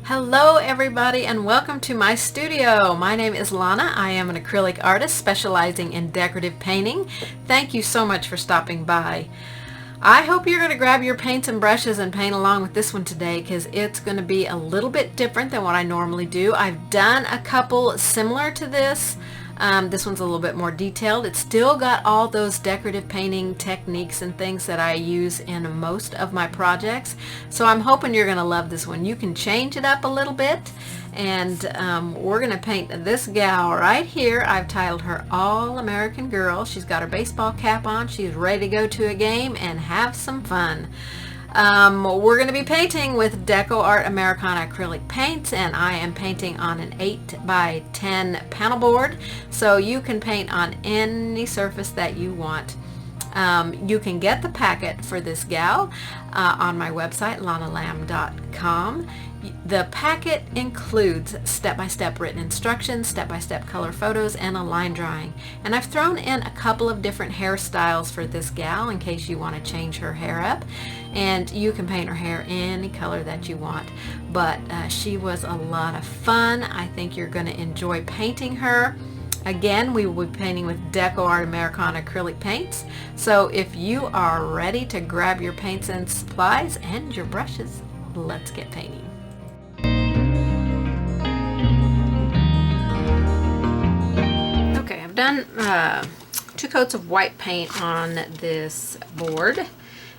Hello everybody and welcome to my studio. My name is Lonna. I am an acrylic artist specializing in decorative painting. Thank you so much for stopping by. I hope you're going to grab your paints and brushes and paint along with this one today because it's going to be a little bit different than what I normally do. I've done a couple similar to this. This one's a little bit more detailed. It's still got all those decorative painting techniques and things that I use in most of my projects. So I'm hoping you're going to love this one. You can change it up a little bit, and we're going to paint this gal right here. I've titled her All American Girl. She's got her baseball cap on. She's ready to go to a game and have some fun. We're going to be painting with Deco Art Americana acrylic paints, and I am painting on an 8 by 10 panel board, so you can paint on any surface that you want. You can get the packet for this gal on my website, lonnalamb.com. The packet includes step-by-step written instructions, step-by-step color photos, and a line drawing. And I've thrown in a couple of different hairstyles for this gal in case you want to change her hair up. And you can paint her hair any color that you want. But she was a lot of fun. I think you're going to enjoy painting her. Again, we will be painting with Deco Art Americana acrylic paints. So if you are ready to grab your paints and supplies and your brushes, let's get painting. Okay, I've done 2 coats of white paint on this board,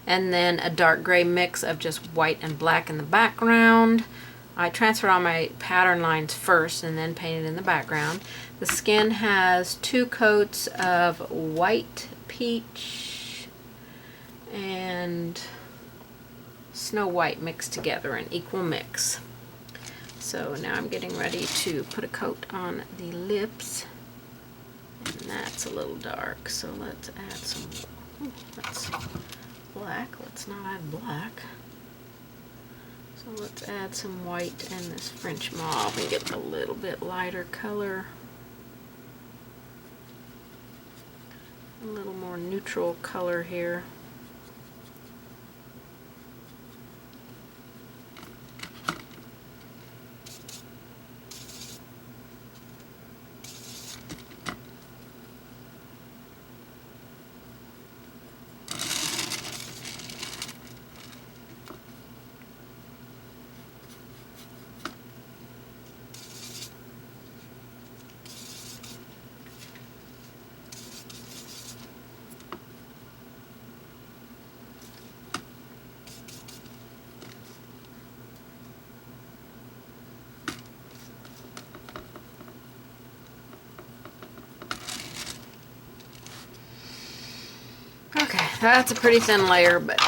and then a dark gray mix of just white and black in the background. I transferred all my pattern lines first and then painted in the background. The skin has 2 coats of white peach and snow white mixed together, an equal mix. So now I'm getting ready to put a coat on the lips, and that's a little dark, so let's add some, that's black, let's not add black. So let's add some white and this French mauve and get a little bit lighter color. A little more neutral color here. Okay, that's a pretty thin layer, but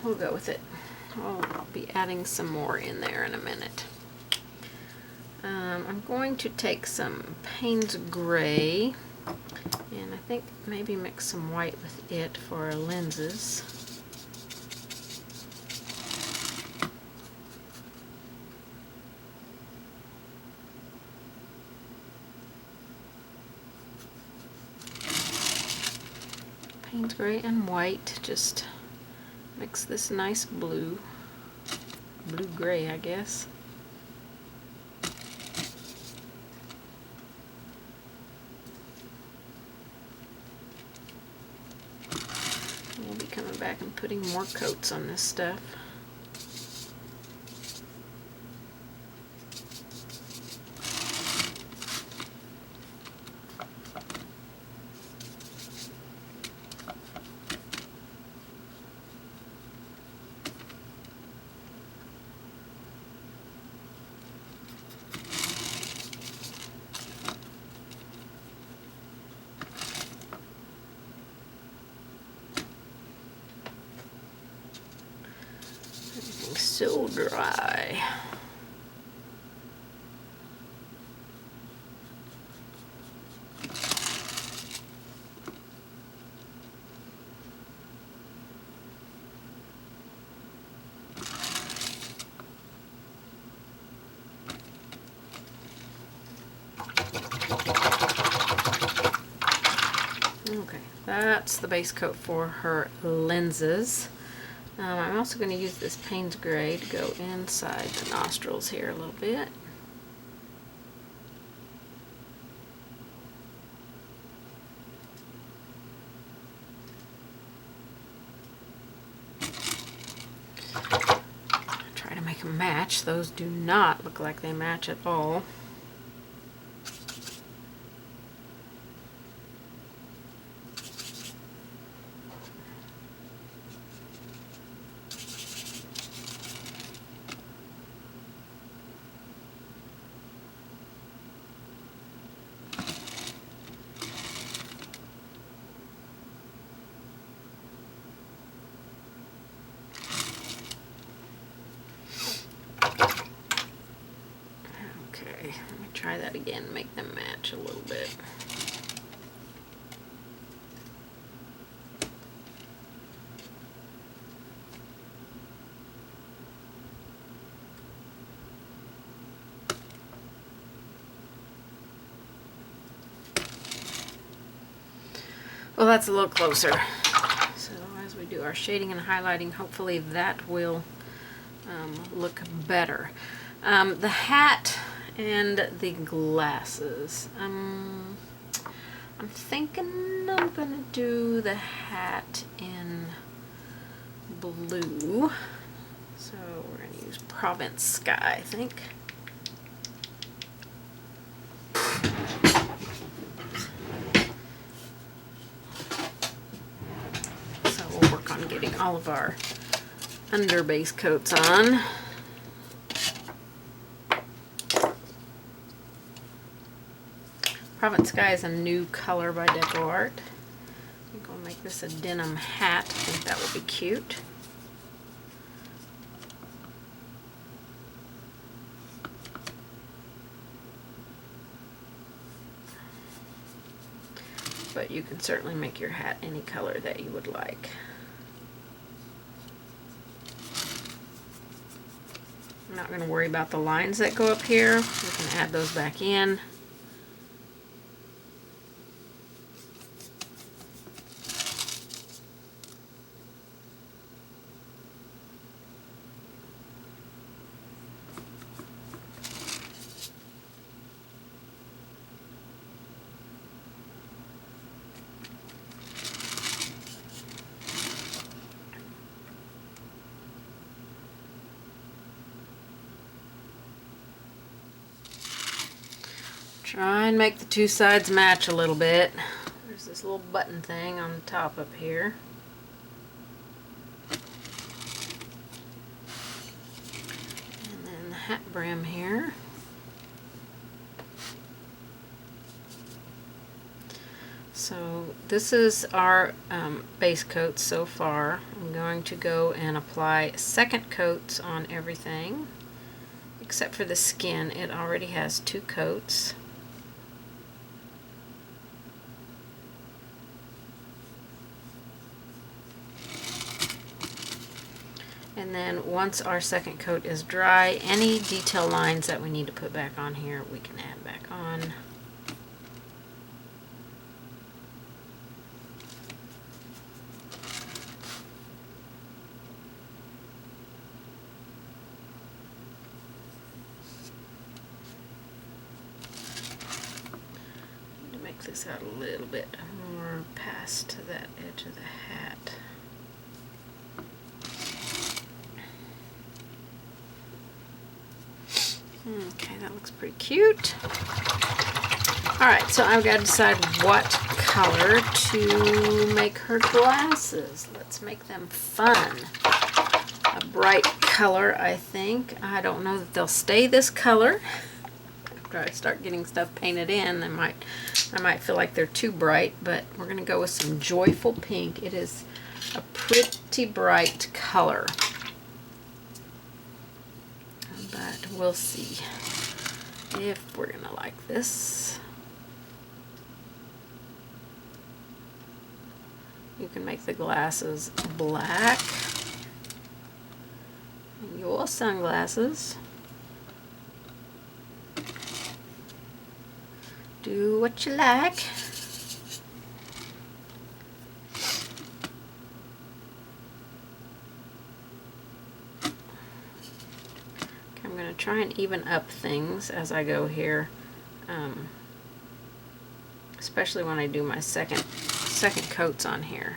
we'll go with it. I'll be adding some more in there in a minute. I'm going to take some Payne's Gray, and I think maybe mix some white with it for our lenses. Payne's Gray and white, just mix this nice blue-gray, I guess. We'll be coming back and putting more coats on this stuff. So dry. Okay, that's the base coat for her lenses. I'm also going to use this Payne's Gray to go inside the nostrils here a little bit. Try to make them match. Those do not look like they match at all. Let me try that again, make them match a little bit. Well, that's a little closer. So as we do our shading and highlighting, hopefully that will look better. The hat and the glasses. I'm thinking I'm gonna do the hat in blue. So we're gonna use Provence Sky, I think. So we'll work on getting all of our under base coats on. Provence Sky is a new color by Deco Art. I think we'll make this a denim hat. I think that will be cute. But you can certainly make your hat any color that you would like. I'm not going to worry about the lines that go up here. We can add those back in. Try and make the two sides match a little bit. There's this little button thing on the top up here. And then the hat brim here. So this is our base coat so far. I'm going to go and apply second coats on everything. Except for the skin, it already has 2 coats. And then once our second coat is dry, any detail lines that we need to put back on here, we can add back on. Need to make this out a little bit more past that edge of the hat. Okay, that looks pretty cute. Alright, so I've got to decide what color to make her glasses. Let's make them fun. A bright color, I think. I don't know that they'll stay this color. After I start getting stuff painted in, I might feel like they're too bright, but we're going to go with some Joyful Pink. It is a pretty bright color. But we'll see if we're gonna like this. You can make the glasses black. And your sunglasses. Do what you like. try and even up things as I go here, especially when I do my second coats on here.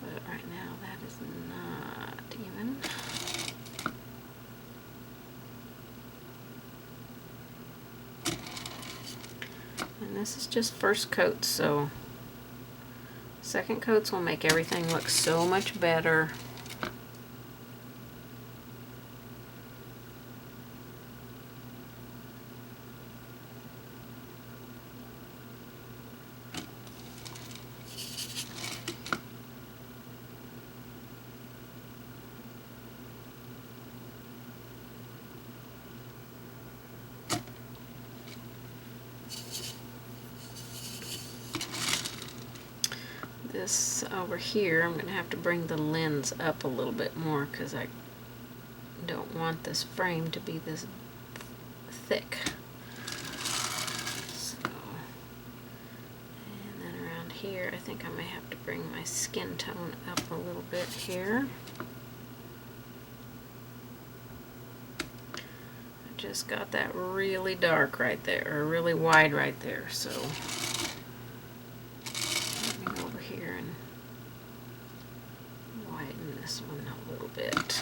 But right now that is not even. And this is just first coat, so second coats will make everything look so much better. This over here, I'm going to have to bring the lens up a little bit more because I don't want this frame to be this thick. So, and then around here, I think I may have to bring my skin tone up a little bit here. I just got that really dark right there, or really wide right there, so here and widen this one a little bit.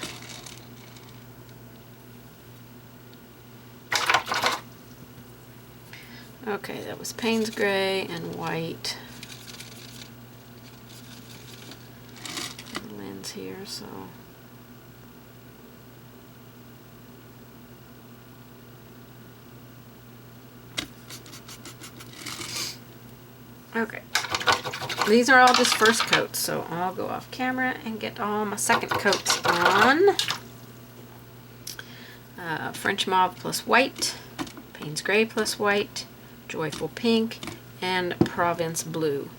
Okay, that was Payne's Gray and white. The lens here, so okay. These are all just first coats, so I'll go off camera and get all my second coats on. French Mauve plus white, Payne's Gray plus white, Joyful Pink, and Provence Blue.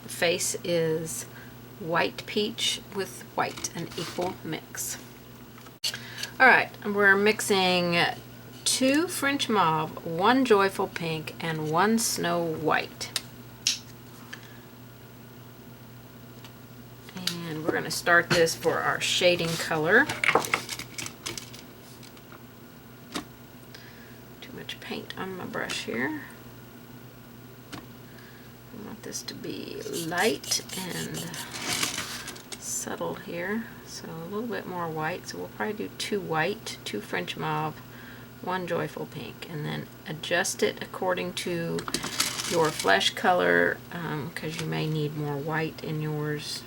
The face is white peach with white, an equal mix. Alright, we're mixing 2 French Mauve, 1 Joyful Pink, and 1 Snow White. We're going to start this for our shading color. Too much paint on my brush here. I want this to be light and subtle here. So a little bit more white. So we'll probably do 2 white, 2 French Mauve, 1 Joyful Pink, and then adjust it according to your flesh color, because you may need more white in yours.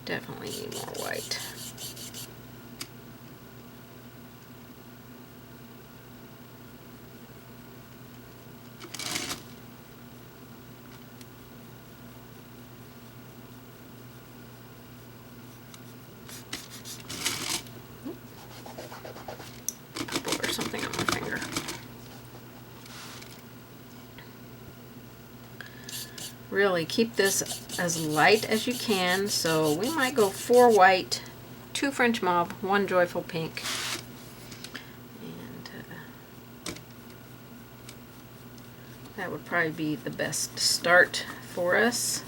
Definitely need more white. Or something on my finger. Really keep this as light as you can, so we might go 4 white, 2 French Mauve, 1 Joyful Pink, and that would probably be the best start for us.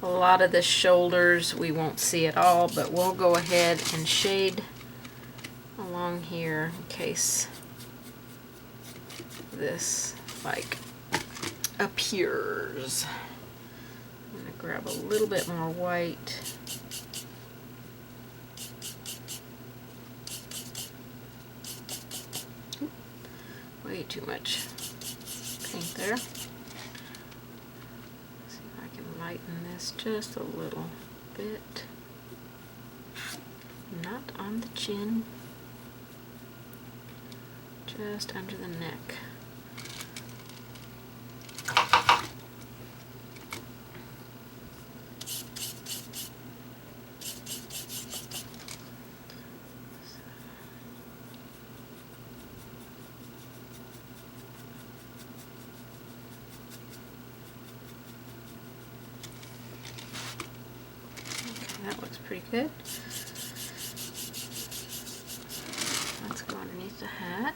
A lot of the shoulders we won't see at all, but we'll go ahead and shade along here in case this like appears. I'm going to grab a little bit more white. Way too much paint there. See if I can lighten this just a little bit. Not on the chin, just under the neck. That looks pretty good. Let's go underneath the hat.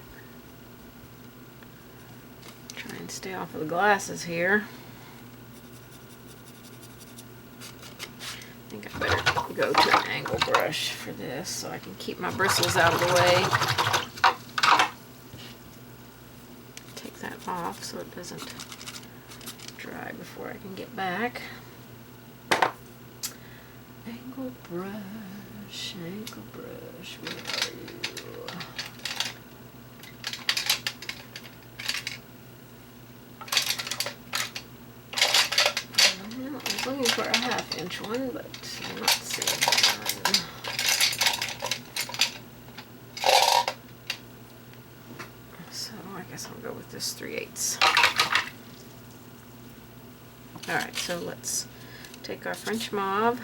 Try and stay off of the glasses here. I better go to an angle brush for this so I can keep my bristles out of the way. Take that off so it doesn't dry before I can get back. Angle brush, where are you? Well, I was looking for a 1/2-inch one, but I'm not seeing one. So I guess I'll go with this 3/8. Alright, so let's take our French mauve,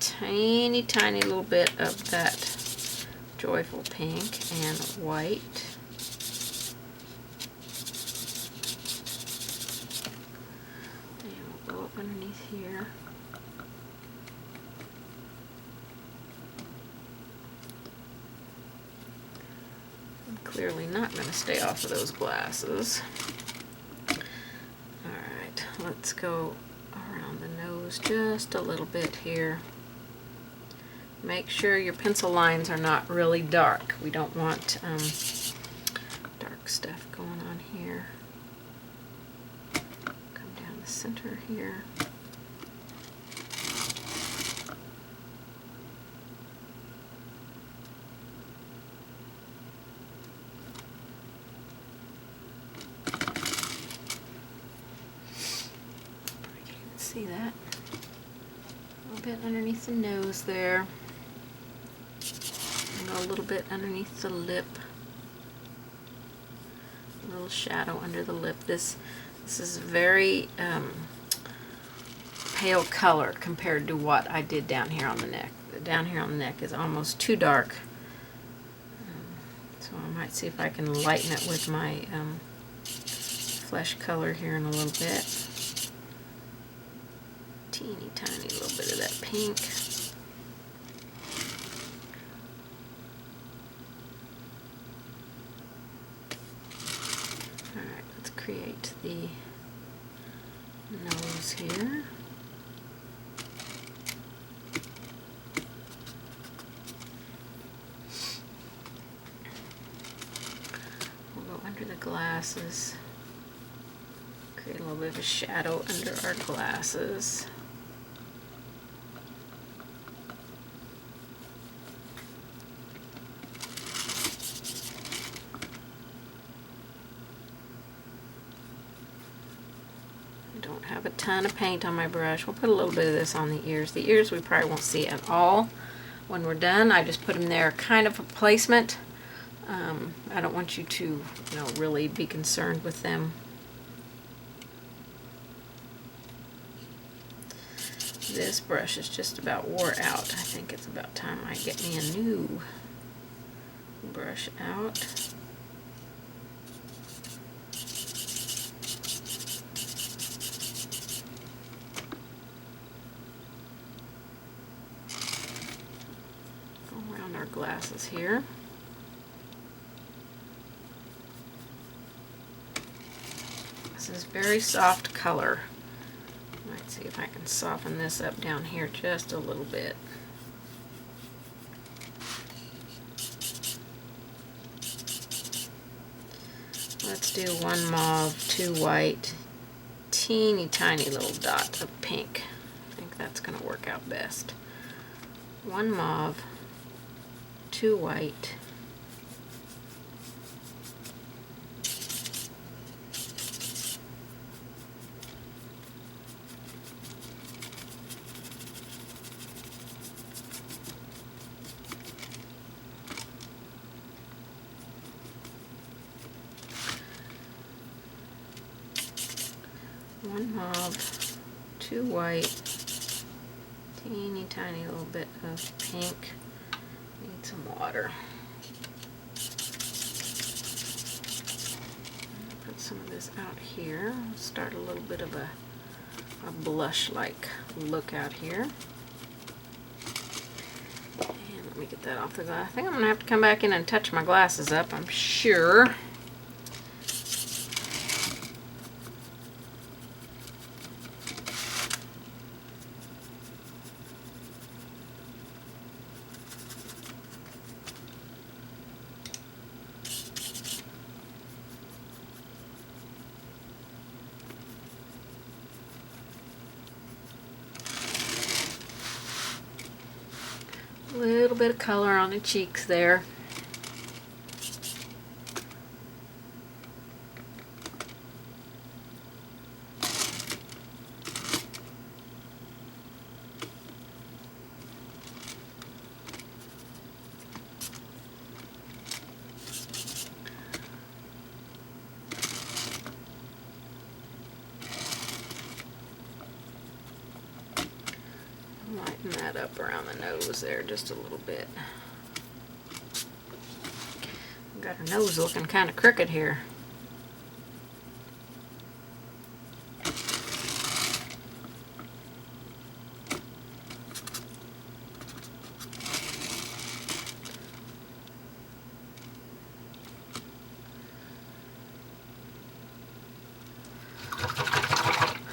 tiny little bit of that joyful pink and white. And we'll go up underneath here. I'm clearly not going to stay off of those glasses. Alright, let's go around the nose just a little bit here. Make sure your pencil lines are not really dark. We don't want dark stuff going on here. Come down the center here. See that? A little bit underneath the nose there. And a little bit underneath the lip. A little shadow under the lip. This is very pale color compared to what I did down here on the neck. Down here on the neck is almost too dark. So I might see if I can lighten it with my flesh color here in a little bit. Teeny tiny little bit of that pink. Alright, let's create the nose here. We'll go under the glasses. Create a little bit of a shadow under our glasses. Don't have a ton of paint on my brush. We'll put a little bit of this on the ears. The ears we probably won't see at all when we're done. I just put them there kind of a placement. I don't want you to, really be concerned with them. This brush is just about wore out. I think it's about time I get me a new brush out. Around our glasses here. This is very soft color. Let's see if I can soften this up down here just a little bit. Let's do 1 mauve, 2 white, teeny tiny little dot of pink. I think that's going to work out best. 1 mauve, 2 white, one mauve, 2 white, teeny tiny little bit of pink. Need some water. Put some of this out here. Start a little bit of a blush-like look out here. And let me get that off the glass. I think I'm going to have to come back in and touch my glasses up, I'm sure. little bit of color on the cheeks there. Lighten that up around the nose there just a little bit. Got her nose looking kind of crooked here.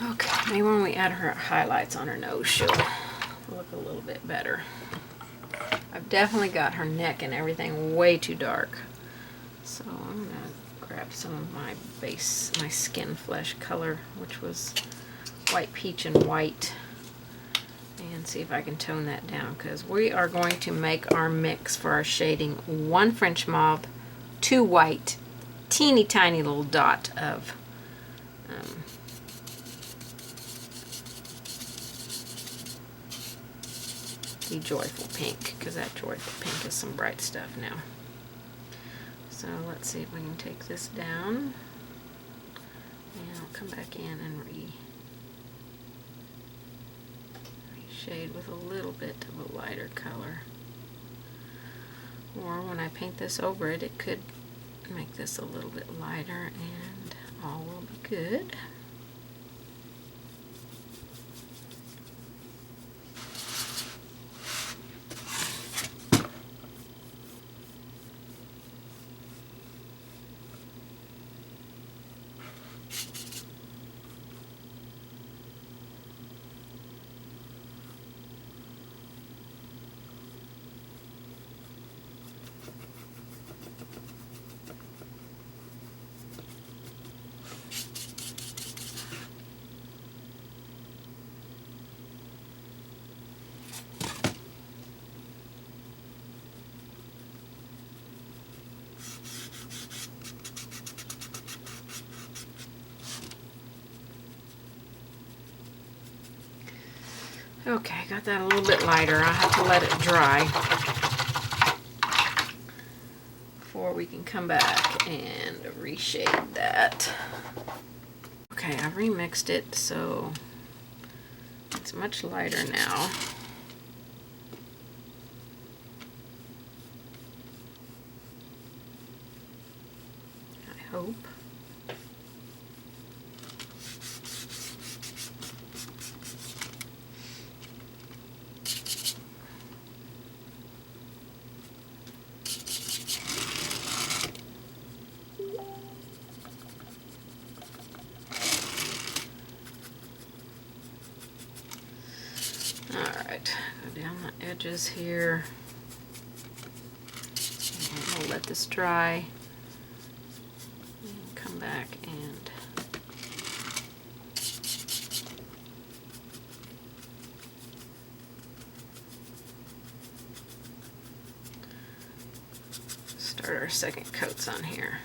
Okay, maybe when we add her highlights on her nose, she'll look a little bit better. I've definitely got her neck and everything way too dark. So I'm going to grab some of my base, my skin flesh color, which was white peach and white, and see if I can tone that down, because we are going to make our mix for our shading 1 French mauve, 2 white, teeny tiny little dot of the Joyful Pink, because that Joyful Pink is some bright stuff now. So let's see if we can take this down, and I'll come back in and reshade with a little bit of a lighter color. Or when I paint this over it, it could make this a little bit lighter, and all will be good. Okay, got that a little bit lighter. I'll have to let it dry before we can come back and reshade that. Okay, I've remixed it so it's much lighter now. I hope. Alright, go down the edges here. And we'll let this dry. And come back and start our second coats on here.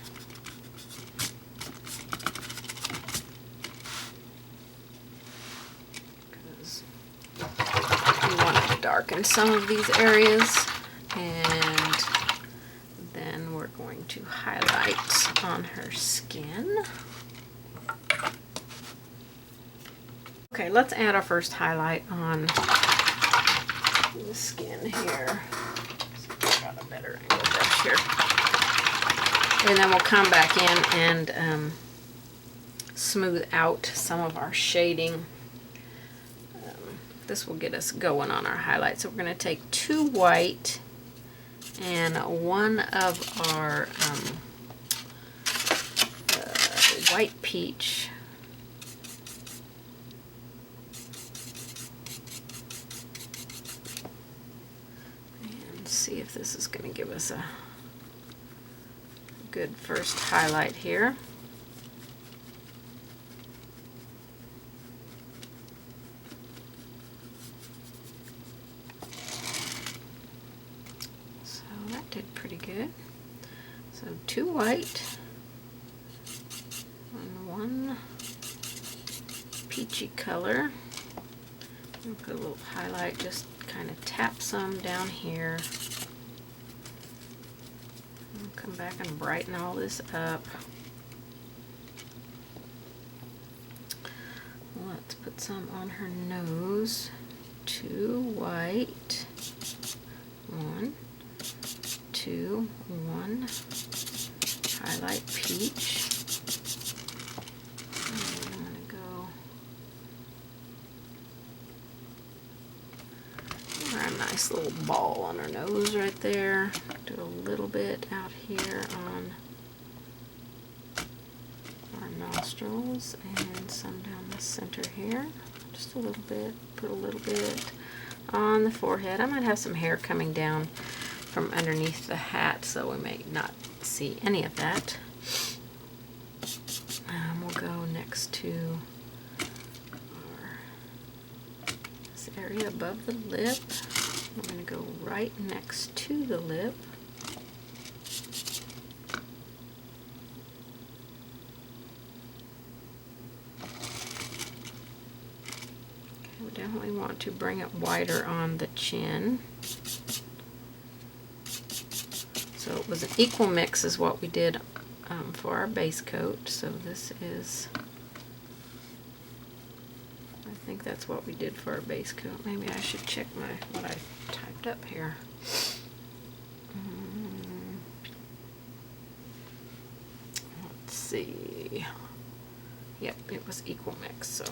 Darken some of these areas, and then we're going to highlight on her skin. Okay, let's add our first highlight on the skin here. Got a better angle brush here. And then we'll come back in and smooth out some of our shading. This will get us going on our highlights. So we're going to take 2 white and 1 of our white peach. And see if this is going to give us a good first highlight here. good. So 2 white and 1 peachy color. I'll put a little highlight, just kind of tap some down here. I'll come back and brighten all this up. Let's put some on her nose. 2 white, 1, 2, 1, highlight peach. And I'm going to go a nice little ball on her nose right there. Do a little bit out here on our nostrils and some down the center here. Just a little bit, put a little bit on the forehead. I might have some hair coming down from underneath the hat, so we may not see any of that. We'll go next to this area above the lip. We're going to go right next to the lip. We definitely want to bring it wider on the chin. So it was an equal mix is what we did for our base coat. So this is, I think that's what we did for our base coat. Maybe I should check what I typed up here. Let's see. Yep, it was equal mix. So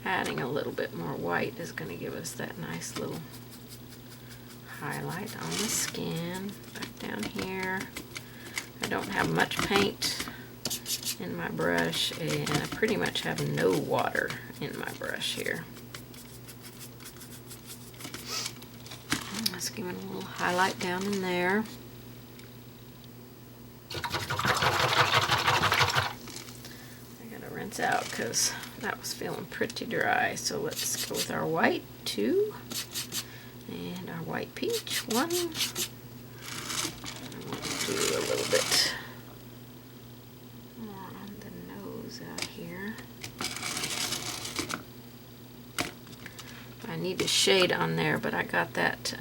adding a little bit more white is going to give us that nice little highlight on the skin. Back down here. I don't have much paint in my brush, and I pretty much have no water in my brush here. Let's give it a little highlight down in there. Rinse out because that was feeling pretty dry. So let's go with our white 2 and our white peach 1. I want to do a little bit more on the nose out here. I need a shade on there, but I got that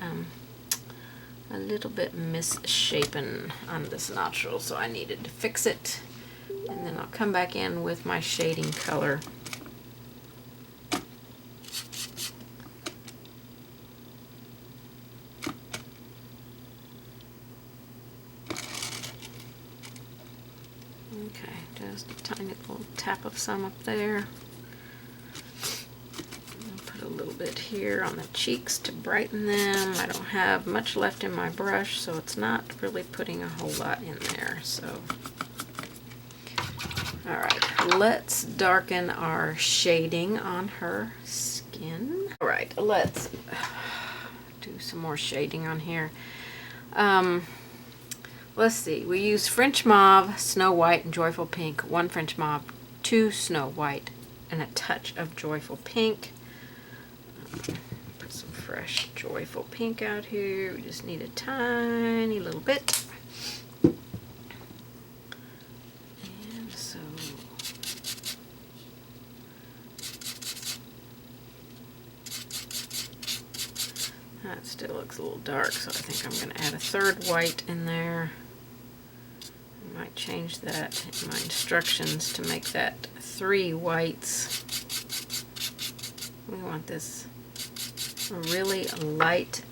a little bit misshapen on this nostril, so I needed to fix it. And then I'll come back in with my shading color. Okay, just a tiny little tap of some up there. I'll put a little bit here on the cheeks to brighten them. I don't have much left in my brush, so it's not really putting a whole lot in there. So. Alright, let's darken our shading on her skin. Alright, let's do some more shading on here. Let's see, we used French Mauve, Snow White, and Joyful Pink. 1 French Mauve, 2 Snow White, and a touch of Joyful Pink. Put some fresh Joyful Pink out here. We just need a tiny little bit. That still looks a little dark, so I think I'm going to add a 3rd white in there. I might change that in my instructions to make that 3 whites. We want this really light,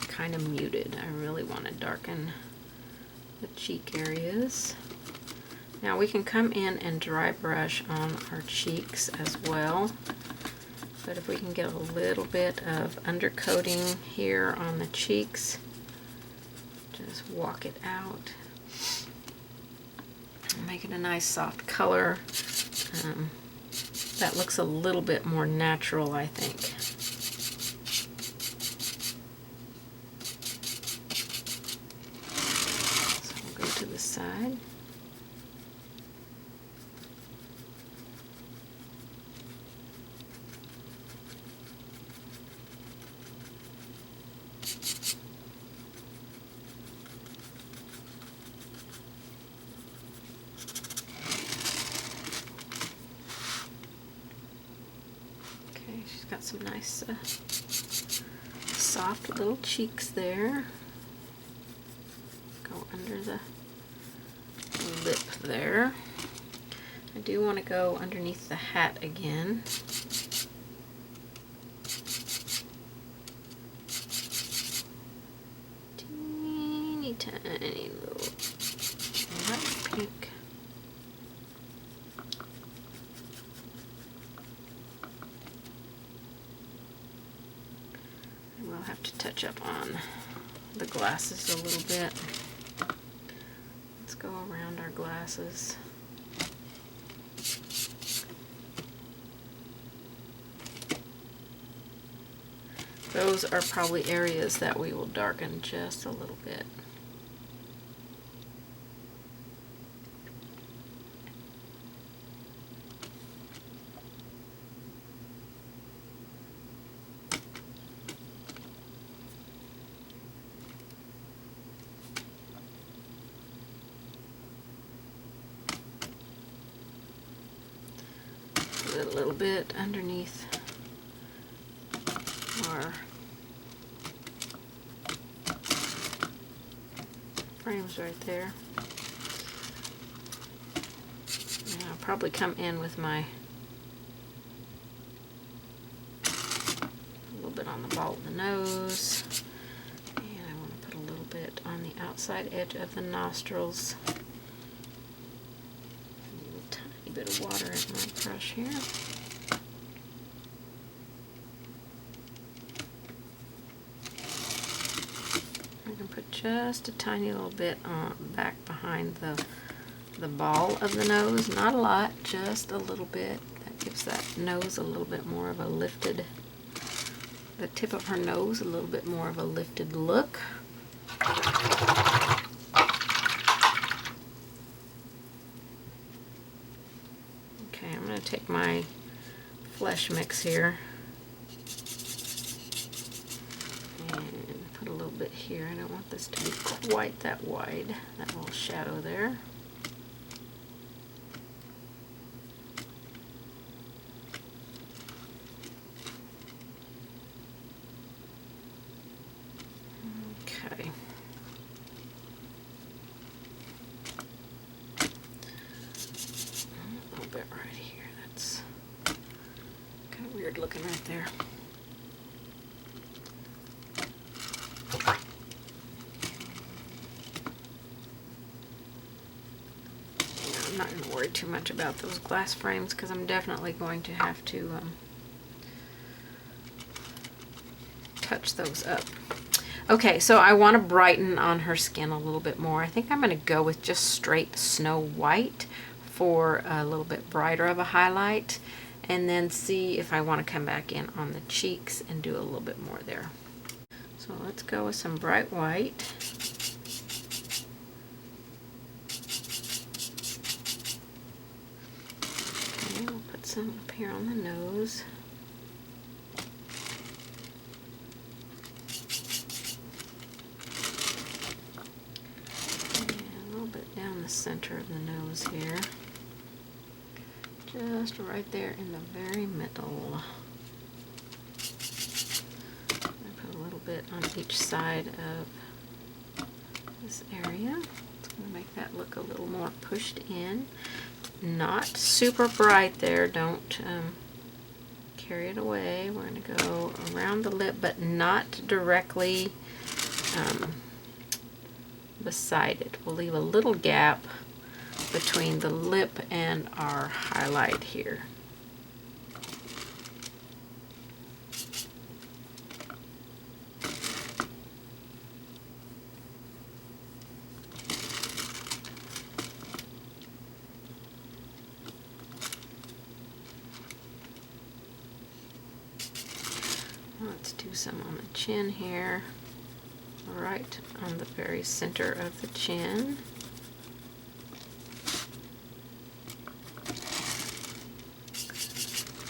kind of muted. I really want to darken the cheek areas. Now we can come in and dry brush on our cheeks as well. But if we can get a little bit of undercoating here on the cheeks, just walk it out. Make it a nice soft color. That looks a little bit more natural, I think. So we'll go to the side. she's got some nice soft little cheeks there. Go under the lip there. I do want to go underneath the hat again. Teeny tiny little light pink. We'll have to touch up on the glasses a little bit. Let's go around our glasses. Those are probably areas that we will darken just a little bit. A little bit underneath our frames right there. And I'll probably come in with a little bit on the ball of the nose, and I want to put a little bit on the outside edge of the nostrils. Bit of water in my brush here. I can put just a tiny little bit on back behind the ball of the nose. Not a lot, just a little bit. That gives that nose a little bit more of a lifted, the tip of her nose a little bit more of a lifted look. I'm going to take my flesh mix here and put a little bit here. I don't want this to be quite that wide, that little shadow there. Okay. A little bit right here. That's kind of weird looking right there. I'm not going to worry too much about those glass frames because I'm definitely going to have to touch those up. Okay, so I want to brighten on her skin a little bit more. I think I'm going to go with just straight Snow White for a little bit brighter of a highlight, and then see if I want to come back in on the cheeks and do a little bit more there. So let's go with some bright white. And we'll put some up here on the nose. The center of the nose here, just right there in the very middle. I put a little bit on each side of this area. It's going to make that look a little more pushed in. Not super bright there, don't carry it away. We're going to go around the lip, but not directly beside it. We'll leave a little gap between the lip and our highlight here. Let's do some on the chin here. Right on the very center of the chin.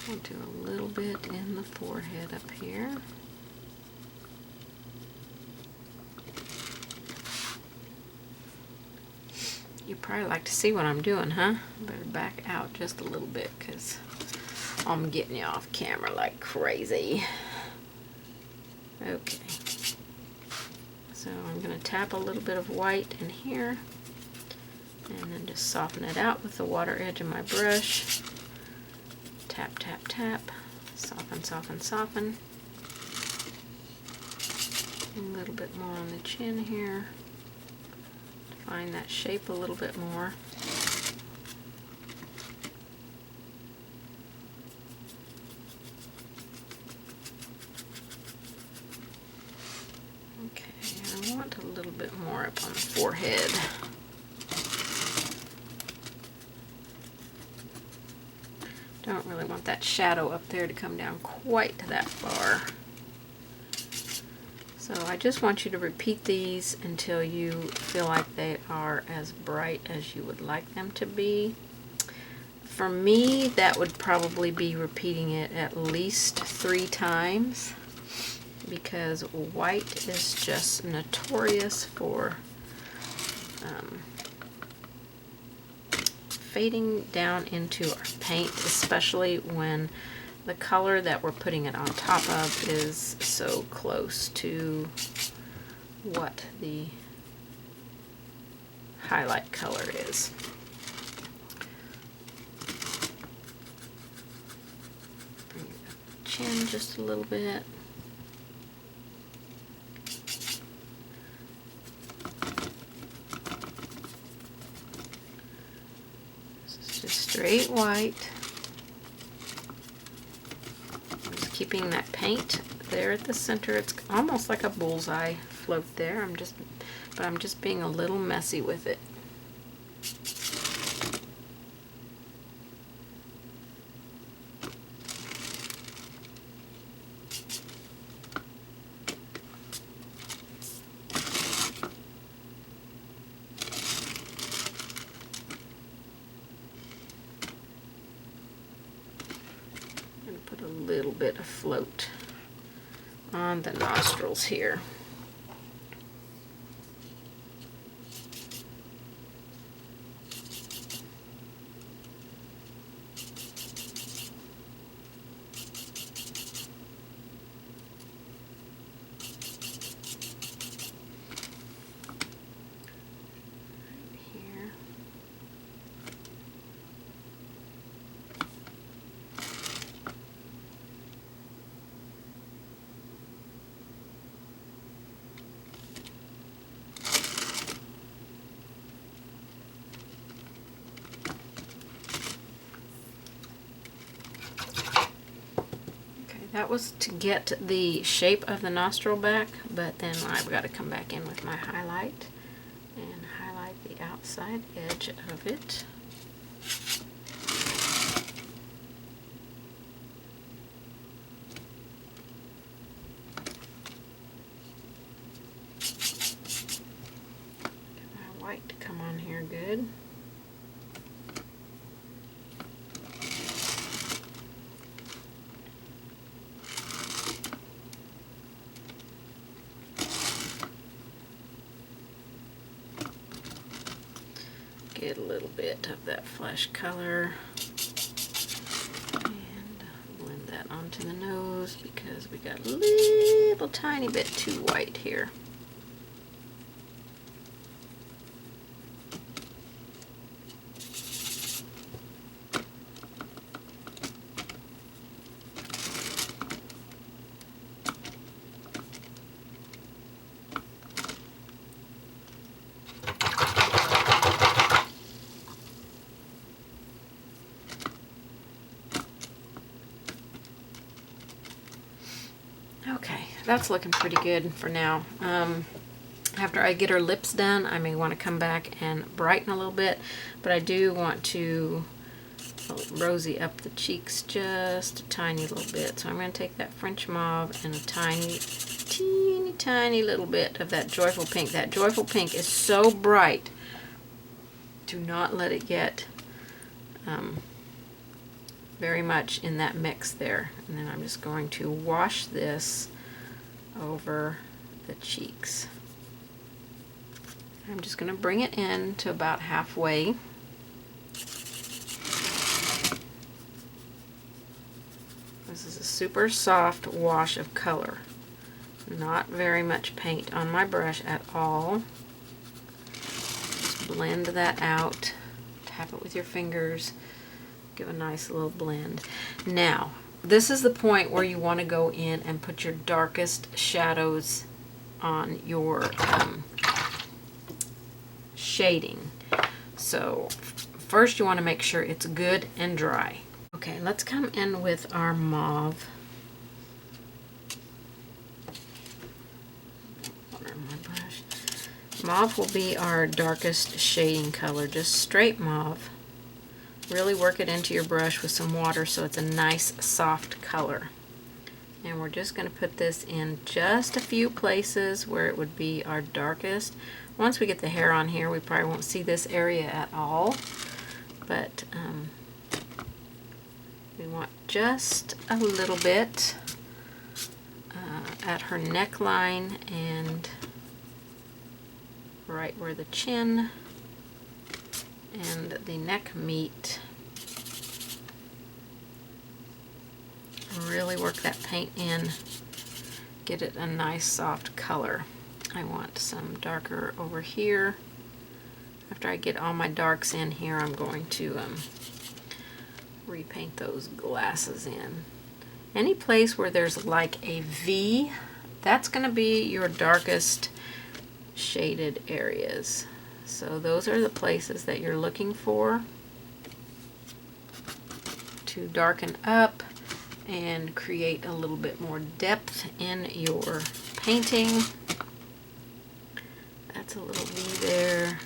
We'll do a little bit in the forehead up here. You probably like to see what I'm doing, huh? Better back out just a little bit because I'm getting you off camera like crazy. Okay. So I'm going to tap a little bit of white in here and then just soften it out with the water edge of my brush. Tap, tap, tap. Soften, soften, soften. A little bit more on the chin here. Define that shape a little bit more. Okay, I want a little bit more up on the forehead. Don't really want that shadow up there to come down quite that far. So I just want you to repeat these until you feel like they are as bright as you would like them to be. For me, that would probably be repeating it at least 3 times, because white is just notorious for fading down into our paint, especially when the color that we're putting it on top of is so close to what the highlight color is. Bring the chin just a little bit. Straight white. Just keeping that paint there at the center. It's almost like a bullseye float there. I'm just being a little messy with it. Put a little bit of float on the nostrils here. That was to get the shape of the nostril back, but then I've got to come back in with my highlight and highlight the outside edge of it. Get my white to come on here good. Get a little bit of that flesh color and blend that onto the nose because we got a little tiny bit too white here. Okay, that's looking pretty good for now. After I get her lips done, I may want to come back and brighten a little bit, but I do want to rosy up the cheeks just a tiny little bit. So I'm going to take that French mauve and a tiny little bit of that joyful pink. That joyful pink is so bright. Do not let it get very much in that mix there. And then I'm just going to wash this over the cheeks. I'm just going to bring it in to about halfway. This is a super soft wash of color. Not very much paint on my brush at all. Just blend that out. Tap it with your fingers. Give a nice little blend. Now, this is the point where you want to go in and put your darkest shadows on your shading. So first you want to make sure it's good and dry. Okay, let's come in with our mauve. Mauve will be our darkest shading color, just straight mauve. Really work it into your brush with some water so it's a nice soft color. And we're just going to put this in just a few places where it would be our darkest. Once we get the hair on here, we probably won't see this area at all, but we want just a little bit at her neckline and right where the chin and the neck meet. Really work that paint in, get it a nice soft color. I want some darker over here. After I get all my darks in here, I'm going to repaint those glasses in. Any place where there's like a V, that's going to be your darkest shaded areas. So those are the places that you're looking for to darken up and create a little bit more depth in your painting. That's a little V there.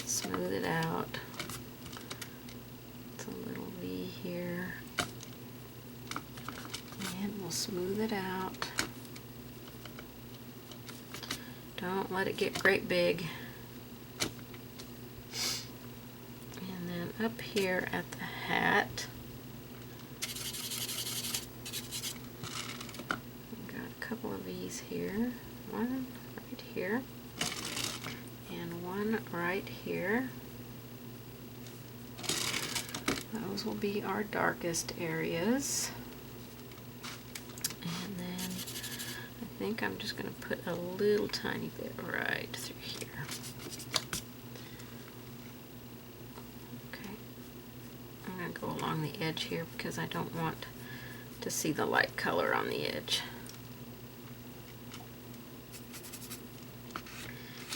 Smooth it out. It's a little V here. And we'll smooth it out. Don't let it get great big. And then up here at the hat, couple of these here, one right here and one right here. Those will be our darkest areas. And then I think I'm just going to put a little tiny bit right through here. Okay, I'm going to go along the edge here because I don't want to see the light color on the edge.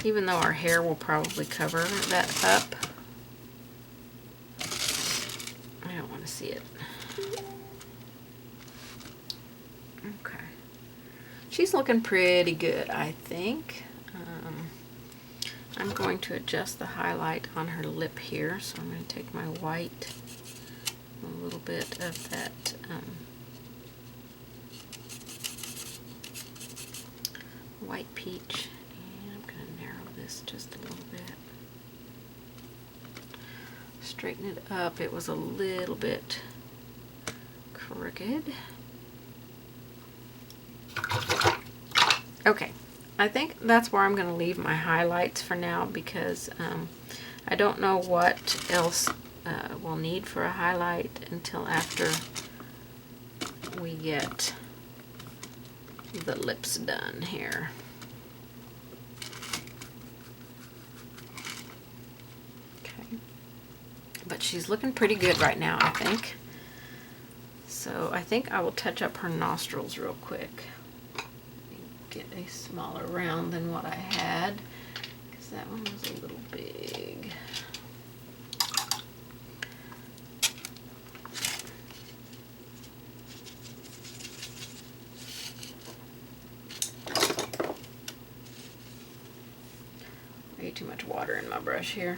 Even though our hair will probably cover that up, I don't want to see it. Okay. She's looking pretty good, I think. I'm going to adjust the highlight on her lip here, so I'm going to take my white, a little bit of that white peach. Just a little bit. Straighten it up. It was a little bit crooked. Okay, I think that's where I'm going to leave my highlights for now because I don't know what else we'll need for a highlight until after we get the lips done here. But she's looking pretty good right now, I think. So I think I will touch up her nostrils real quick. Get a smaller round than what I had, because that one was a little big. Way too much water in my brush here.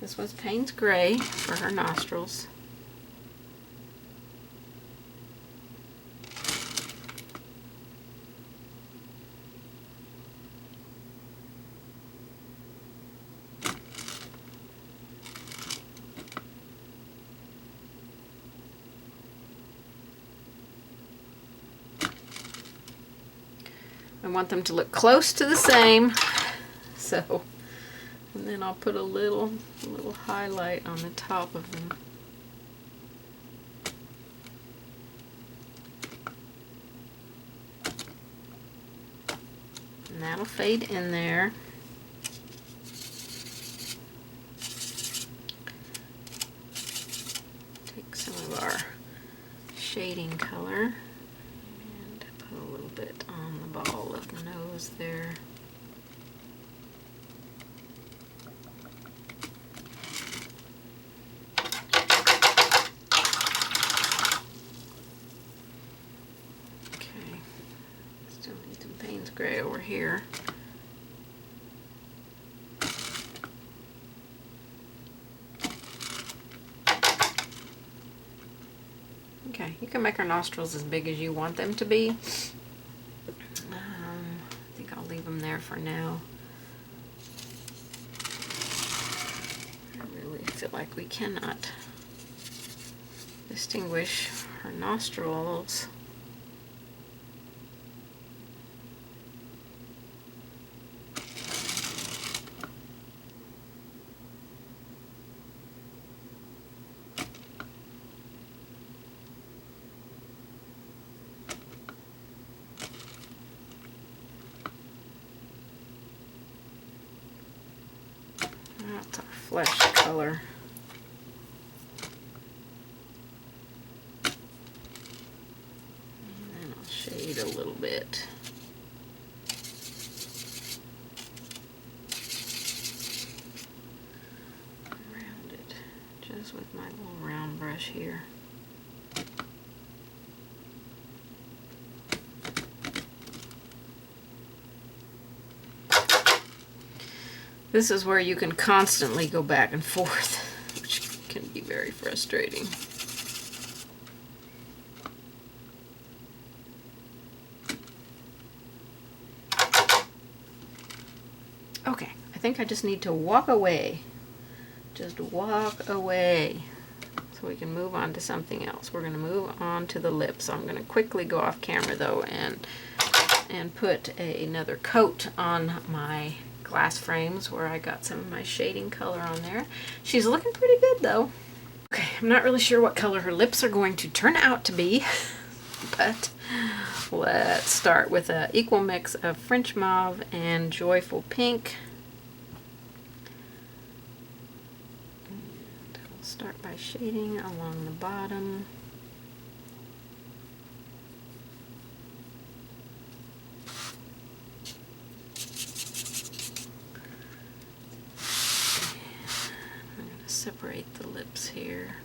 This was Payne's Gray for her nostrils. I want them to look close to the same, so, and then I'll put a little highlight on the top of them. And that'll fade in there. Take some of our shading color and put a little bit on the ball of the nose there. Okay, still need some Payne's Gray over here. Okay, you can make our nostrils as big as you want them to be. I think I'll leave them there for now. I really feel like we cannot distinguish her nostrils. That's our flesh color. And then I'll shade a little bit. Round it just with my little round brush here. This is where you can constantly go back and forth, which can be very frustrating. Okay, I think I just need to walk away. Just walk away so we can move on to something else. We're going to move on to the lips. I'm going to quickly go off camera though and put another coat on my glass frames where I got some of my shading color on there. She's looking pretty good though. Okay, I'm not really sure what color her lips are going to turn out to be, but let's start with an equal mix of French Mauve and Joyful Pink. And we'll start by shading along the bottom. Separate the lips here.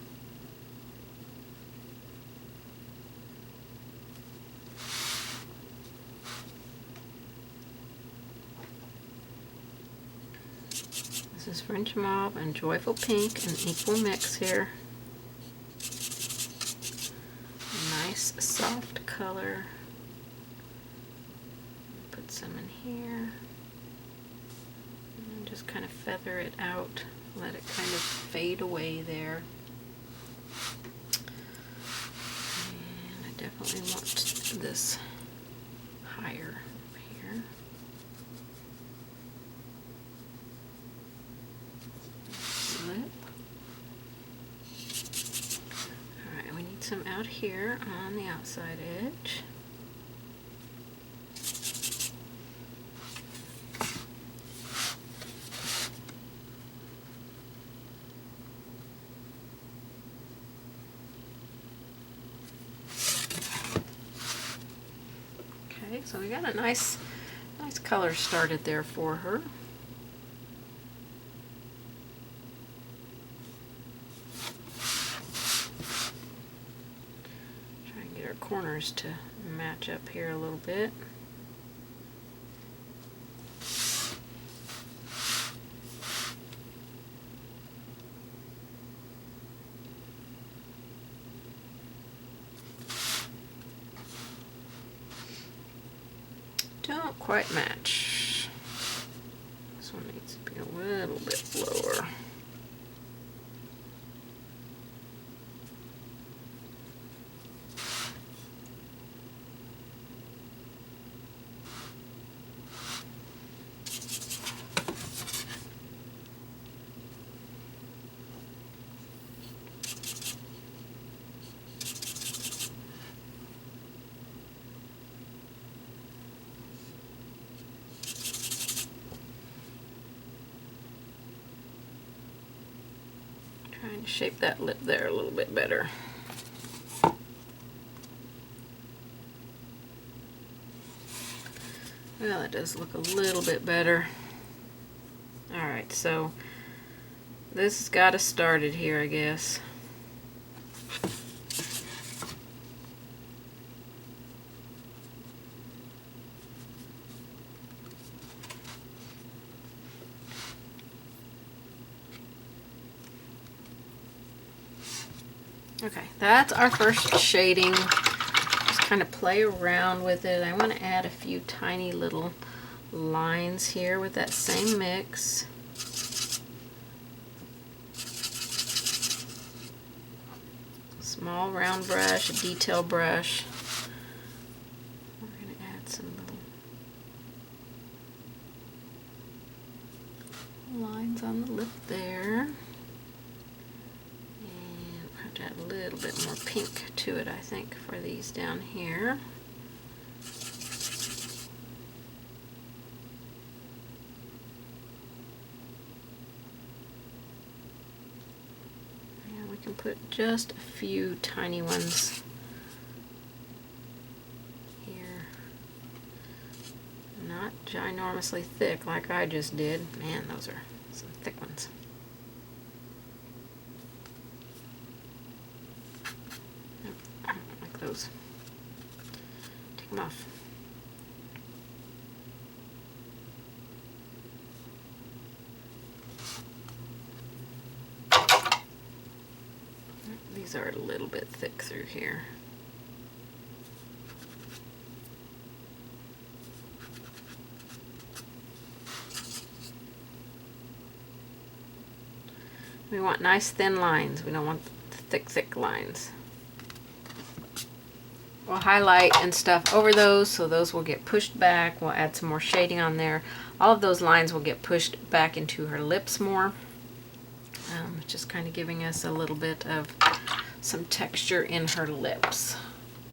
This is French Mauve and Joyful Pink, an equal mix here. Nice soft color. Put some in here. And just kind of feather it out. Let it kind of fade away there. And I definitely want this higher up here. Lip. Alright, we need some out here on the outside edge. So we got a nice color started there for her. Try and get our corners to match up here a little bit. Don't quite match. This one needs to be a little bit lower. Shape that lip there a little bit better. Well, it does look a little bit better. Alright, so this has got us started here, I guess. Okay, that's our first shading. Just kind of play around with it. I want to add a few tiny little lines here with that same mix. Small round brush, a detail brush. We're going to add some little lines on the lip there. Add a little bit more pink to it, I think, for these down here. And we can put just a few tiny ones here. Not ginormously thick like I just did. Man, those are some thick ones. Those. Take them off. These are a little bit thick through here. We want nice thin lines. We don't want thick lines. We'll highlight and stuff over those, so those will get pushed back. We'll add some more shading on there. All of those lines will get pushed back into her lips more. Just kind of giving us a little bit of some texture in her lips.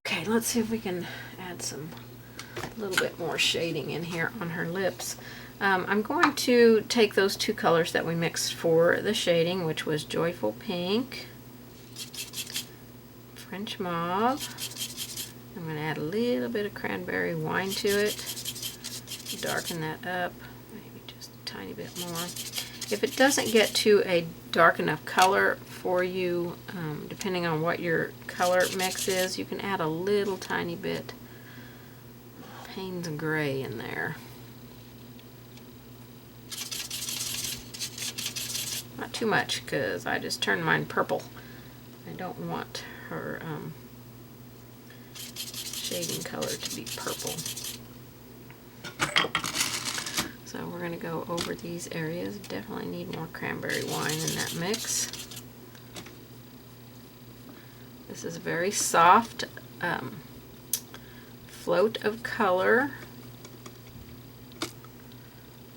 Okay, let's see if we can add a little bit more shading in here on her lips. I'm going to take those two colors that we mixed for the shading, which was Joyful Pink, French Mauve. I'm going to add a little bit of cranberry wine to it, darken that up, maybe just a tiny bit more. If it doesn't get to a dark enough color for you, depending on what your color mix is, you can add a little tiny bit of Payne's Gray in there. Not too much, because I just turned mine purple. I don't want her shading color to be purple. So we're going to go over these areas. Definitely need more cranberry wine in that mix. This is a very soft float of color.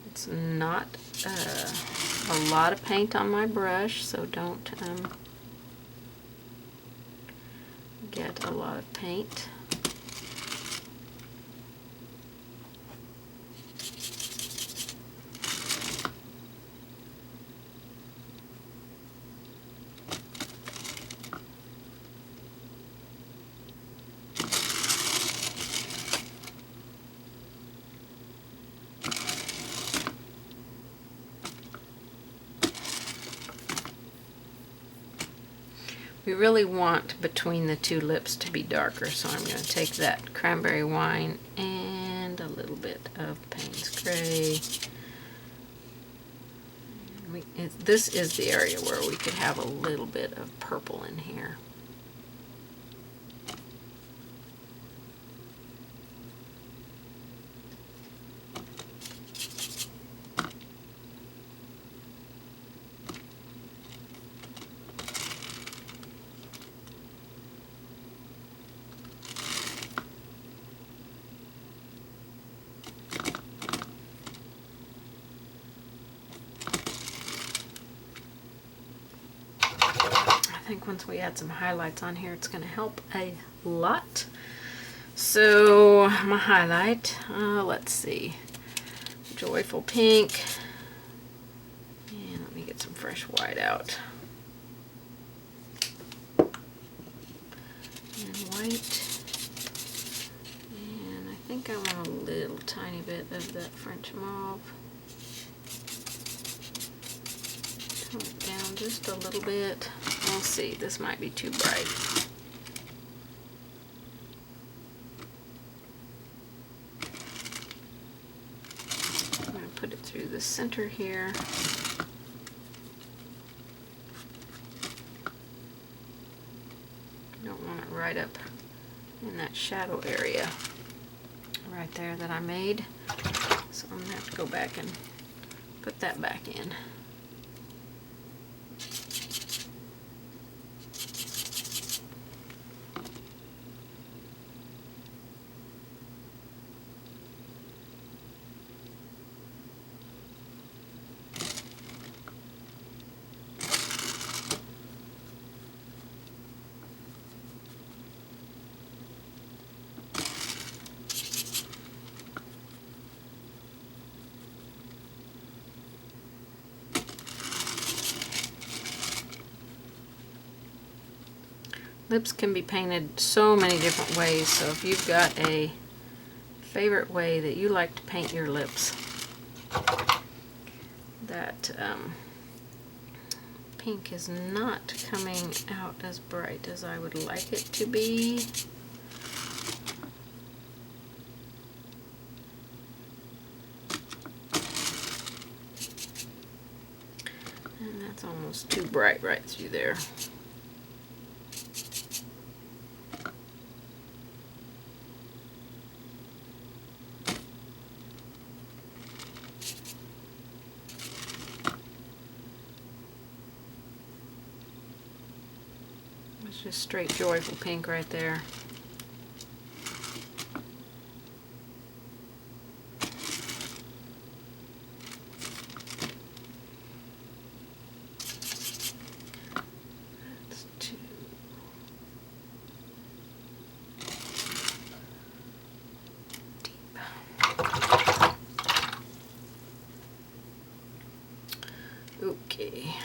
It's not a lot of paint on my brush, so don't get a lot of paint. We really want between the two lips to be darker, so I'm going to take that cranberry wine and a little bit of Payne's Gray. This is the area where we could have a little bit of purple in here. I think once we add some highlights on here, it's going to help a lot. So my highlight, let's see, Joyful Pink, and let me get some fresh white out. white. And I think I want a little tiny bit of that French mauve. Tone it down just a little bit. We'll see, this might be too bright. I'm going to put it through the center here. Don't want it right up in that shadow area right there that I made. So I'm going to have to go back and put that back in. Lips can be painted so many different ways, so if you've got a favorite way that you like to paint your lips, that pink is not coming out as bright as I would like it to be. And that's almost too bright right through there. Just straight joyful pink right there. That's too deep. Okay.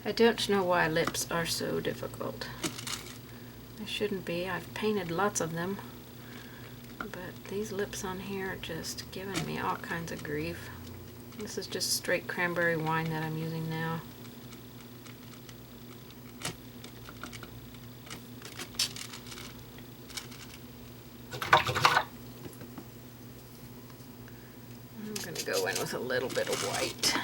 I don't know why lips are so difficult. They shouldn't be. I've painted lots of them, but these lips on here are just giving me all kinds of grief. This is just straight cranberry wine that I'm using now. I'm going to go in with a little bit of white.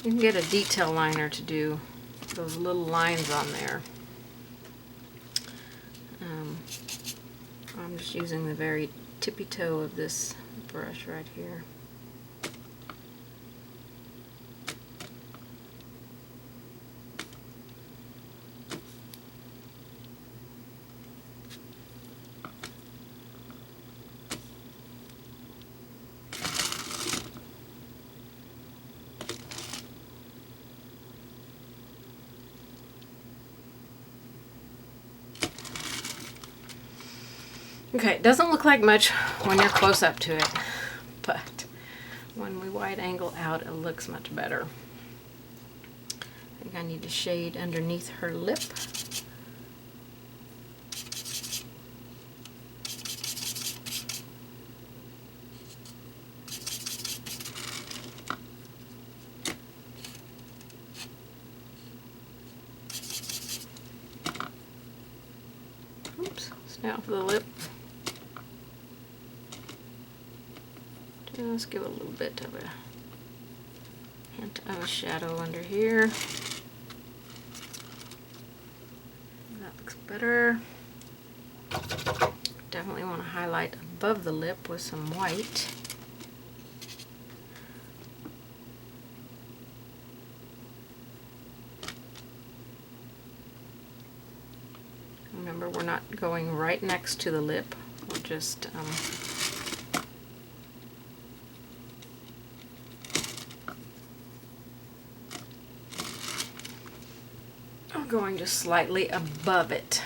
You can get a detail liner to do those little lines on there. I'm just using the very tippy toe of this brush right here. Okay, it doesn't look like much when you're close up to it, but when we wide angle out, it looks much better. I think I need to shade underneath her lip. out for the lip. Just give a little bit of a hint of a shadow under here. That looks better. Definitely want to highlight above the lip with some white. Remember, we're not going right next to the lip. We're just going just slightly above it.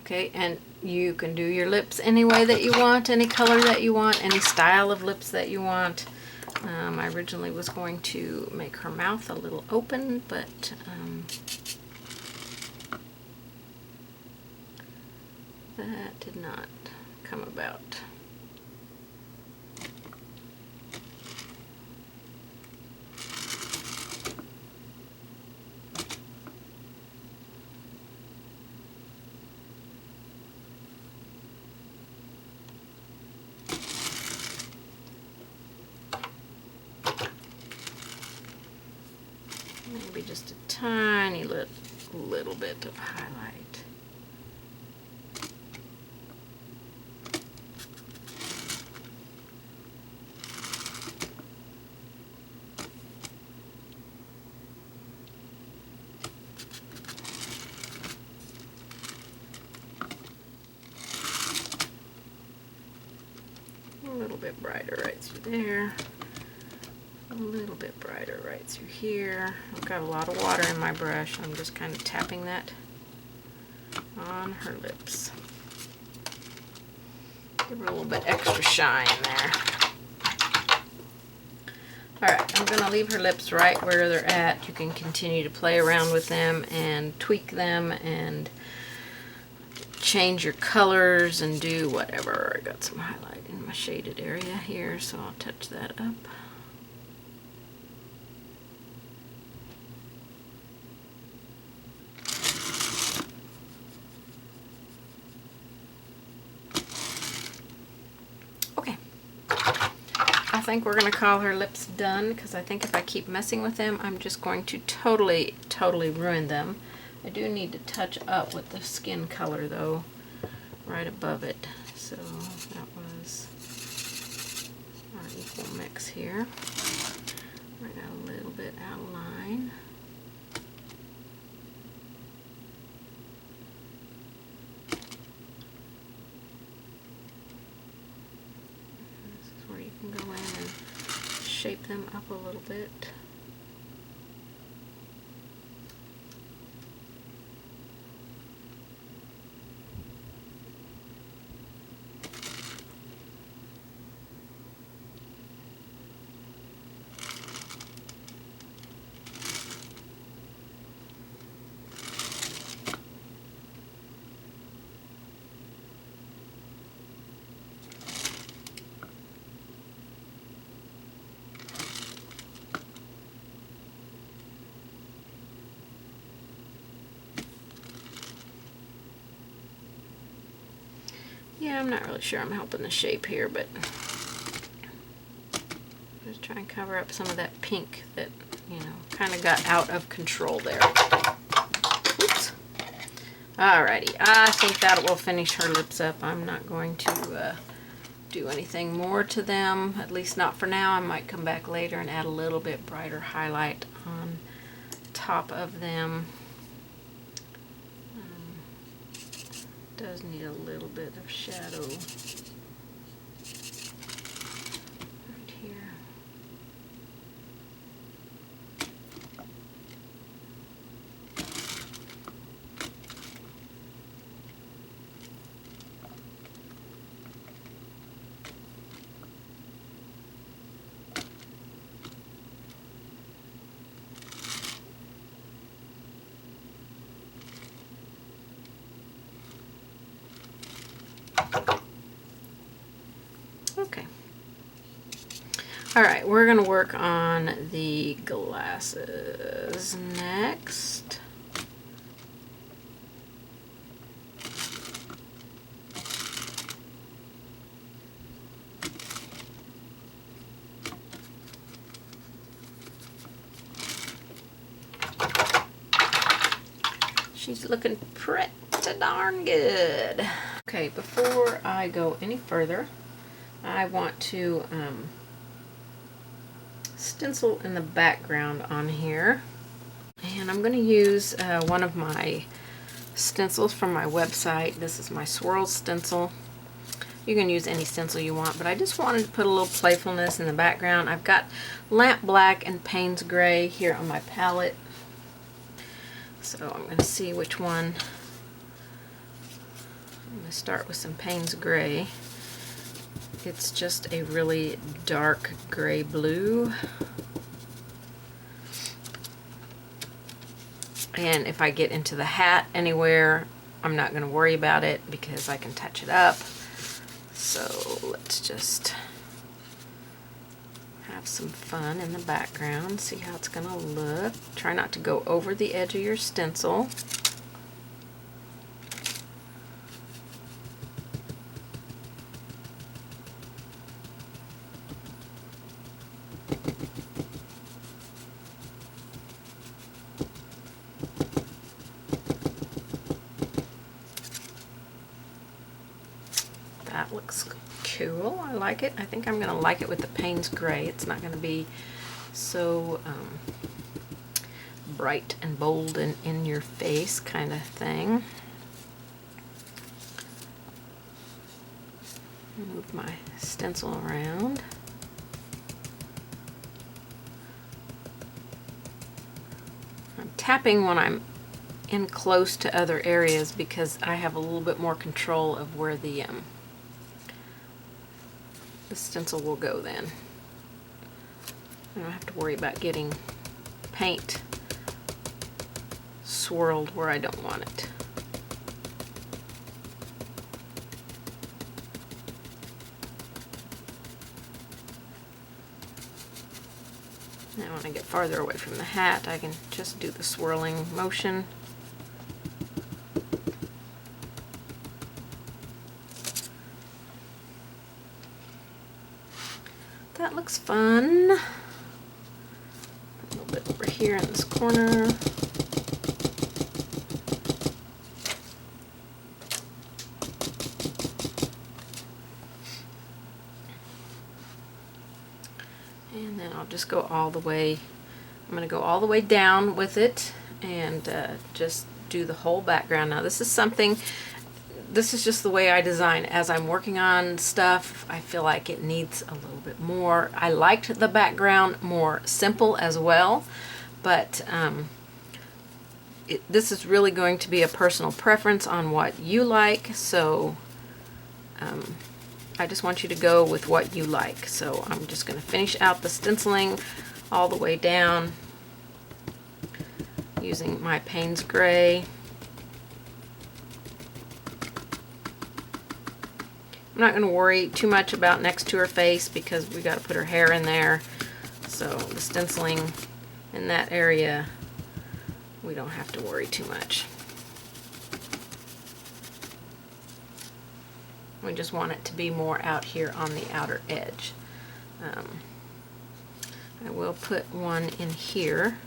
Okay, and you can do your lips any way that you want, any color that you want, any style of lips that you want. I originally was going to make her mouth a little open, but that did not come about. Maybe just a tiny little bit of highlight. A little bit brighter right through there. A little bit brighter right through here. I've got a lot of water in my brush. I'm just kind of tapping that on her lips. Give her a little bit extra shine there. Alright, I'm going to leave her lips right where they're at. You can continue to play around with them and tweak them and change your colors and do whatever. I got some highlight in my shaded area here, so I'll touch that up. I think we're going to call her lips done, because I think if I keep messing with them, I'm just going to totally ruin them. I do need to touch up with the skin color, though, right above it. So that was our equal mix here. I got a little bit out of line. Go in and shape them up a little bit. Yeah, I'm not really sure I'm helping the shape here, but just try and cover up some of that pink that, you know, kind of got out of control there. Oops. Alrighty, I think that will finish her lips up. I'm not going to do anything more to them, at least not for now. I might come back later and add a little bit brighter highlight on top of them. Does need a little bit of shadow right here. Okay. All right, we're going to work on the glasses next. She's looking pretty darn good. Okay, before I go any further, I want to stencil in the background on here. And I'm going to use one of my stencils from my website. This is my swirl stencil. You can use any stencil you want, but I just wanted to put a little playfulness in the background. I've got Lamp Black and Payne's Gray here on my palette. So I'm going to see which one. I'm going to start with some Payne's Gray. It's just a really dark gray blue. And if I get into the hat anywhere, I'm not going to worry about it because I can touch it up. So let's just have some fun in the background, see how it's going to look. Try not to go over the edge of your stencil. That looks cool. I like it. I think I'm going to like it with the Payne's Gray. It's not going to be so bright and bold and in your face kind of thing. Move my stencil around. I'm tapping when I'm in close to other areas because I have a little bit more control of where the stencil will go then. I don't have to worry about getting paint swirled where I don't want it. Now when I get farther away from the hat, I can just do the swirling motion. That looks fun. A little bit over here in this corner. And then I'll just go all the way. I'm going to go all the way down with it and just do the whole background. Now this is something, this is just the way I design. As I'm working on stuff, I feel like it needs a little bit more. I liked the background more simple as well, but this is really going to be a personal preference on what you like, so I just want you to go with what you like. So I'm just going to finish out the stenciling all the way down using my Payne's Gray. I'm not going to worry too much about next to her face because we got to put her hair in there. So the stenciling in that area, we don't have to worry too much. We just want it to be more out here on the outer edge. I will put one in here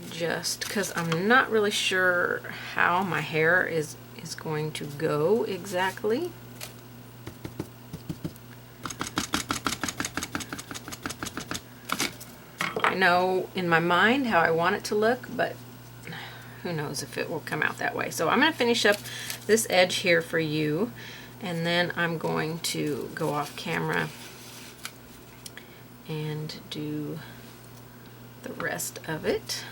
just because I'm not really sure how my hair is going to go exactly. I know in my mind how I want it to look, but who knows if it will come out that way. So I'm going to finish up this edge here for you, and then I'm going to go off camera and do the rest of it.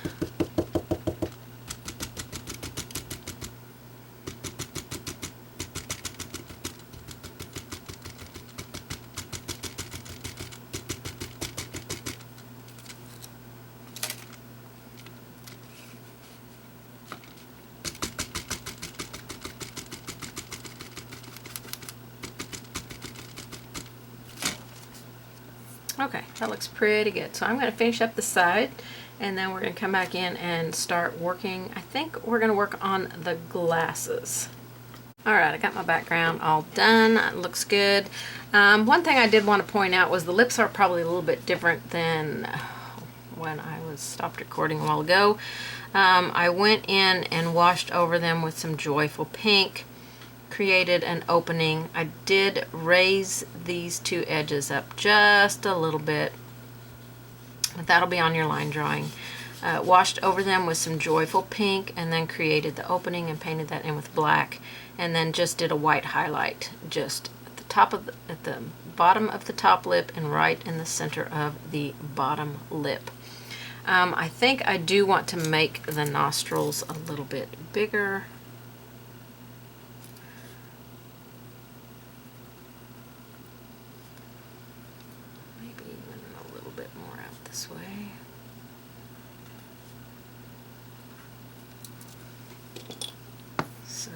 Okay, that looks pretty good. So I'm going to finish up the side, and then we're going to come back in and start working. I think we're going to work on the glasses. Alright, I got my background all done. It looks good. One thing I did want to point out was the lips are probably a little bit different than when I was stopped recording a while ago. I went in and washed over them with some Joyful Pink, created an opening. I did raise these two edges up just a little bit, but that'll be on your line drawing. Washed over them with some Joyful Pink, and then created the opening and painted that in with black, and then just did a white highlight just at the top of at the bottom of the top lip and right in the center of the bottom lip. I think I do want to make the nostrils a little bit bigger. Maybe even a little bit more out this way. So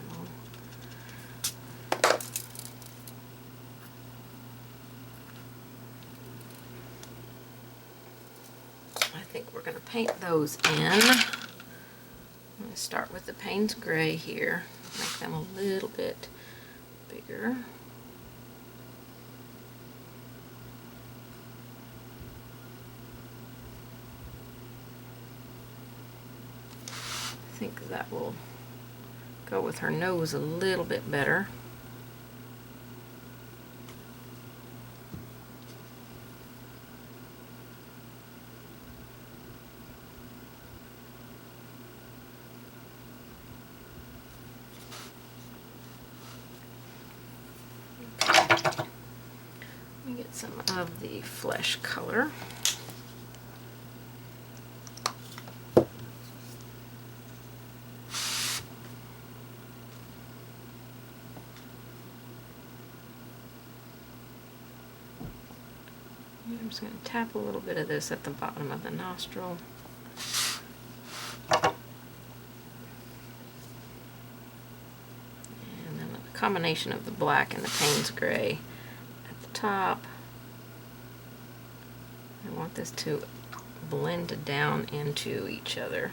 I think we're going to paint those in. I'm going to start with the Payne's Gray here, make them a little bit bigger. I think that will go with her nose a little bit better. Let me get some of the flesh color. I'm just going to tap a little bit of this at the bottom of the nostril. And then a combination of the black and the Payne's Gray at the top. I want this to blend down into each other.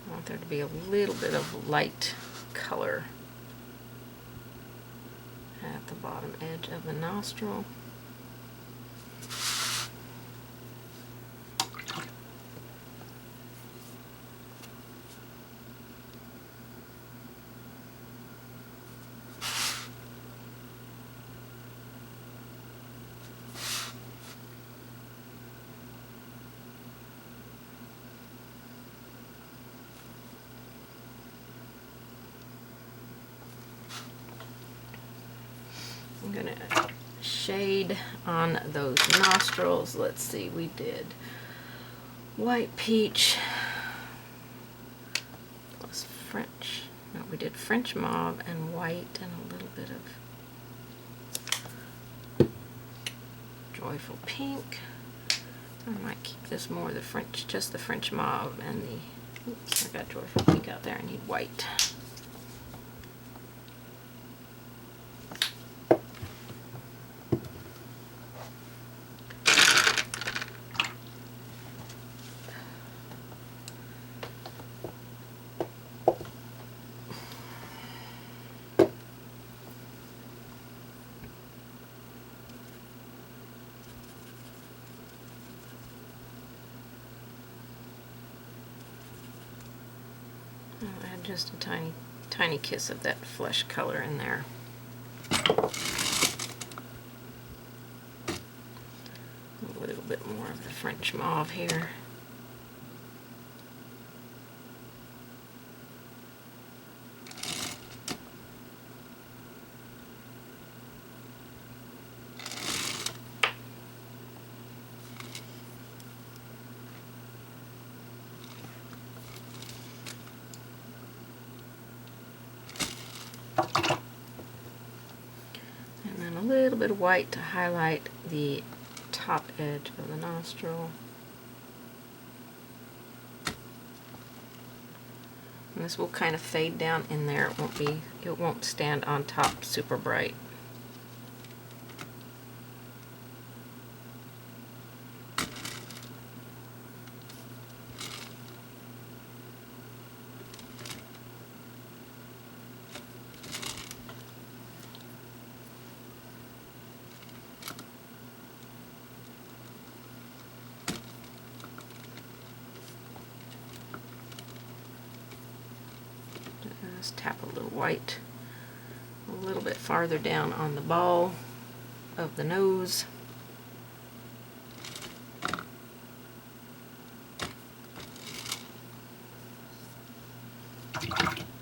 I want there to be a little bit of light color at the bottom edge of the nostril. I'm going to shade on those nostrils. Let's see, we did white peach plus French. No, we did French mauve and white and a little bit of Joyful Pink. I might keep this more the French, just the French mauve and the, oops, I got Joyful Pink out there. I need white. I'll add just a tiny kiss of that flesh color in there. A little bit more of the French mauve here. And then a little bit of white to highlight the top edge of the nostril. And this will kind of fade down in there. It won't stand on top super bright. Just tap a little white a little bit farther down on the ball of the nose.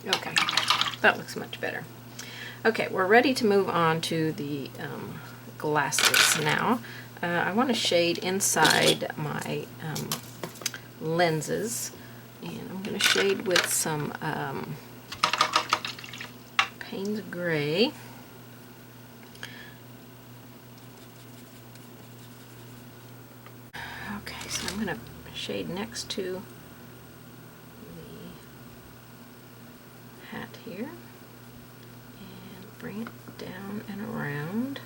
Okay, that looks much better. Okay, we're ready to move on to the glasses now. I want to shade inside my lenses, and I'm going to shade with some Payne's Gray. Okay, so I'm going to shade next to the hat here and bring it down and around.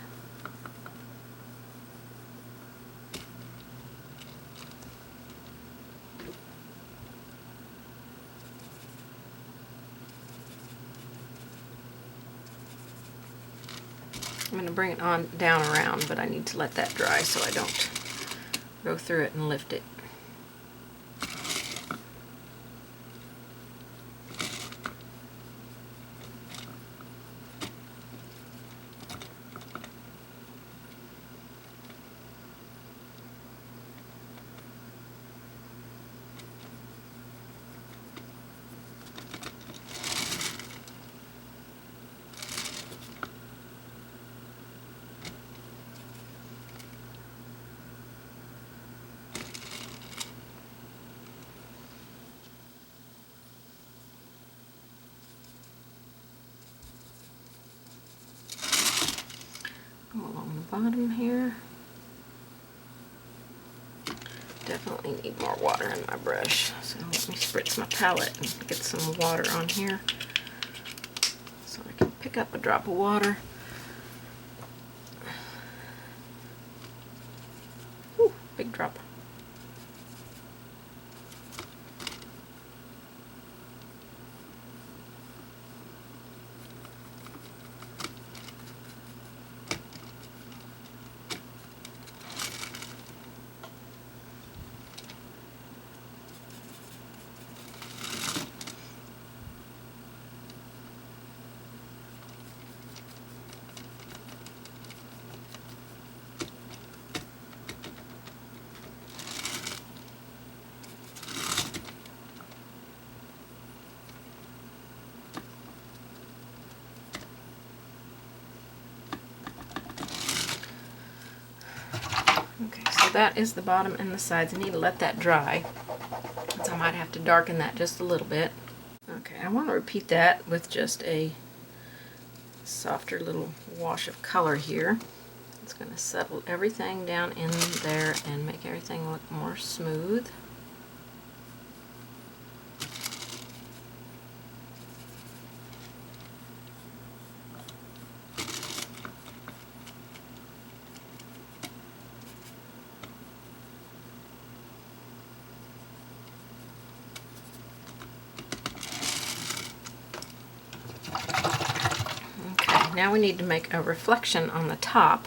I'm going to bring it on down around, but I need to let that dry so I don't go through it and lift it. Go along the bottom here. Definitely need more water in my brush, so let me spritz my palette and get some water on here so I can pick up a drop of water. Ooh, big drop. Okay, so that is the bottom and the sides. I need to let that dry, so I might have to darken that just a little bit. Okay, I want to repeat that with just a softer little wash of color here. It's going to settle everything down in there and make everything look more smooth. Now we need to make a reflection on the top.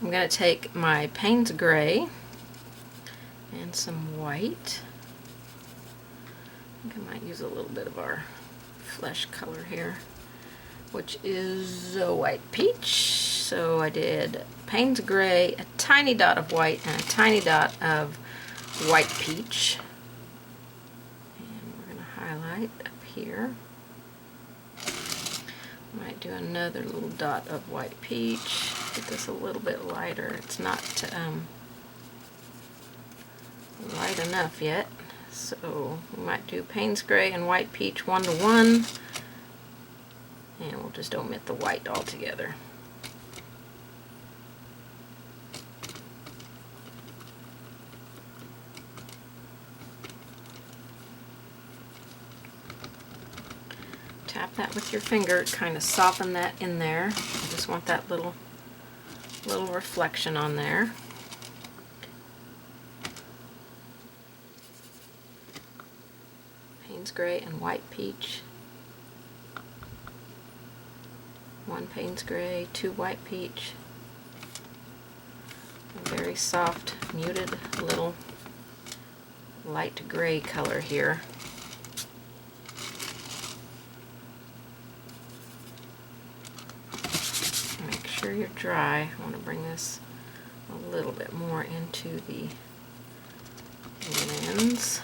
I'm going to take my Payne's Gray and some white. I think I might use a little bit of our flesh color here, which is a white peach. So I did Payne's Gray, a tiny dot of white, and a tiny dot of white peach. And we're going to highlight up here. Might do another little dot of white peach. Get this a little bit lighter. It's not light enough yet, so we might do Payne's Gray and white peach 1:1, and we'll just omit the white altogether. Tap that with your finger, kind of soften that in there. I just want that little reflection on there. Payne's Gray and white peach. 1 Payne's Gray, 2 white peach. A very soft, muted little light gray color here. sure you're dry. I want to bring this a little bit more into the lens.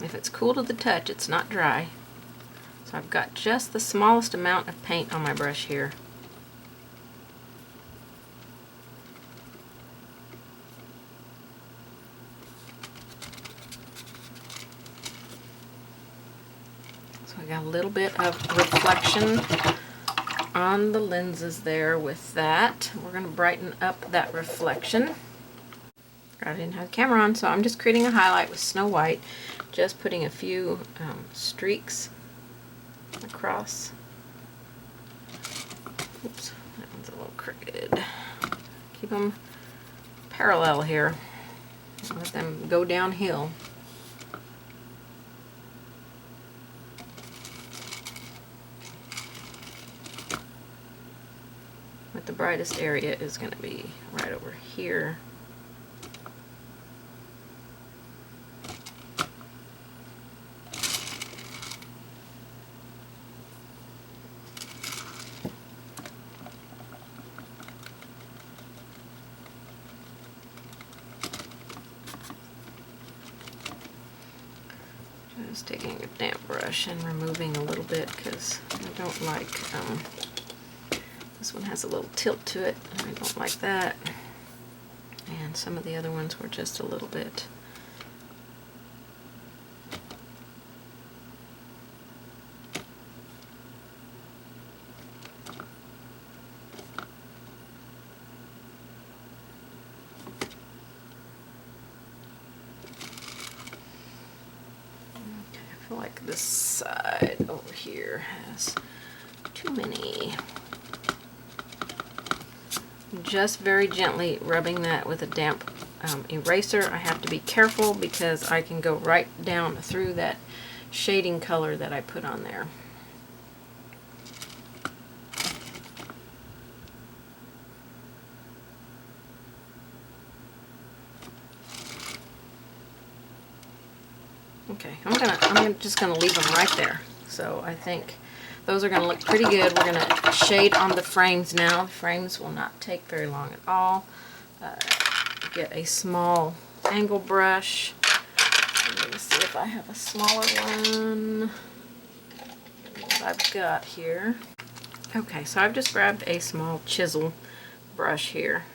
If it's cool to the touch, it's not dry. So I've got just the smallest amount of paint on my brush here. So I got a little bit of reflection on the lenses there with that. We're going to brighten up that reflection. I didn't have the camera on, so I'm just creating a highlight with Snow White. Just putting a few streaks across. Oops, that one's a little crooked. Keep them parallel here. Let them go downhill. But the brightest area is going to be right over here. Just taking a damp brush and removing a little bit because I don't like, this one has a little tilt to it, and I don't like that. And some of the other ones were just a little bit. I feel like this side over here has too many. Just very gently rubbing that with a damp eraser. I have to be careful because I can go right down through that shading color that I put on there. Okay, I'm just gonna leave them right there. So I think those are gonna look pretty good. We're gonna shade on the frames now. The frames will not take very long at all. Get a small angle brush. Let me see if I have a smaller one. What I've got here. Okay, so I've just grabbed a small chisel brush here.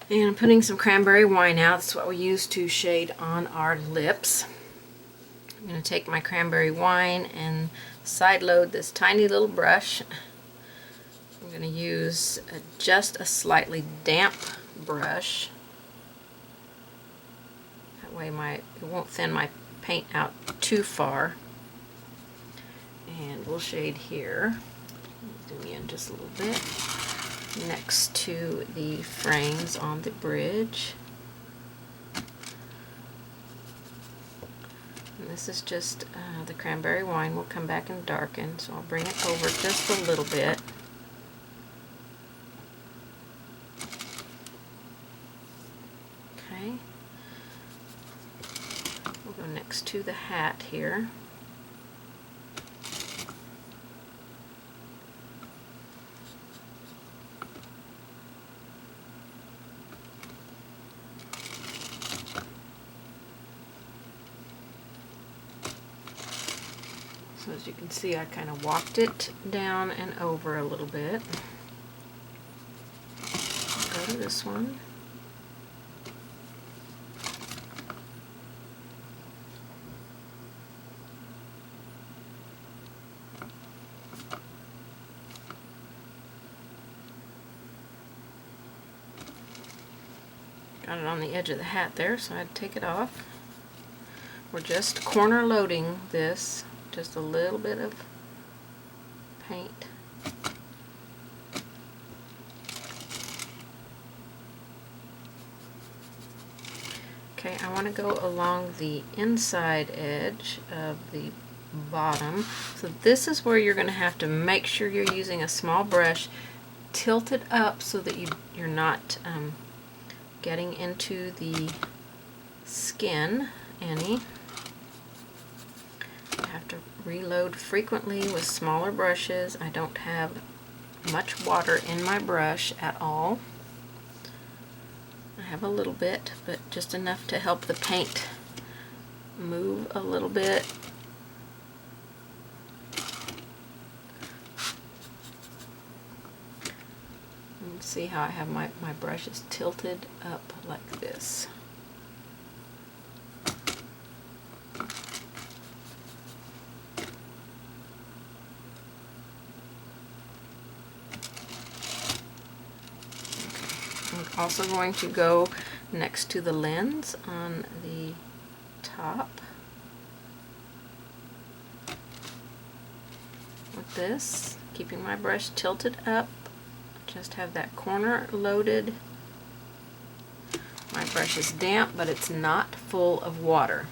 And I'm putting some cranberry wine out. That's what we use to shade on our lips. I'm going to take my cranberry wine and side load this tiny little brush. I'm going to use just a slightly damp brush. That way it won't thin my paint out too far. And we'll shade here. Zoom in just a little bit. Next to the frames on the bridge. And this is just the cranberry wine will come back and darken, so I'll bring it over just a little bit. Okay. We'll go next to the hat here. So as you can see, I kind of walked it down and over a little bit. Go to this one. Got it on the edge of the hat there, so I'd take it off. We're just corner loading this. Just a little bit of paint. Okay, I want to go along the inside edge of the bottom. So this is where you're going to have to make sure you're using a small brush tilt it up so that you're not getting into the skin any. I have to reload frequently with smaller brushes. I don't have much water in my brush at all. I have a little bit, but just enough to help the paint move a little bit. And see how I have my brushes tilted up like this. I'm also going to go next to the lens on the top with this, keeping my brush tilted up. Just have that corner loaded. My brush is damp, but it's not full of water.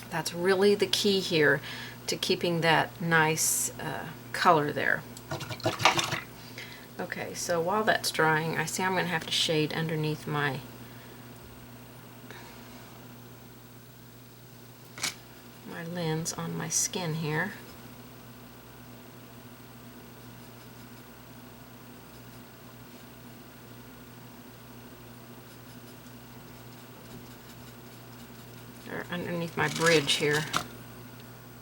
That's really the key here to keeping that nice color there. Okay, so while that's drying, I see I'm going to have to shade underneath my lens on my skin here. Or underneath my bridge here.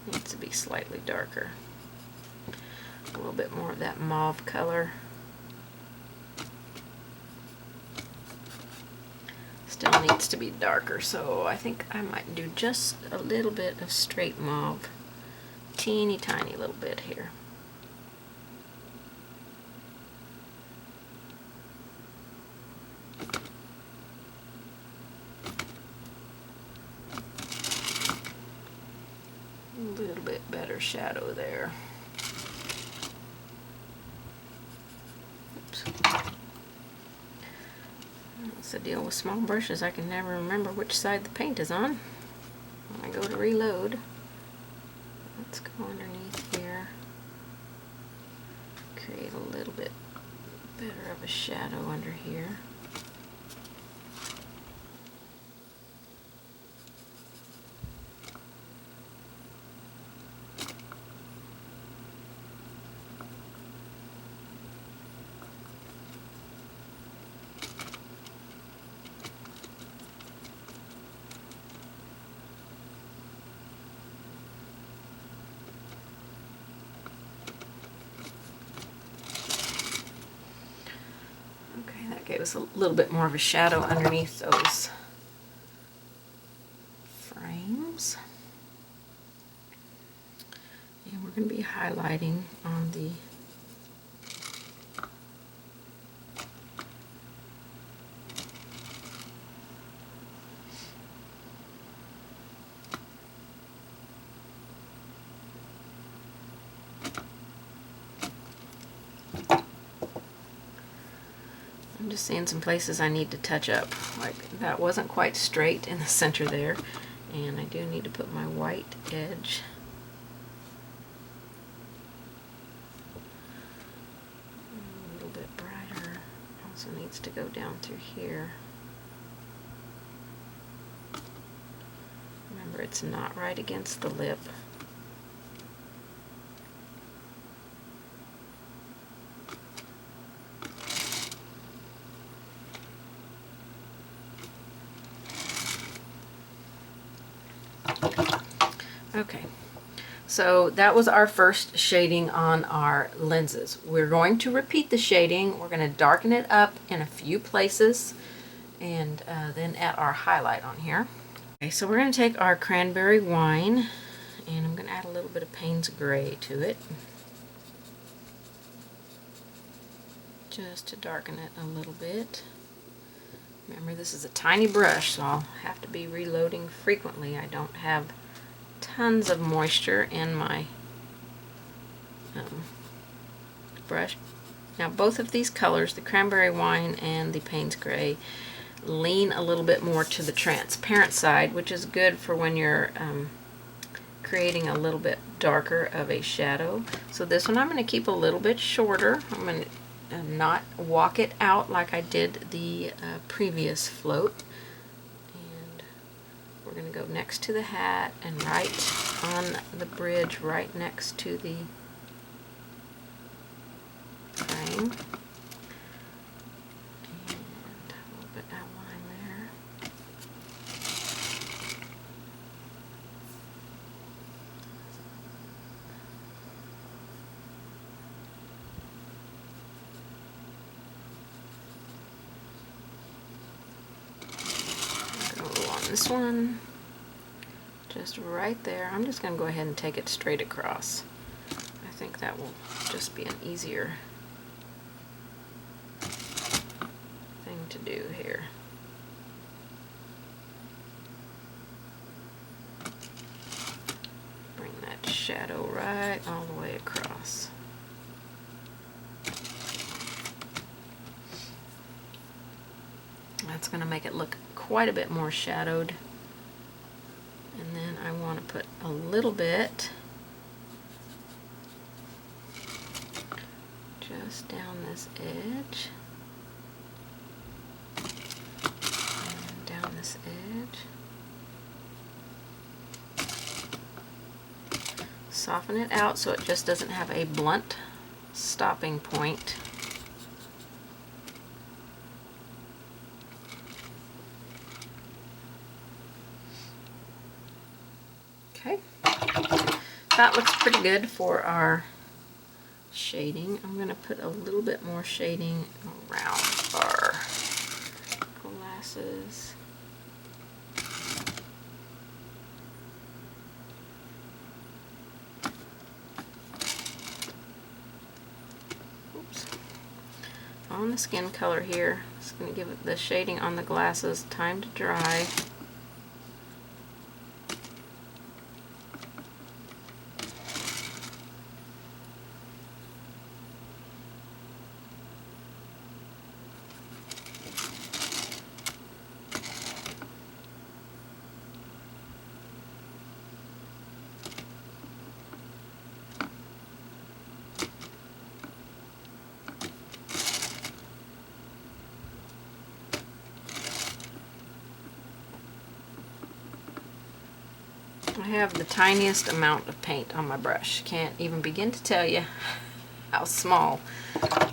Needs to be slightly darker. A little bit more of that mauve color. Still needs to be darker, so I think I might do just a little bit of straight mauve. Teeny tiny little bit here. A little bit better shadow there. Oops. That's the deal with small brushes. I can never remember which side the paint is on when I go to reload. Let's go underneath here. Create a little bit better of a shadow under here. Gave us a little bit more of a shadow underneath those frames. And we're going to be highlighting on the I'm just seeing some places I need to touch up. Like that wasn't quite straight in the center there, and I do need to put my white edge a little bit brighter. Also needs to go down through here. Remember, it's not right against the lip. Okay, so that was our first shading on our lenses. We're going to repeat the shading. We're going to darken it up in a few places and then add our highlight on here. Okay, so we're going to take our cranberry wine and I'm going to add a little bit of Payne's Gray to it, just to darken it a little bit. Remember, this is a tiny brush, so I'll have to be reloading frequently. I don't have tons of moisture in my brush. Now both of these colors, the cranberry wine and the Payne's Gray, lean a little bit more to the transparent side, which is good for when you're creating a little bit darker of a shadow. So this one I'm going to keep a little bit shorter. I'm going to and not walk it out like I did the previous float. And we're going to go next to the hat and right on the bridge, right next to the frame. And a little bit outline there. Go on this one, just right there. I'm just going to go ahead and take it straight across. I think that will just be an easier thing to do here. Bring that shadow right all the way across. That's going to make it look quite a bit more shadowed. And then I want to put a little bit just down this edge and down this edge. Soften it out so it just doesn't have a blunt stopping point. Okay, that looks pretty good for our shading. I'm going to put a little bit more shading around our glasses. Oops. On the skin color here, just going to give it the shading on the glasses time to dry. I have the tiniest amount of paint on my brush. Can't even begin to tell you how small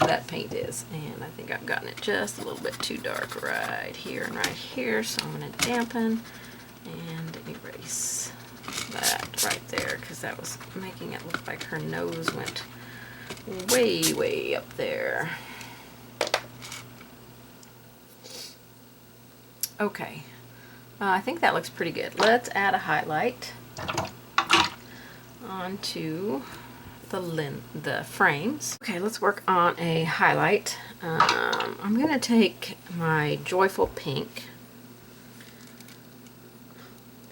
that paint is. And I think I've gotten it just a little bit too dark right here and right here. So I'm going to dampen and erase that right there, because that was making it look like her nose went way, way up there. Okay. I think that looks pretty good. Let's add a highlight onto the frames. Okay, let's work on a highlight. I'm going to take my Joyful Pink.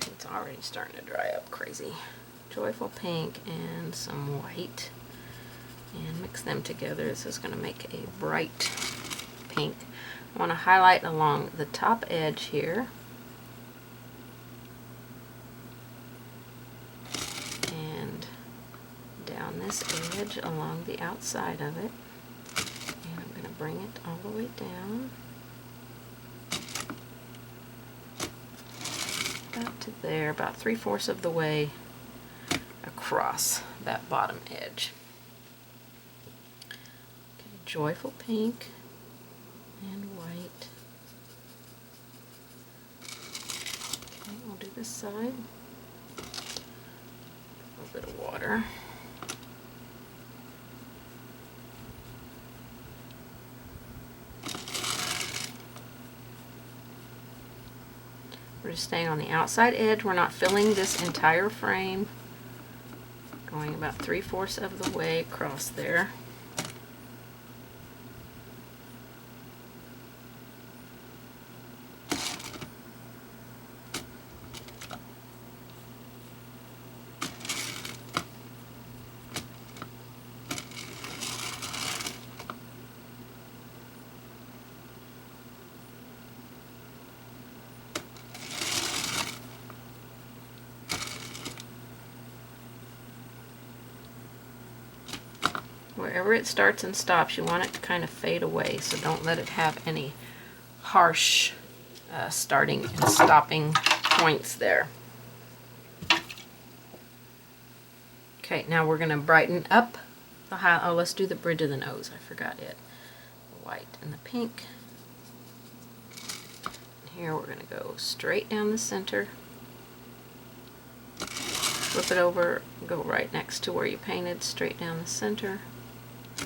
It's already starting to dry up crazy. Joyful Pink and some white, and mix them together. This is going to make a bright pink. I want to highlight along the top edge here. This edge along the outside of it, and I'm going to bring it all the way down about to there, about 3/4 of the way across that bottom edge. Okay, Joyful Pink and white. Okay, we'll do this side. A little bit of water. We're just staying on the outside edge. We're not filling this entire frame. Going about 3/4 of the way across there. wherever it starts and stops, you want it to kind of fade away, so don't let it have any harsh starting and stopping points there. Okay, now we're going to brighten up the high. Oh, let's do the bridge of the nose. I forgot it. The white and the pink. Here we're going to go straight down the center, flip it over, go right next to where you painted, straight down the center. I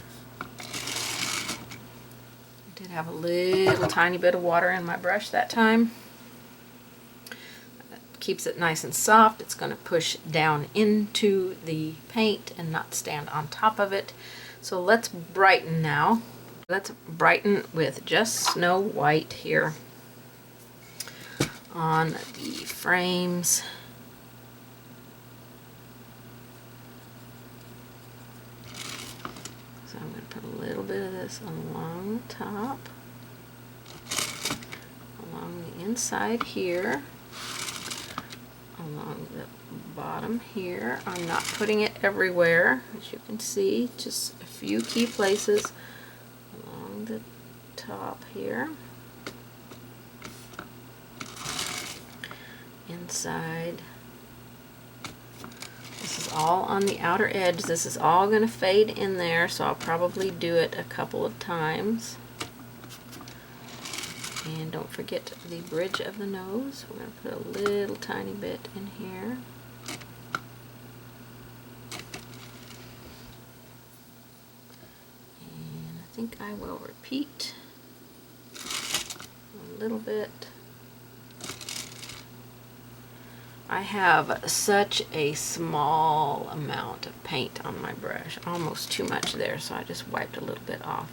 did have a little tiny bit of water in my brush that time. That keeps it nice and soft. It's going to push down into the paint and not stand on top of it. So let's brighten now. Let's brighten with just Snow White here on the frames. So I'm going to put a little bit of this along the top, along the inside here, along the bottom here. I'm not putting it everywhere, as you can see, just a few key places along the top here. Inside. This is all on the outer edge. This is all going to fade in there, so I'll probably do it a couple of times. And don't forget the bridge of the nose. We're going to put a little tiny bit in here. And I think I will repeat a little bit. I have such a small amount of paint on my brush, almost too much there, so I just wiped a little bit off.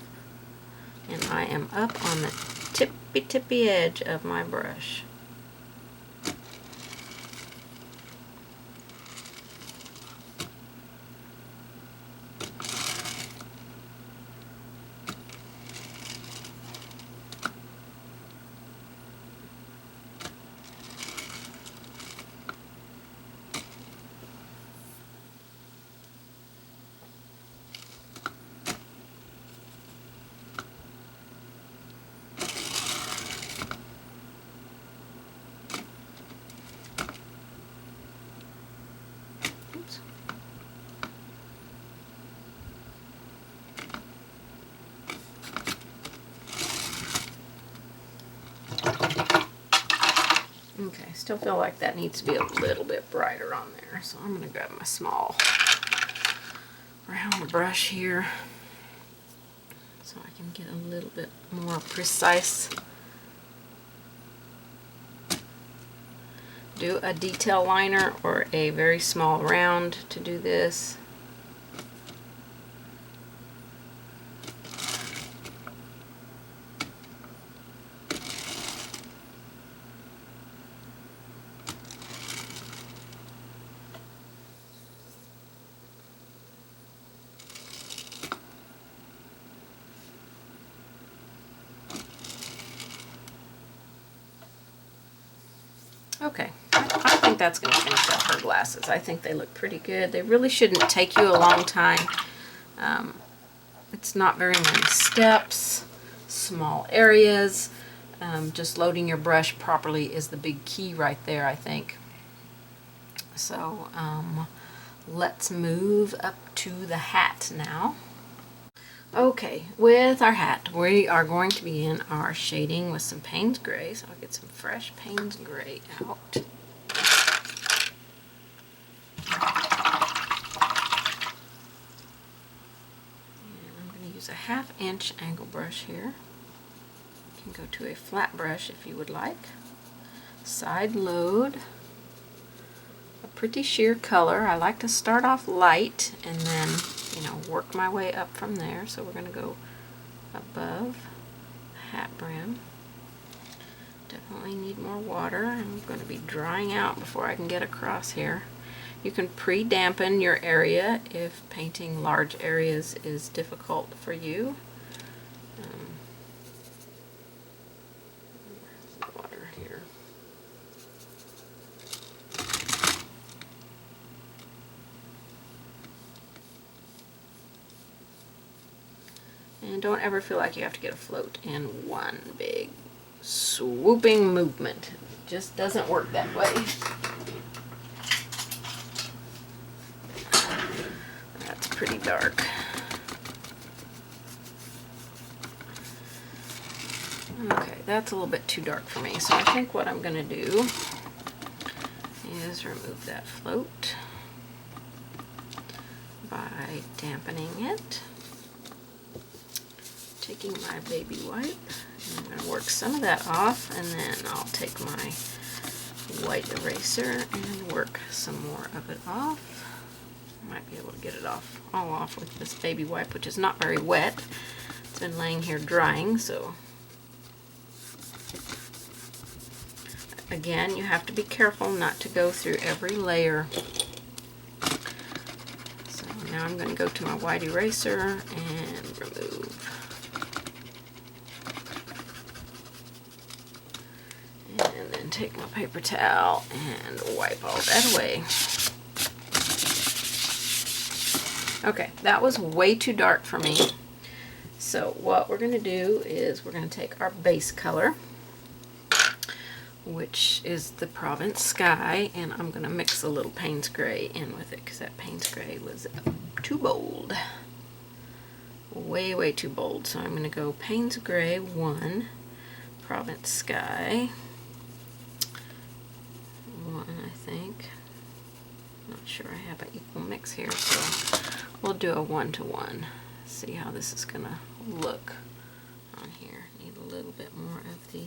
And I am up on the tippy edge of my brush. Okay, still feel like that needs to be a little bit brighter on there, so I'm going to grab my small round brush here so I can get a little bit more precise. Do a detail liner or a very small round to do this. Okay, I think that's going to finish up her glasses. I think they look pretty good. They really shouldn't take you a long time. It's not very many steps, small areas. Just loading your brush properly is the big key right there, I think. So let's move up to the hat now. Okay, with our hat, we are going to begin our shading with some Payne's Gray. So I'll get some fresh Payne's Gray out. And I'm going to use a 1/2 inch angle brush here. You can go to a flat brush if you would like. Side load. A pretty sheer color. I like to start off light and then work my way up from there. So we're going to go above the hat brim. Definitely need more water. I'm going to be drying out before I can get across here. You can pre-dampen your area if painting large areas is difficult for you. Where's the water here? And don't ever feel like you have to get a float in one big swooping movement. It just doesn't work that way. That's pretty dark. Okay, that's a little bit too dark for me, so I think what I'm going to do is remove that float by dampening it. Taking my baby wipe, and I'm going to work some of that off, and then I'll take my white eraser and work some more of it off. I might be able to get it all off with this baby wipe, which is not very wet. It's been laying here drying, so again, you have to be careful not to go through every layer. So now I'm going to go to my white eraser and remove. And then take my paper towel and wipe all that away. Okay, that was way too dark for me. So what we're going to do is we're going to take our base color, which is the Provence Sky, and I'm going to mix a little Payne's Gray in with it because that Payne's Gray was too bold. Way, way too bold. So I'm going to go Payne's Gray 1, Provence Sky 1, I think. Not sure I have an equal mix here, so we'll do a 1-to-1. See how this is going to look on here. Need a little bit more of the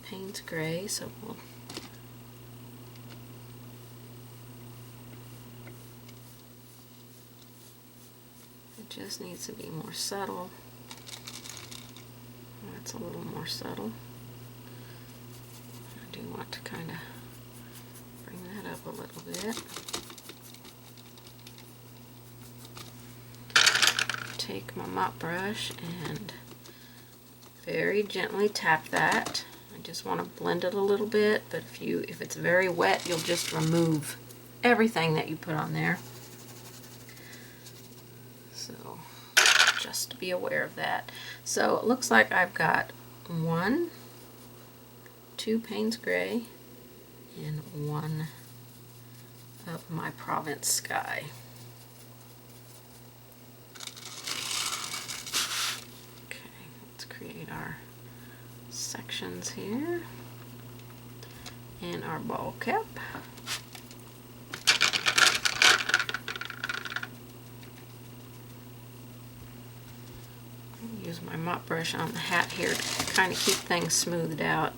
Payne's Gray, so we'll it just needs to be more subtle. That's a little more subtle. I do want to kind of bring that up a little bit. Take my mop brush and very gently tap that. I just want to blend it a little bit, but if it's very wet, you'll just remove everything that you put on there. So just be aware of that. So it looks like I've got 1, 2 Payne's Gray, and 1 of my Provence Sky. Create our sections here and our ball cap. Use my mop brush on the hat here to kind of keep things smoothed out.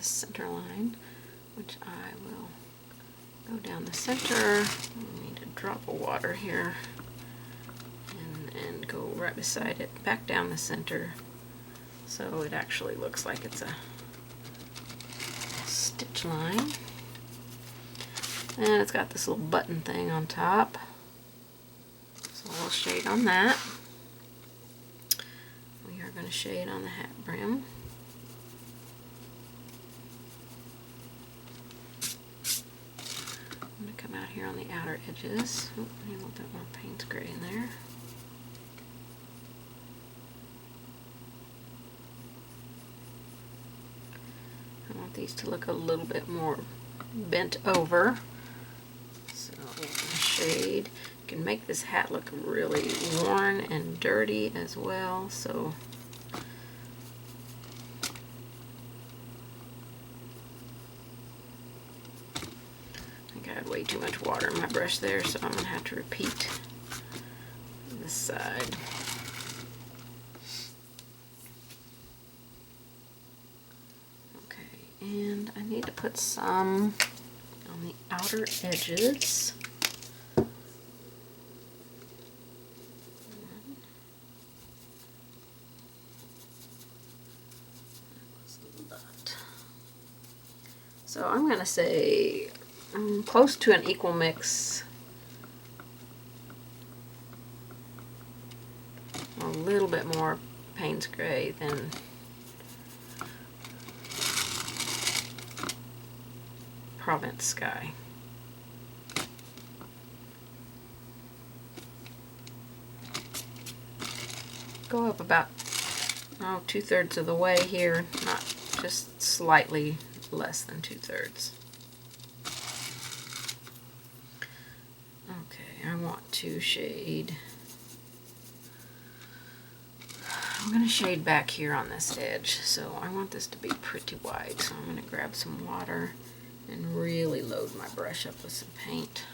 Center line, which I will go down the center. I need a drop of water here and go right beside it, back down the center, so it actually looks like it's a stitch line. And it's got this little button thing on top, so we'll shade on that. We are going to shade on the hat brim. Come out here on the outer edges. Oh, I need a little bit more Payne's Gray in there. I want these to look a little bit more bent over. So we're going to shade. You can make this hat look really worn and dirty as well. So I had way too much water in my brush there, so I'm going to have to repeat this side. Okay, and I need to put some on the outer edges. So I'm going to say close to an equal mix, a little bit more Payne's Gray than Provence Sky. Go up about 2/3 of the way here, not just slightly less than 2/3. Okay, I want to shade. I'm going to shade back here on this edge, so I want this to be pretty wide. So I'm going to grab some water and really load my brush up with some paint.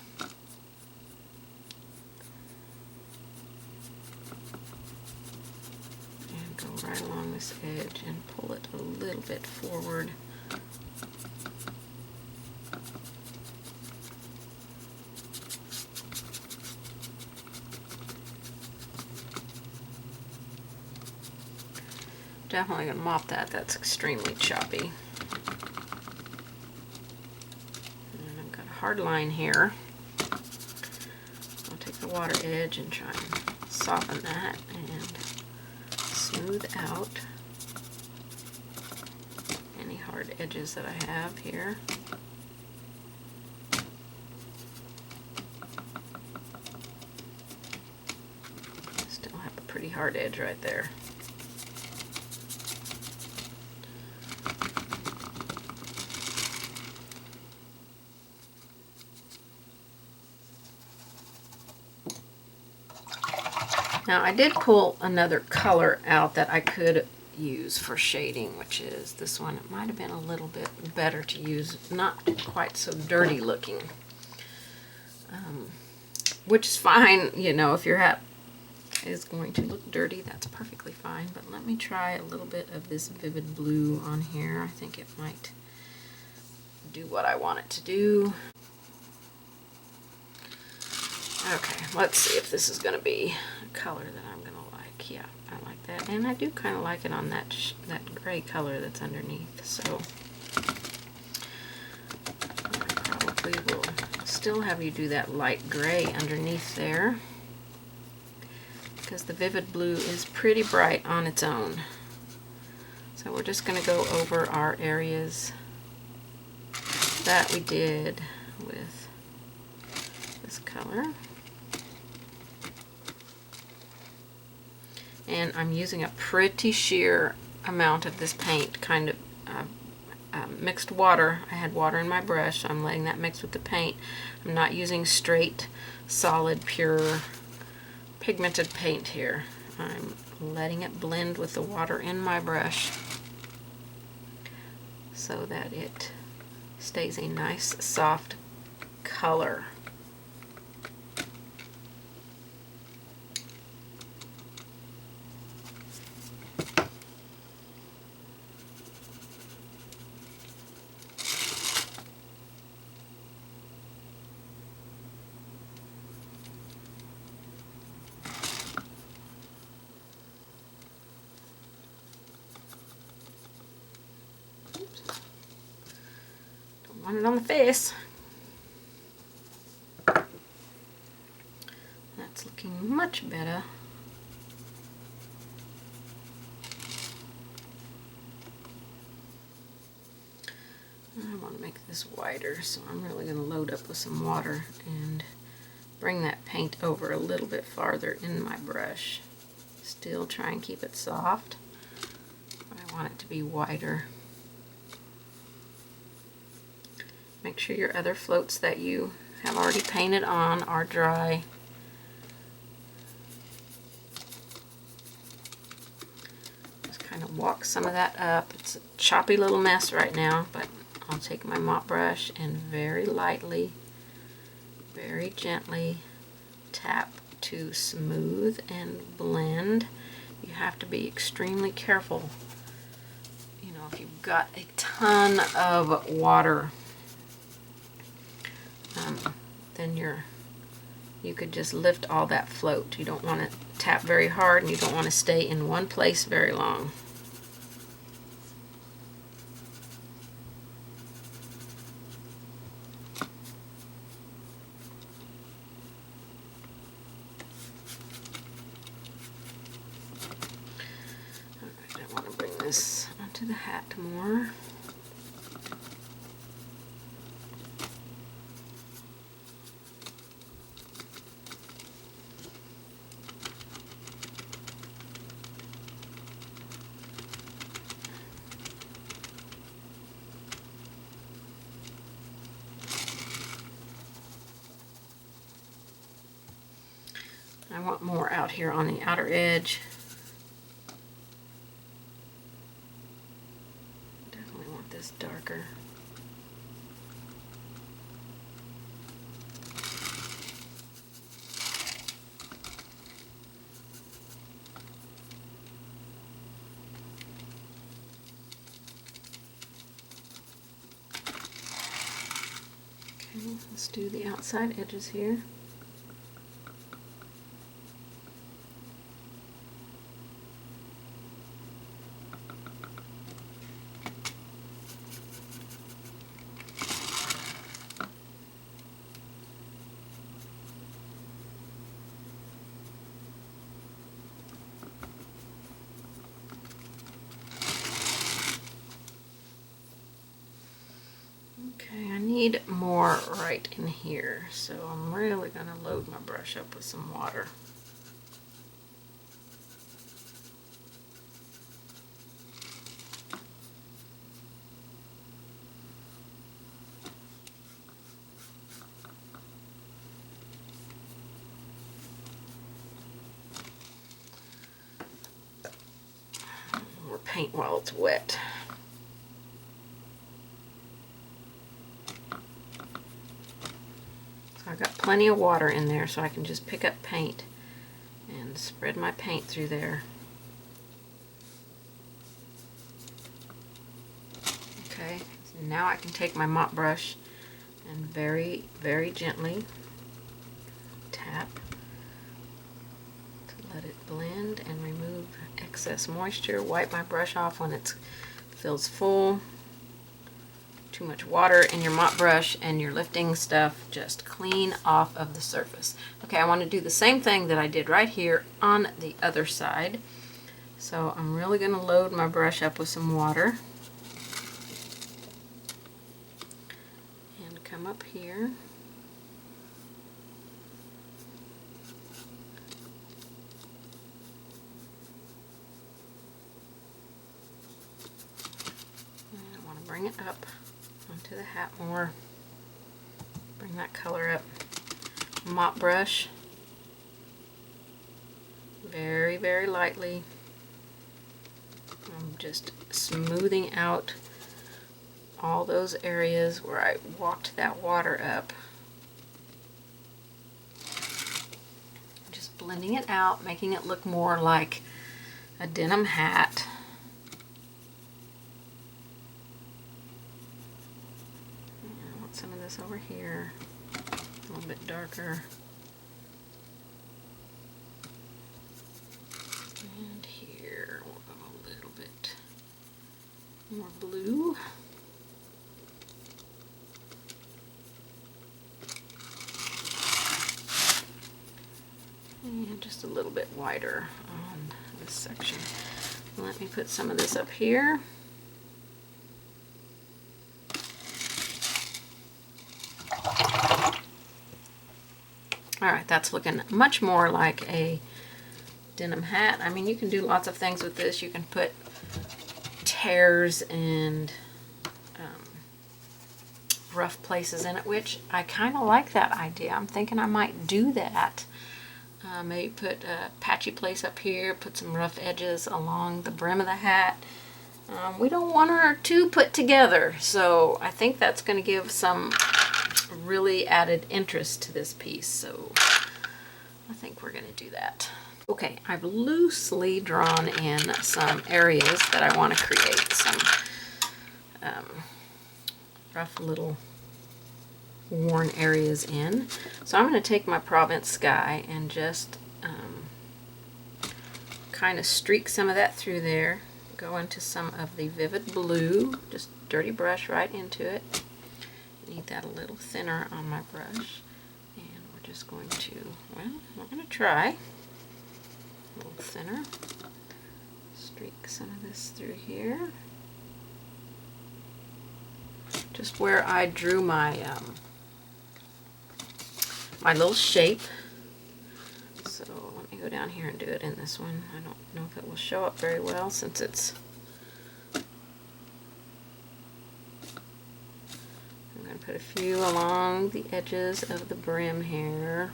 And go right along this edge and pull it a little bit forward. Definitely going to mop that. That's extremely choppy. And I've got a hard line here. I'll take the water edge and try and soften that and smooth out any hard edges that I have here. Still have a pretty hard edge right there. Now I did pull another color out that I could use for shading, which is this one. It might have been a little bit better to use, not quite so dirty looking, which is fine, you know, if your hat is going to look dirty, that's perfectly fine. But let me try a little bit of this vivid blue on here. I think it might do what I want it to do. Okay, let's see if this is going to be a color that I'm going to like. Yeah, I like that. And I do kind of like it on that gray color that's underneath. So I probably will still have you do that light gray underneath there, because the vivid blue is pretty bright on its own. So we're just going to go over our areas that we did with this color. And I'm using a pretty sheer amount of this paint, kind of mixed water. I had water in my brush, so I'm letting that mix with the paint. I'm not using straight, solid, pure, pigmented paint here. I'm letting it blend with the water in my brush so that it stays a nice, soft color. Want it on the face. That's looking much better. I want to make this wider, so I'm really going to load up with some water and bring that paint over a little bit farther in my brush. Still try and keep it soft, but I want it to be wider. Make sure your other floats that you have already painted on are dry. Just kind of walk some of that up. It's a choppy little mess right now, but I'll take my mop brush and very lightly, very gently tap to smooth and blend. You have to be extremely careful. You know, if you've got a ton of water, then you could just lift all that float. You don't want to tap very hard, and you don't want to stay in one place very long. this onto the hat more. I want more out here on the outer edge. Definitely want this darker. Okay, let's do the outside edges here. Okay, I need more right in here, so I'm really going to load my brush up with some water. Or paint while it's wet. So I got plenty of water in there, so I can just pick up paint and spread my paint through there. Okay, so now I can take my mop brush and very, very gently tap to let it blend and remove excess moisture. Wipe my brush off when it feels full. Too much water in your mop brush and you're lifting stuff, just clean off of the surface. Okay, I want to do the same thing that I did right here on the other side. So I'm really going to load my brush up with some water and come up here. And I want to bring it up onto the hat more. Bring that color up. Mop brush. Very, very lightly. I'm just smoothing out all those areas where I walked that water up. Just blending it out, making it look more like a denim hat. I want some of this over here, a little bit darker. And here, we'll go a little bit more blue. And just a little bit wider on this section. Let me put some of this up here. Alright, that's looking much more like a denim hat. I mean, you can do lots of things with this. You can put tears and rough places in it, which I kind of like that idea. I'm thinking I might do that. Maybe put a patchy place up here, put some rough edges along the brim of the hat. We don't want her too put together, so I think that's going to give some really added interest to this piece, so I think we're going to do that. Okay, I've loosely drawn in some areas that I want to create some rough little worn areas in. So I'm going to take my Provence Sky and just kind of streak some of that through there. Go into some of the Vivid Blue, just dirty brush right into it. Need that a little thinner on my brush. And we're just going to, well, we're going to try a little thinner. streak some of this through here. Just where I drew my my little shape. So let me go down here and do it in this one. I don't know if it will show up very well since it's... I'm going to put a few along the edges of the brim here.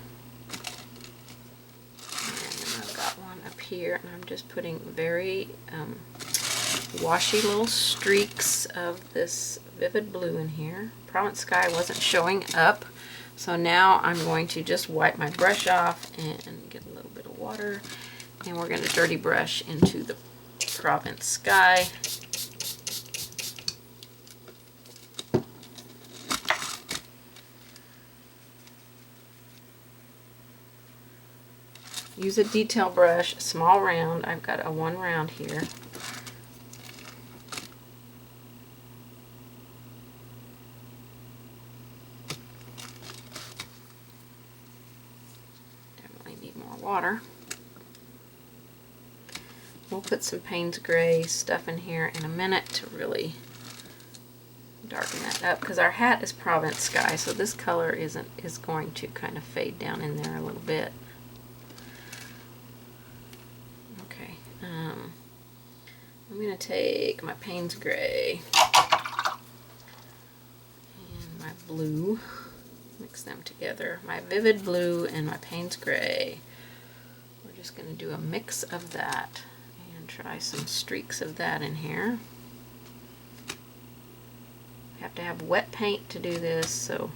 And I've got one up here, and I'm just putting very washy little streaks of this vivid blue in here. Provence Sky wasn't showing up, so now I'm going to just wipe my brush off and get a little bit of water, and we're going to dirty brush into the Provence Sky. Use a detail brush, a small round. I've got a 1 round here. Definitely need more water. We'll put some Payne's Gray stuff in here in a minute to really darken that up, because our hat is Provence Sky, so this color is going to kind of fade down in there a little bit. I'm going to take my Payne's Gray and my blue, mix them together, my vivid blue and my Payne's Gray. We're just going to do a mix of that and try some streaks of that in here. You have to have wet paint to do this, so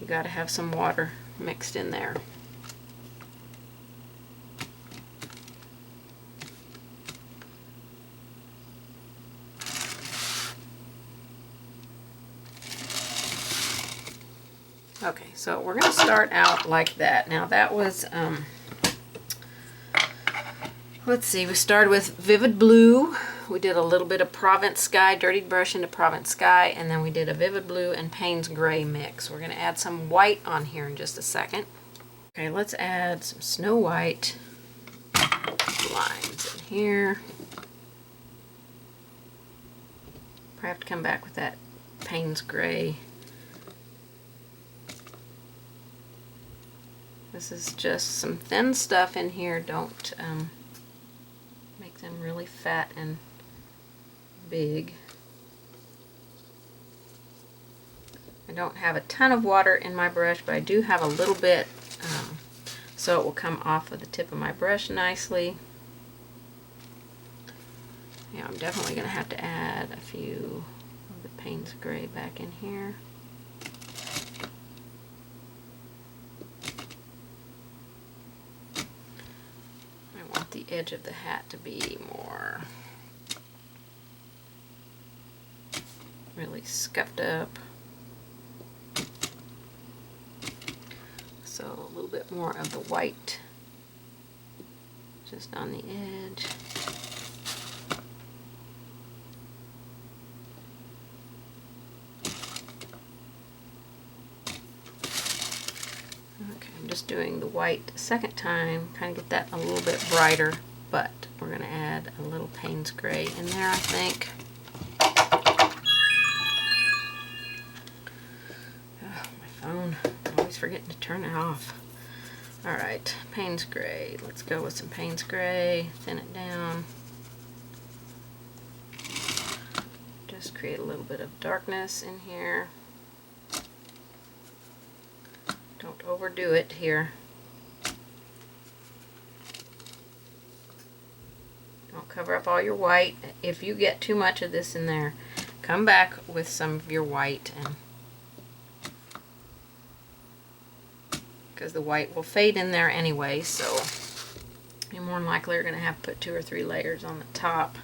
you got to have some water mixed in there. Okay, so we're going to start out like that. Now that was, let's see, we started with vivid blue. We did a little bit of Provence Sky, dirtied brush into Provence Sky, and then we did a vivid blue and Payne's Gray mix. We're going to add some white on here in just a second. Okay, let's add some Snow White lines in here. Probably have to come back with that Payne's Gray. This is just some thin stuff in here. Don't make them really fat and big. I don't have a ton of water in my brush, but I do have a little bit, so it will come off of the tip of my brush nicely. Yeah, I'm definitely going to have to add a few of the Payne's Gray back in here. The edge of the hat to be more really scuffed up, so a little bit more of the white just on the edge. Just doing the white a second time, kind of get that a little bit brighter, but we're going to add a little Payne's Gray in there, I think. Oh, my phone, I'm always forgetting to turn it off. Alright, Payne's Gray. Let's go with some Payne's Gray, thin it down. Just create a little bit of darkness in here. Don't overdo it here. Don't cover up all your white. If you get too much of this in there, come back with some of your white, and because the white will fade in there anyway, so you more than likely are going to have to put 2 or 3 layers on the top.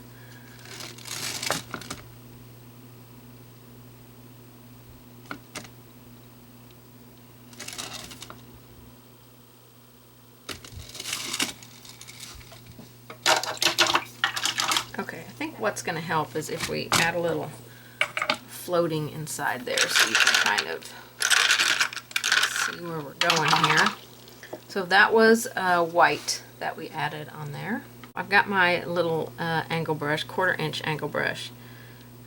Okay, I think what's going to help is if we add a little floating inside there, so you can kind of see where we're going here. So that was white that we added on there. I've got my little angle brush, 1/4 inch angle brush.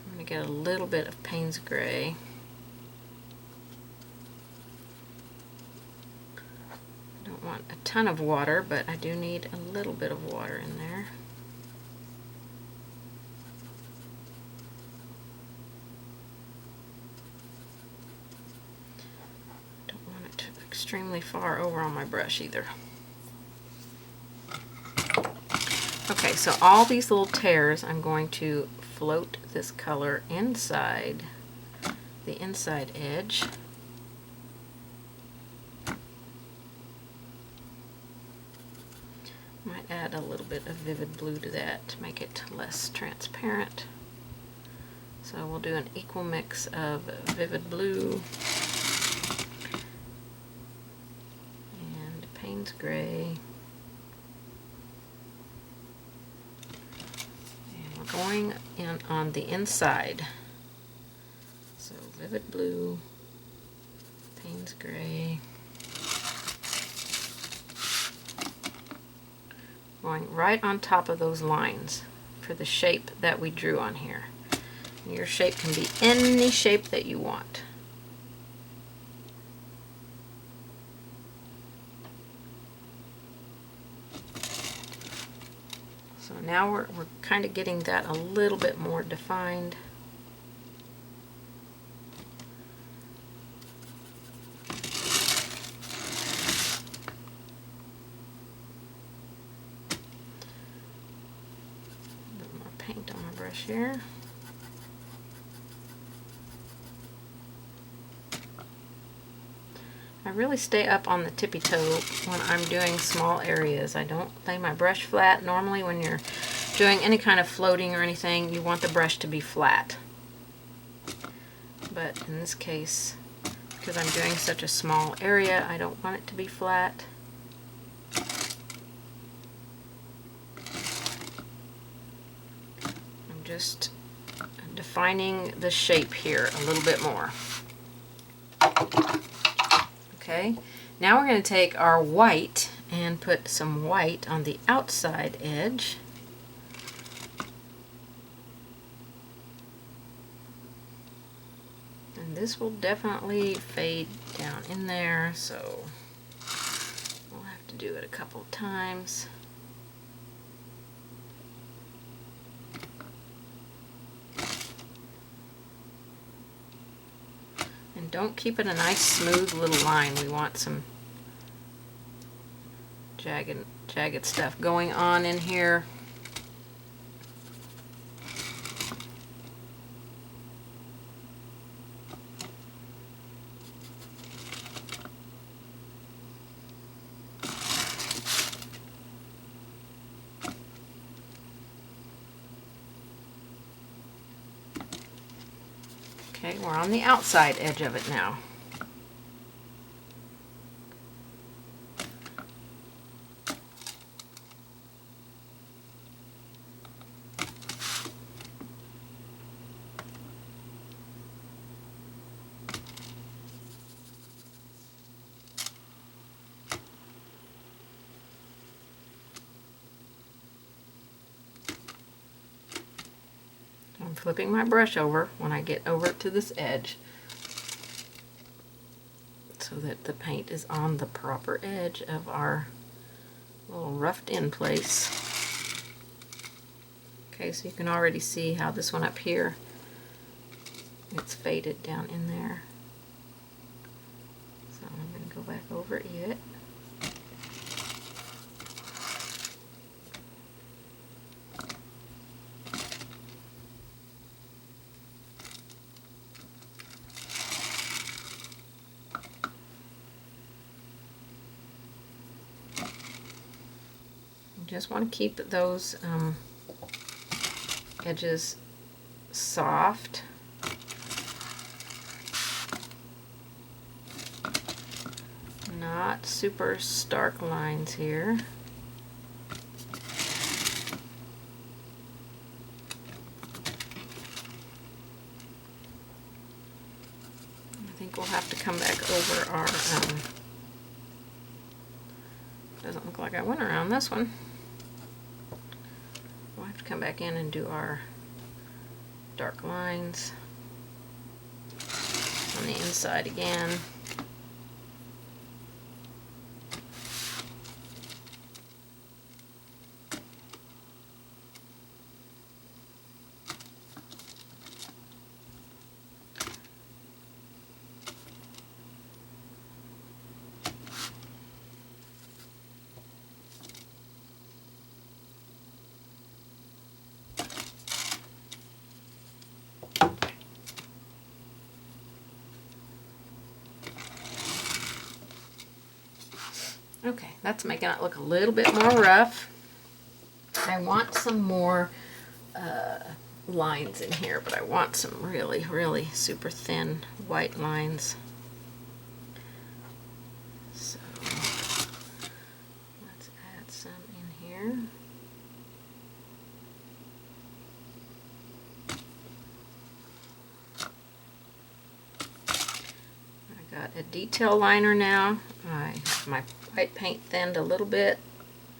I'm going to get a little bit of Payne's Gray. I don't want a ton of water, but I do need a little bit of water in there. Don't want it extremely far over on my brush either. Okay, so all these little tears, I'm going to float this color inside the inside edge. Might add a little bit of vivid blue to that to make it less transparent. So we'll do an equal mix of vivid blue and Payne's Gray. Going in on the inside. So vivid blue, Payne's Gray. Going right on top of those lines for the shape that we drew on here. And your shape can be any shape that you want. So now we're kind of getting that a little bit more defined. A bit more paint on my brush here. I really stay up on the tippy toe when I'm doing small areas. I don't lay my brush flat. Normally when you're doing any kind of floating or anything, you want the brush to be flat. But in this case, because I'm doing such a small area, I don't want it to be flat. I'm just defining the shape here a little bit more. Okay, now we're going to take our white and put some white on the outside edge. And this will definitely fade down in there, so we'll have to do it a couple of times. And don't keep it a nice smooth little line. We want some jagged stuff going on in here. Okay, we're on the outside edge of it now. I'm flipping my brush over when I get over to this edge so that the paint is on the proper edge of our little roughed in place. Okay, so you can already see how this one up here, it's faded down in there. So I'm going to go back over it. Just want to keep those edges soft. Not super stark lines here. I think we'll have to come back over our, doesn't look like I went around this one. have to come back in and do our dark lines on the inside again. Okay, that's making it look a little bit more rough. I want some more lines in here, but I want some really, really super thin white lines. So let's add some in here. I got a detail liner now. I have my white paint thinned a little bit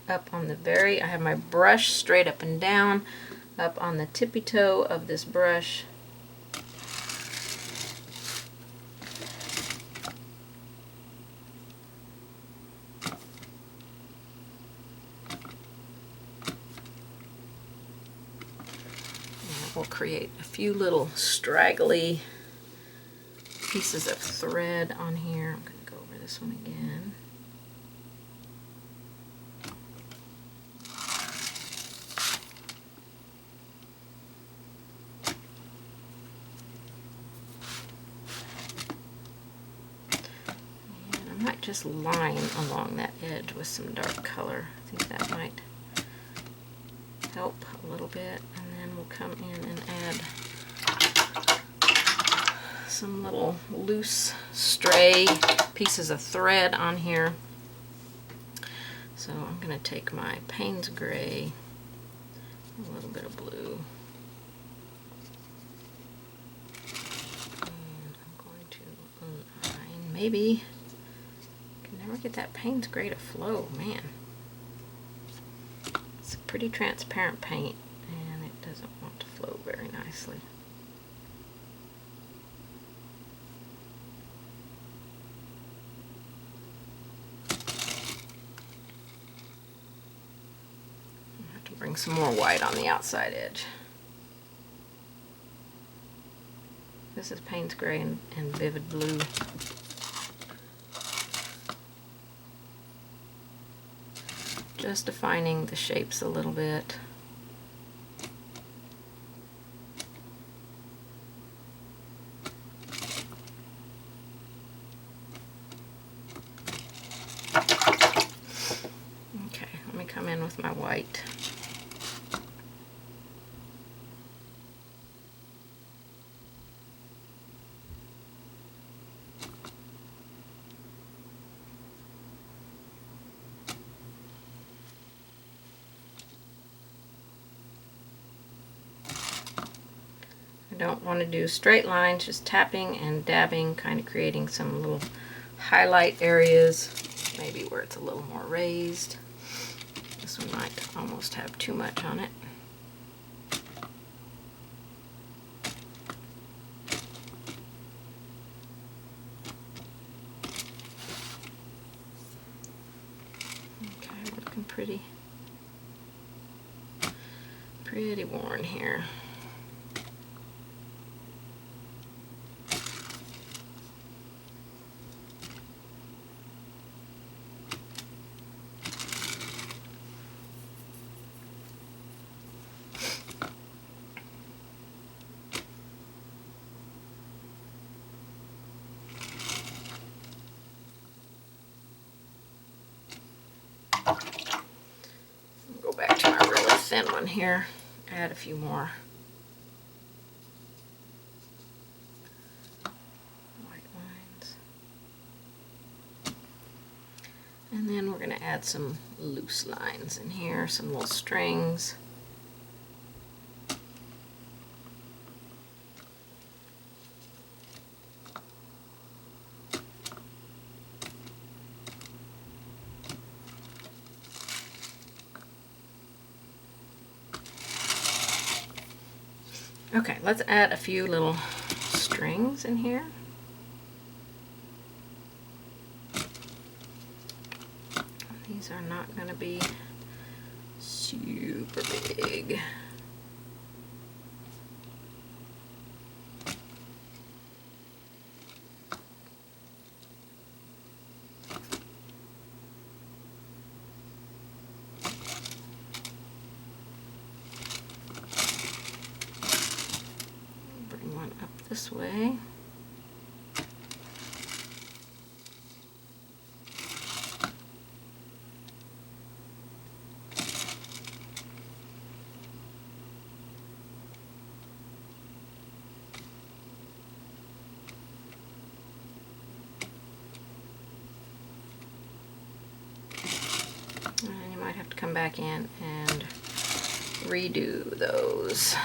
up on the very, I have my brush straight up and down, up on the tippy toe of this brush. And we'll create a few little straggly pieces of thread on here. I'm going to go over this one again. Just line along that edge with some dark color. I think that might help a little bit. And then we'll come in and add some little loose stray pieces of thread on here. So I'm going to take my Payne's Gray, a little bit of blue, and I'm going to align maybe. Never get that Payne's Gray to flow, man. It's a pretty transparent paint and it doesn't want to flow very nicely. I have to bring some more white on the outside edge. This is Payne's Gray and Vivid Blue. Just defining the shapes a little bit. Okay, let me come in with my white. I don't want to do straight lines, just tapping and dabbing, kind of creating some little highlight areas, maybe where it's a little more raised. This one might almost have too much on it. Okay, looking pretty worn here. Go back to my really thin one here, add a few more white lines. And then we're going to add some loose lines in here, some little strings. Okay, let's add a few little strings in here. These are not going to be super big. Bring one up this way. And you might have to come back in and redo those.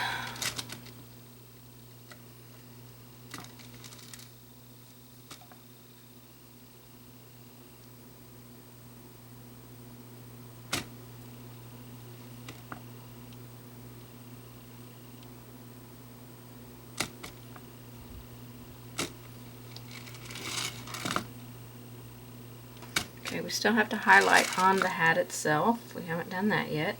Okay, we still have to highlight on the hat itself. We haven't done that yet.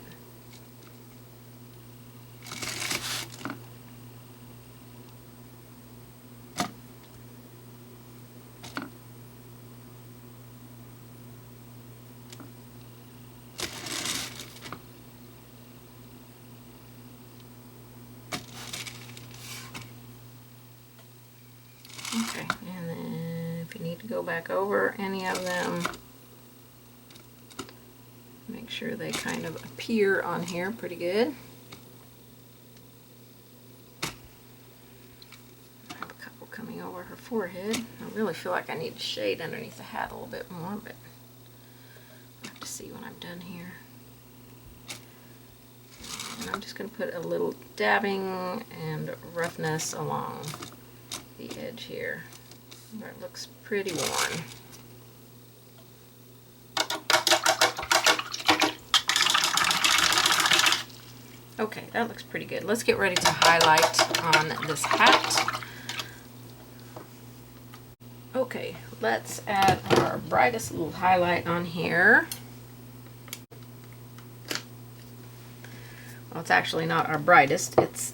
Okay, and then if you need to go back over any of them, make sure they kind of appear on here pretty good. I have a couple coming over her forehead. I really feel like I need to shade underneath the hat a little bit more, but I'll have to see when I'm done here. And I'm just going to put a little dabbing and roughness along the edge here where it looks pretty worn. Okay, that looks pretty good. Let's get ready to highlight on this hat. Okay, let's add our brightest little highlight on here. Well, it's actually not our brightest, it's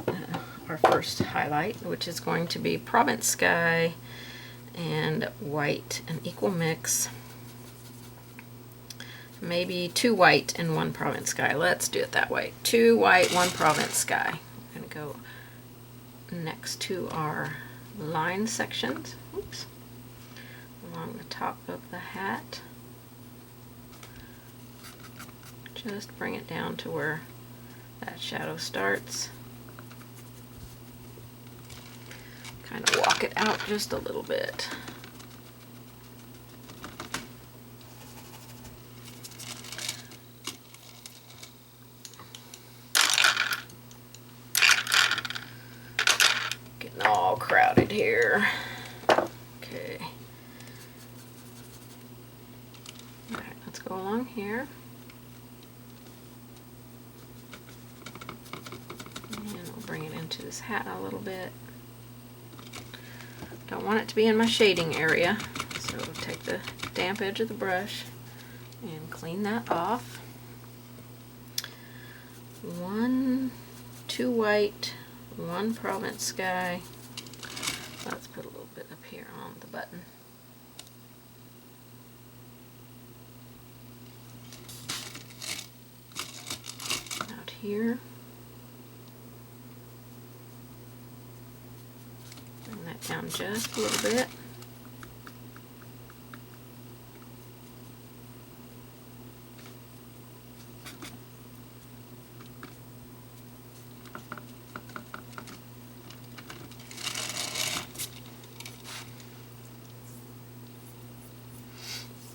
our first highlight, which is going to be Provence Sky and white, an equal mix. Maybe 2 white and 1 Provence Sky. Let's do it that way. 2 white, 1 Provence Sky. I'm going to go next to our line sections. Oops. Along the top of the hat. Just bring it down to where that shadow starts. Kind of walk it out just a little bit. Getting all crowded here. Okay. All right, let's go along here. And we'll bring it into this hat a little bit. Don't want it to be in my shading area, so take the damp edge of the brush and clean that off. 2 white, 1 Provence Sky. Let's put a little bit up here on the button. Out here. Bring that down just a little bit.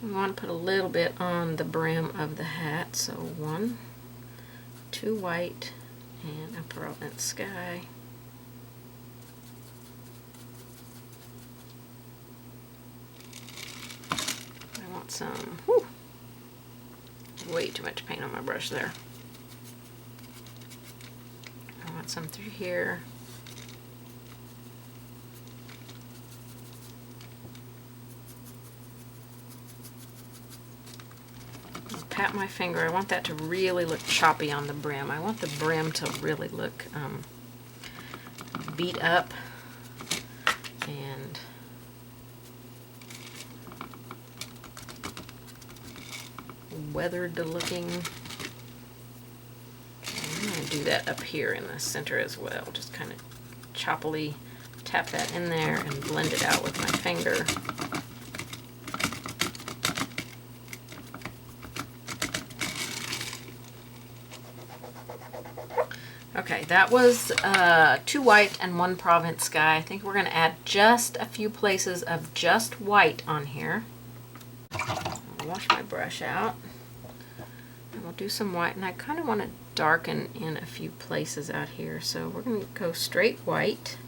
We want to put a little bit on the brim of the hat, so 1, 2 white, and a Provence Sky. I want some, whew, way too much paint on my brush there. I want some through here. pat my finger. I want that to really look choppy on the brim. I want the brim to really look beat up and weathered looking. I'm going to do that up here in the center as well. Just kind of choppily tap that in there and blend it out with my finger. Okay, that was 2 white and 1 Provence sky. I think we're going to add just a few places of just white on here. I'll wash my brush out. And we'll do some white, and I kind of want to darken in a few places out here. So we're going to go straight white.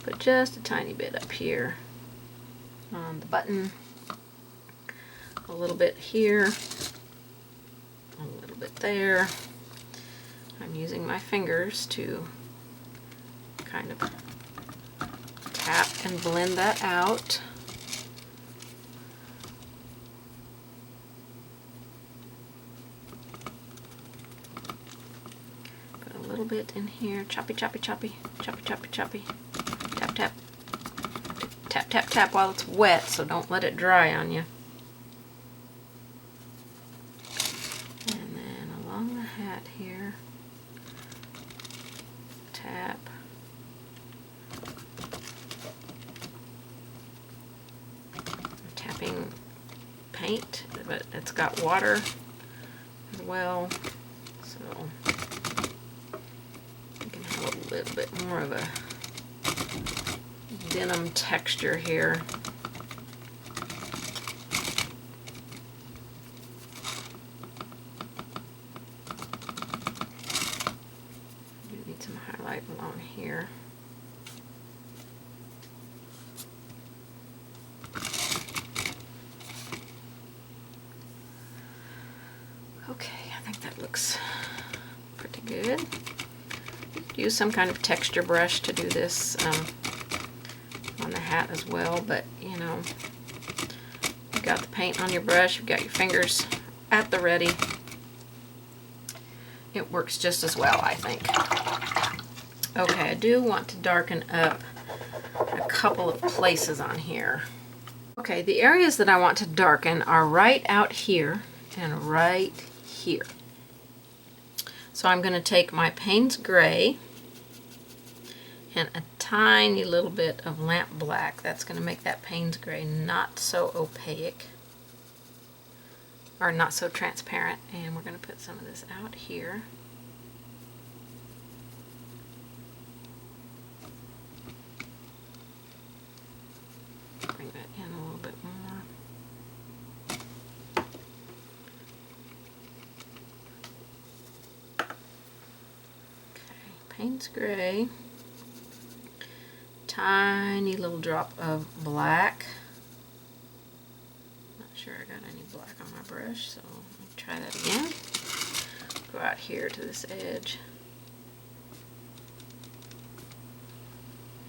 Put just a tiny bit up here on the button. A little bit here. A little bit there. I'm using my fingers to kind of tap and blend that out. Put a little bit in here. Choppy, choppy, choppy. Choppy, choppy, choppy. Tap, tap. Tap, tap, tap while it's wet, so don't let it dry on you. Here, tap, I'm tapping paint, but it's got water as well, so you can have a little bit more of a denim texture here. Along here. Okay, I think that looks pretty good. Use some kind of texture brush to do this on the hat as well, but you know, you've got the paint on your brush, you've got your fingers at the ready. It works just as well, I think. Okay, I do want to darken up a couple of places on here. Okay, the areas that I want to darken are right out here and right here. So I'm going to take my Payne's Gray and a tiny little bit of lamp black. That's going to make that Payne's Gray not so opaque, or not so transparent. And we're going to put some of this out here. Bring that in a little bit more. Okay, Payne's Gray. Tiny little drop of black. Not sure I got any black on my brush, so let me try that again. Go out here to this edge.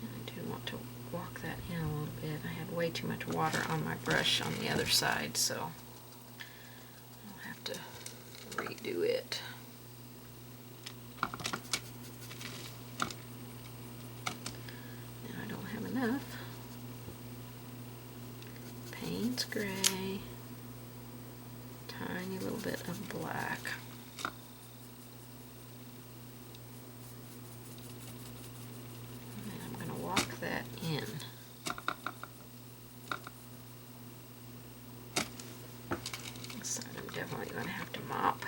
And I do want to walk that in a little bit. I had way too much water on my brush on the other side, so I'll have to redo it. Now I don't have enough. Payne's Gray, tiny little bit of black. That in. This side I'm definitely going to have to mop.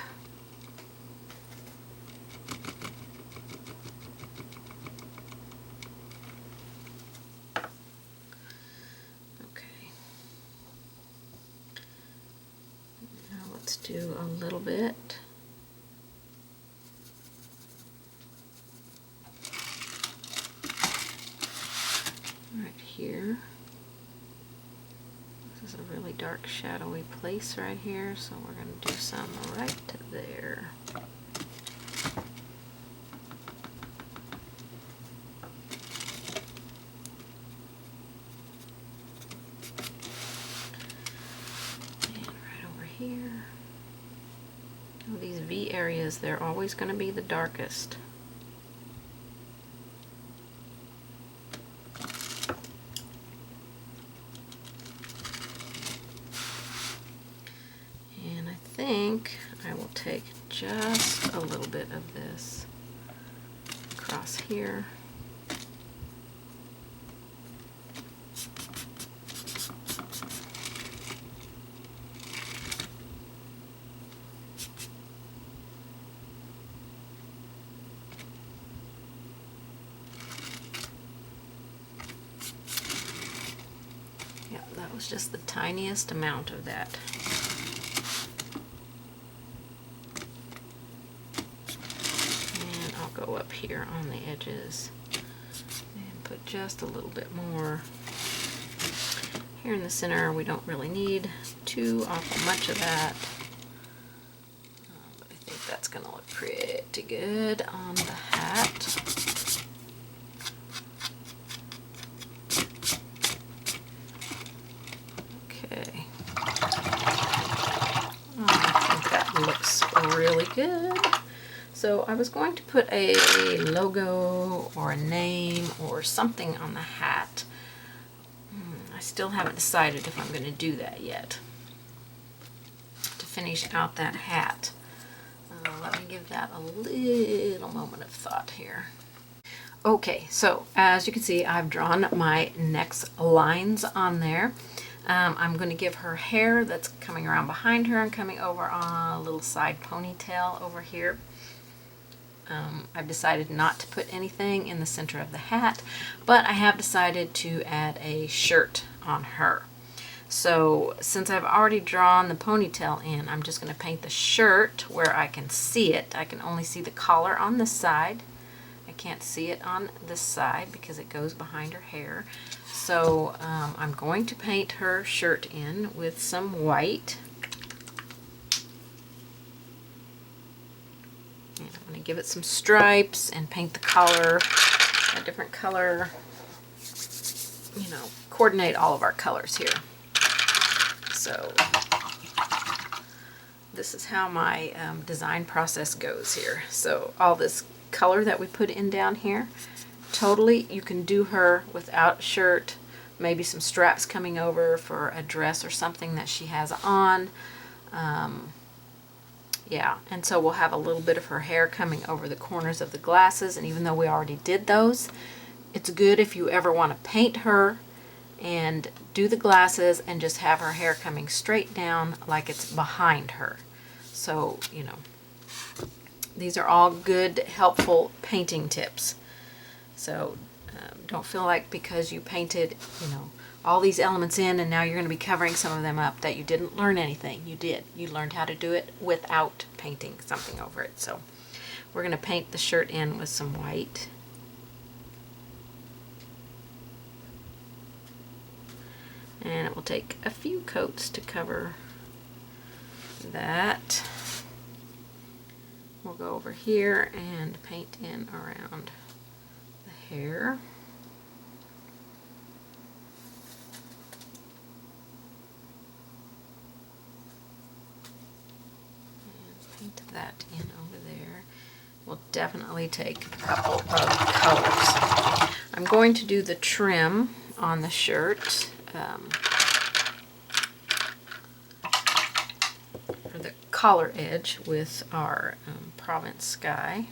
Okay. Now let's do a little bit. Here. This is a really dark shadowy place right here, so we're going to do some right to there. areas, they're always going to be the darkest. And I think I will take just a little bit of this across here. Yeah, that was just the tiniest amount of that. Go up here on the edges and put just a little bit more. Here in the center, we don't really need too awful much of that, but I think that's going to look pretty good on the hat. Okay, oh, I think that looks really good. So I was going to put a logo or a name or something on the hat. I still haven't decided if I'm going to do that yet. To finish out that hat. Let me give that a little moment of thought here. Okay, so as you can see, I've drawn my next lines on there. I'm going to give her hair that's coming around behind her and coming over on a little side ponytail over here. I've decided not to put anything in the center of the hat, but I have decided to add a shirt on her. So since I've already drawn the ponytail in, I'm just going to paint the shirt where I can see it. I can only see the collar on this side. I can't see it on this side because it goes behind her hair. So I'm going to paint her shirt in with some white. And I'm going to give it some stripes and paint the collar a different color. You know, coordinate all of our colors here. So this is how my design process goes here. So all this color that we put in down here, totally you can do her without a shirt, maybe some straps coming over for a dress or something that she has on. Yeah, and so we'll have a little bit of her hair coming over the corners of the glasses, and even though we already did those, it's good if you ever want to paint her and do the glasses and just have her hair coming straight down like it's behind her. So, you know, these are all good, helpful painting tips. So don't feel like because you painted, you know, all these elements in and now you're going to be covering some of them up that you didn't learn anything. You did. You learned how to do it without painting something over it. So we're going to paint the shirt in with some white. And it will take a few coats to cover that. We'll go over here and paint in around the hair. And paint that in over there. We'll definitely take a couple of colors. I'm going to do the trim on the shirt. Or the collar edge with our Provence Sky.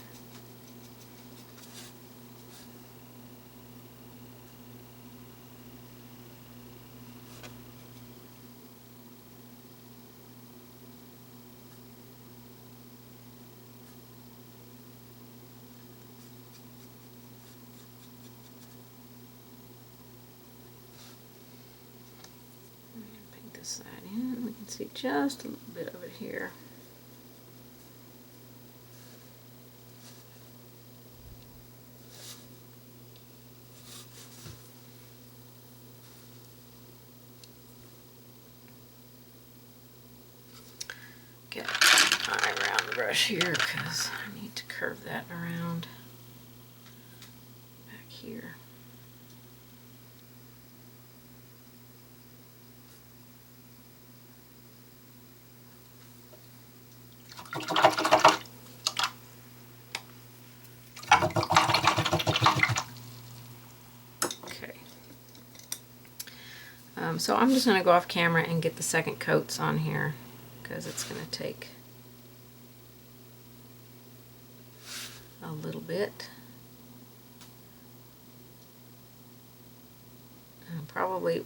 Paint this side in. We can see just a little bit of it here. Get my round brush here because I need to curve that around back here. So I'm just going to go off camera and get the second coats on here because it's going to take a little bit. Probably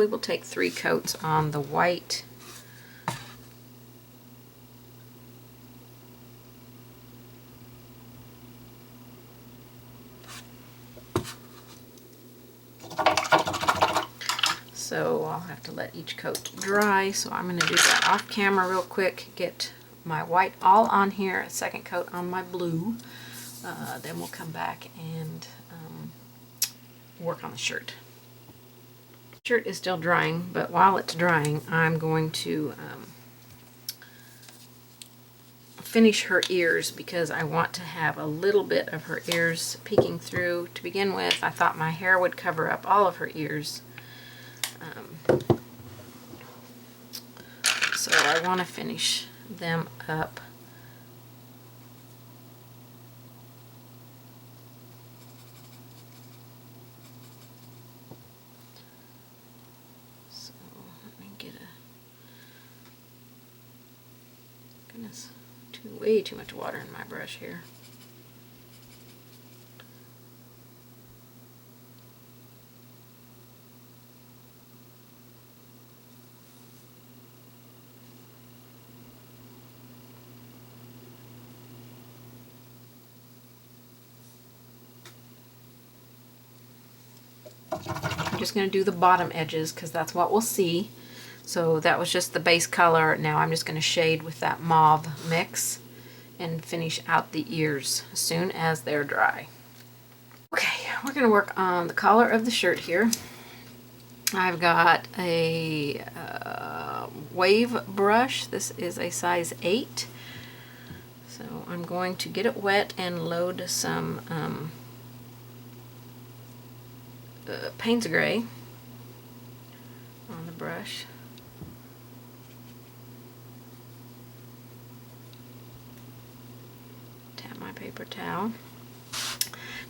will take 3 coats on the white. So I'll have to let each coat dry. So I'm going to do that off camera real quick. Get my white all on here, a second coat on my blue. Then we'll come back and work on the shirt. The shirt is still drying, but while it's drying, I'm going to finish her ears because I want to have a little bit of her ears peeking through. To begin with, I thought my hair would cover up all of her ears. So I want to finish them up. So let me get goodness, way too much water in my brush here. I'm just going to do the bottom edges because that's what we'll see. So that was just the base color. Now I'm just going to shade with that mauve mix and finish out the ears as soon as they're dry. Okay, we're going to work on the collar of the shirt here. I've got a wave brush. This is a size 8. So I'm going to get it wet and load some Payne's Gray on the brush. Tap my paper towel.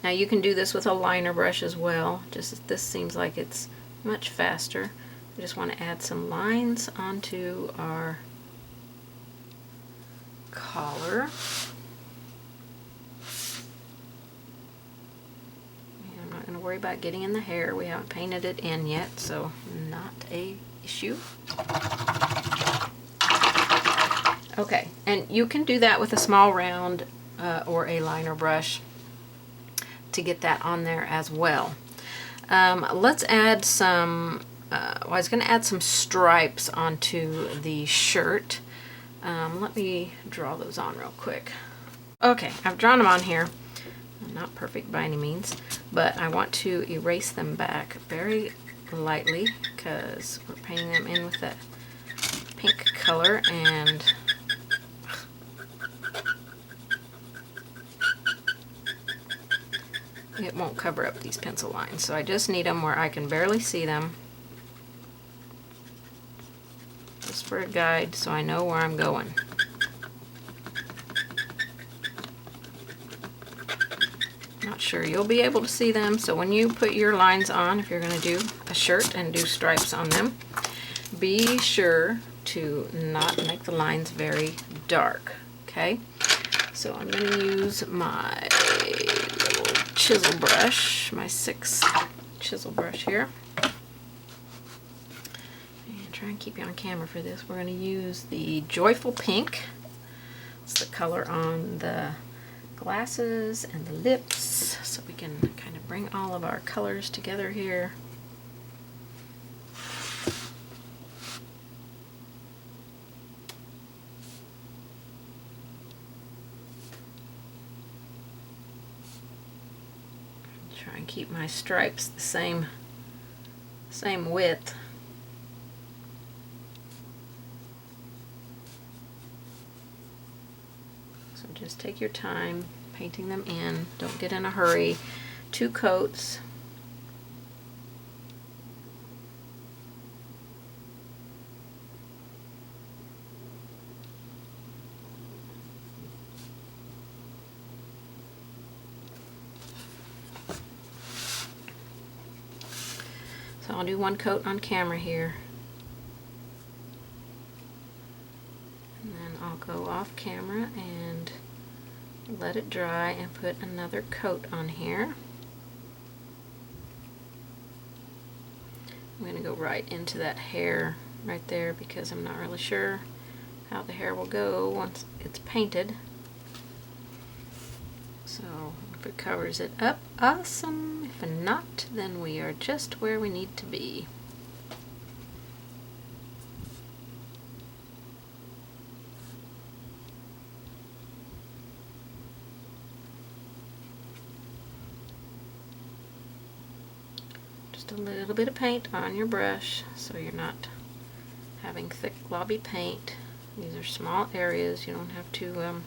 Now you can do this with a liner brush as well. Just this seems like it's much faster. We just want to add some lines onto our collar. I'm not going to worry about getting in the hair. We haven't painted it in yet, so not a issue. Okay, and you can do that with a small round or a liner brush to get that on there as well. Let's add some, I was going to add some stripes onto the shirt. Let me draw those on real quick. Okay, I've drawn them on here. Not perfect by any means, but I want to erase them back very lightly because we're painting them in with that pink color, and it won't cover up these pencil lines. So I just need them where I can barely see them, just for a guide so I know where I'm going. Not sure you'll be able to see them, so when you put your lines on, if you're going to do a shirt and do stripes on them, be sure to not make the lines very dark. Okay, so I'm going to use my little chisel brush, my 6 chisel brush here, and try and keep you on camera for this. We're going to use the Joyful Pink. It's the color on the glasses and the lips, so we can kind of bring all of our colors together here. Try and keep my stripes the same width. So just take your time painting them in. Don't get in a hurry. 2 coats. So I'll do one coat on camera here. And then I'll go off camera and let it dry and put another coat on here. I'm going to go right into that hair right there because I'm not really sure how the hair will go once it's painted. So if it covers it up, awesome. If not, then we are just where we need to be. Just a little bit of paint on your brush so you're not having thick globby paint. These are small areas, you don't have to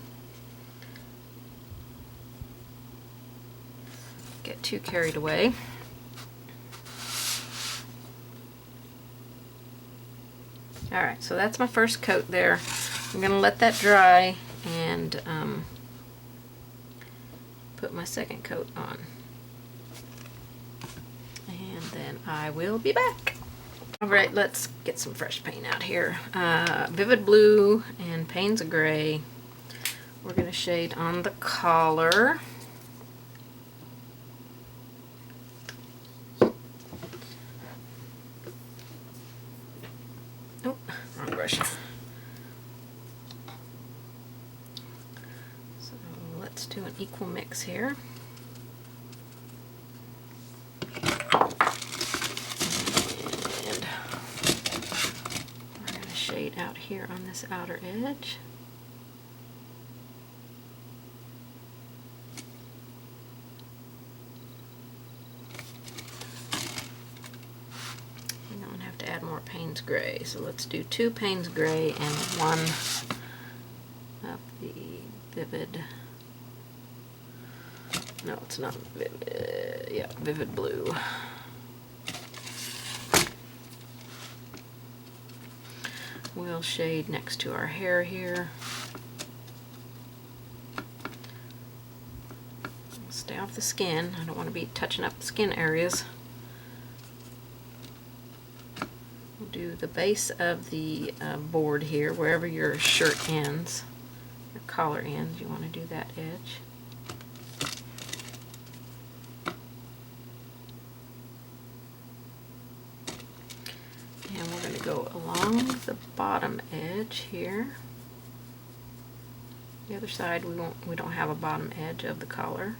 get too carried away. Alright, so that's my first coat there. I'm going to let that dry and put my second coat on. And then I will be back. Alright, let's get some fresh paint out here. Vivid Blue and Payne's Gray. We're going to shade on the collar. Oh, wrong brush. So let's do an equal mix here. Shade out here on this outer edge. I'm going to have to add more Payne's Gray, so let's do 2 Payne's Gray and 1 of the Vivid, no it's not Vivid, yeah, Vivid Blue. We'll shade next to our hair here. Stay off the skin. I don't want to be touching up the skin areas. We'll do the base of the board here, wherever your shirt ends, your collar ends, you want to do that edge. And we're going to go along the bottom edge here. The other side we don't have a bottom edge of the collar.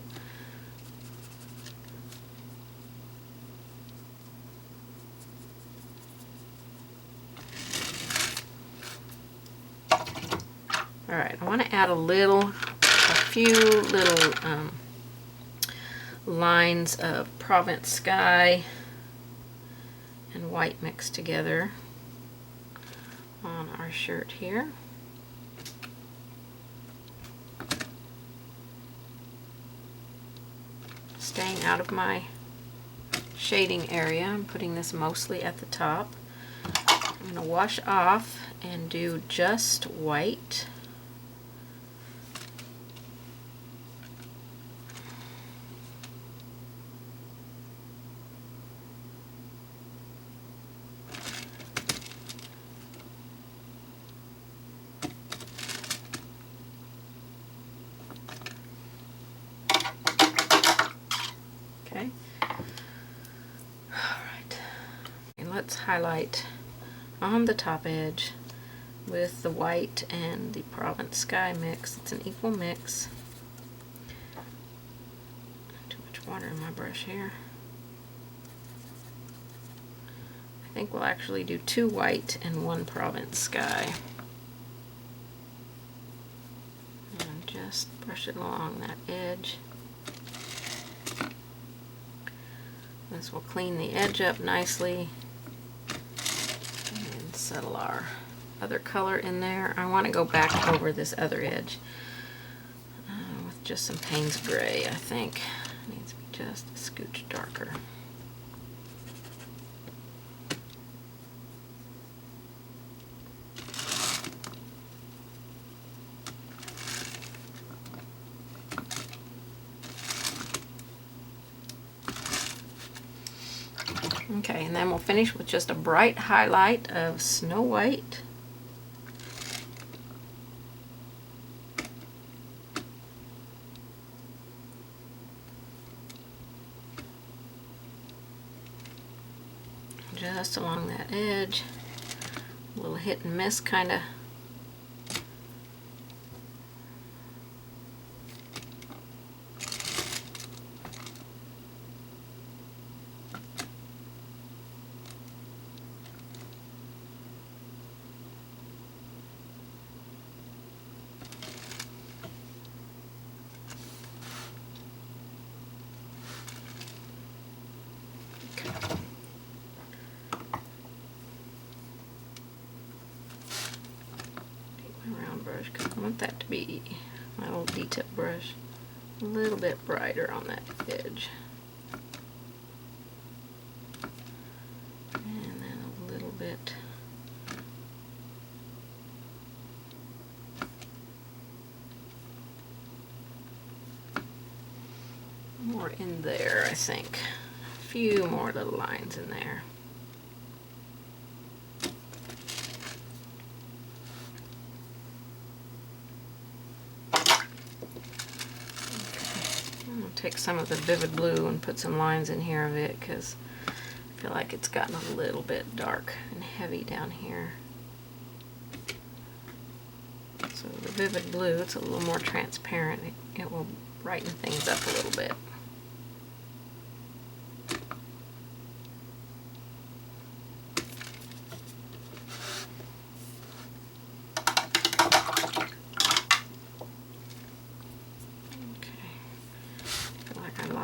Alright, I want to add a few little lines of Provence Sky and white mixed together on our shirt here. Staying out of my shading area, I'm putting this mostly at the top. I'm going to wash off and do just white. Okay. Alright. And let's highlight on the top edge with the white and the Provence Sky mix. It's an equal mix. Too much water in my brush here. I think we'll actually do 2 white and 1 Provence Sky. And just brush it along that edge. This will clean the edge up nicely and settle our other color in there. I want to go back over this other edge with just some Payne's Gray, I think. It needs to be just a scooch darker. Okay, and then we'll finish with just a bright highlight of Snow White. Just along that edge, a little hit and miss kind of. Brush, because I want that to be, my old D-tip brush, a little bit brighter on that edge. And then a little bit more in there, I think. A few more little lines in there. Take some of the vivid blue and put some lines in here of it, because I feel like it's gotten a little bit dark and heavy down here. So the vivid blue, it's a little more transparent. It will brighten things up a little bit.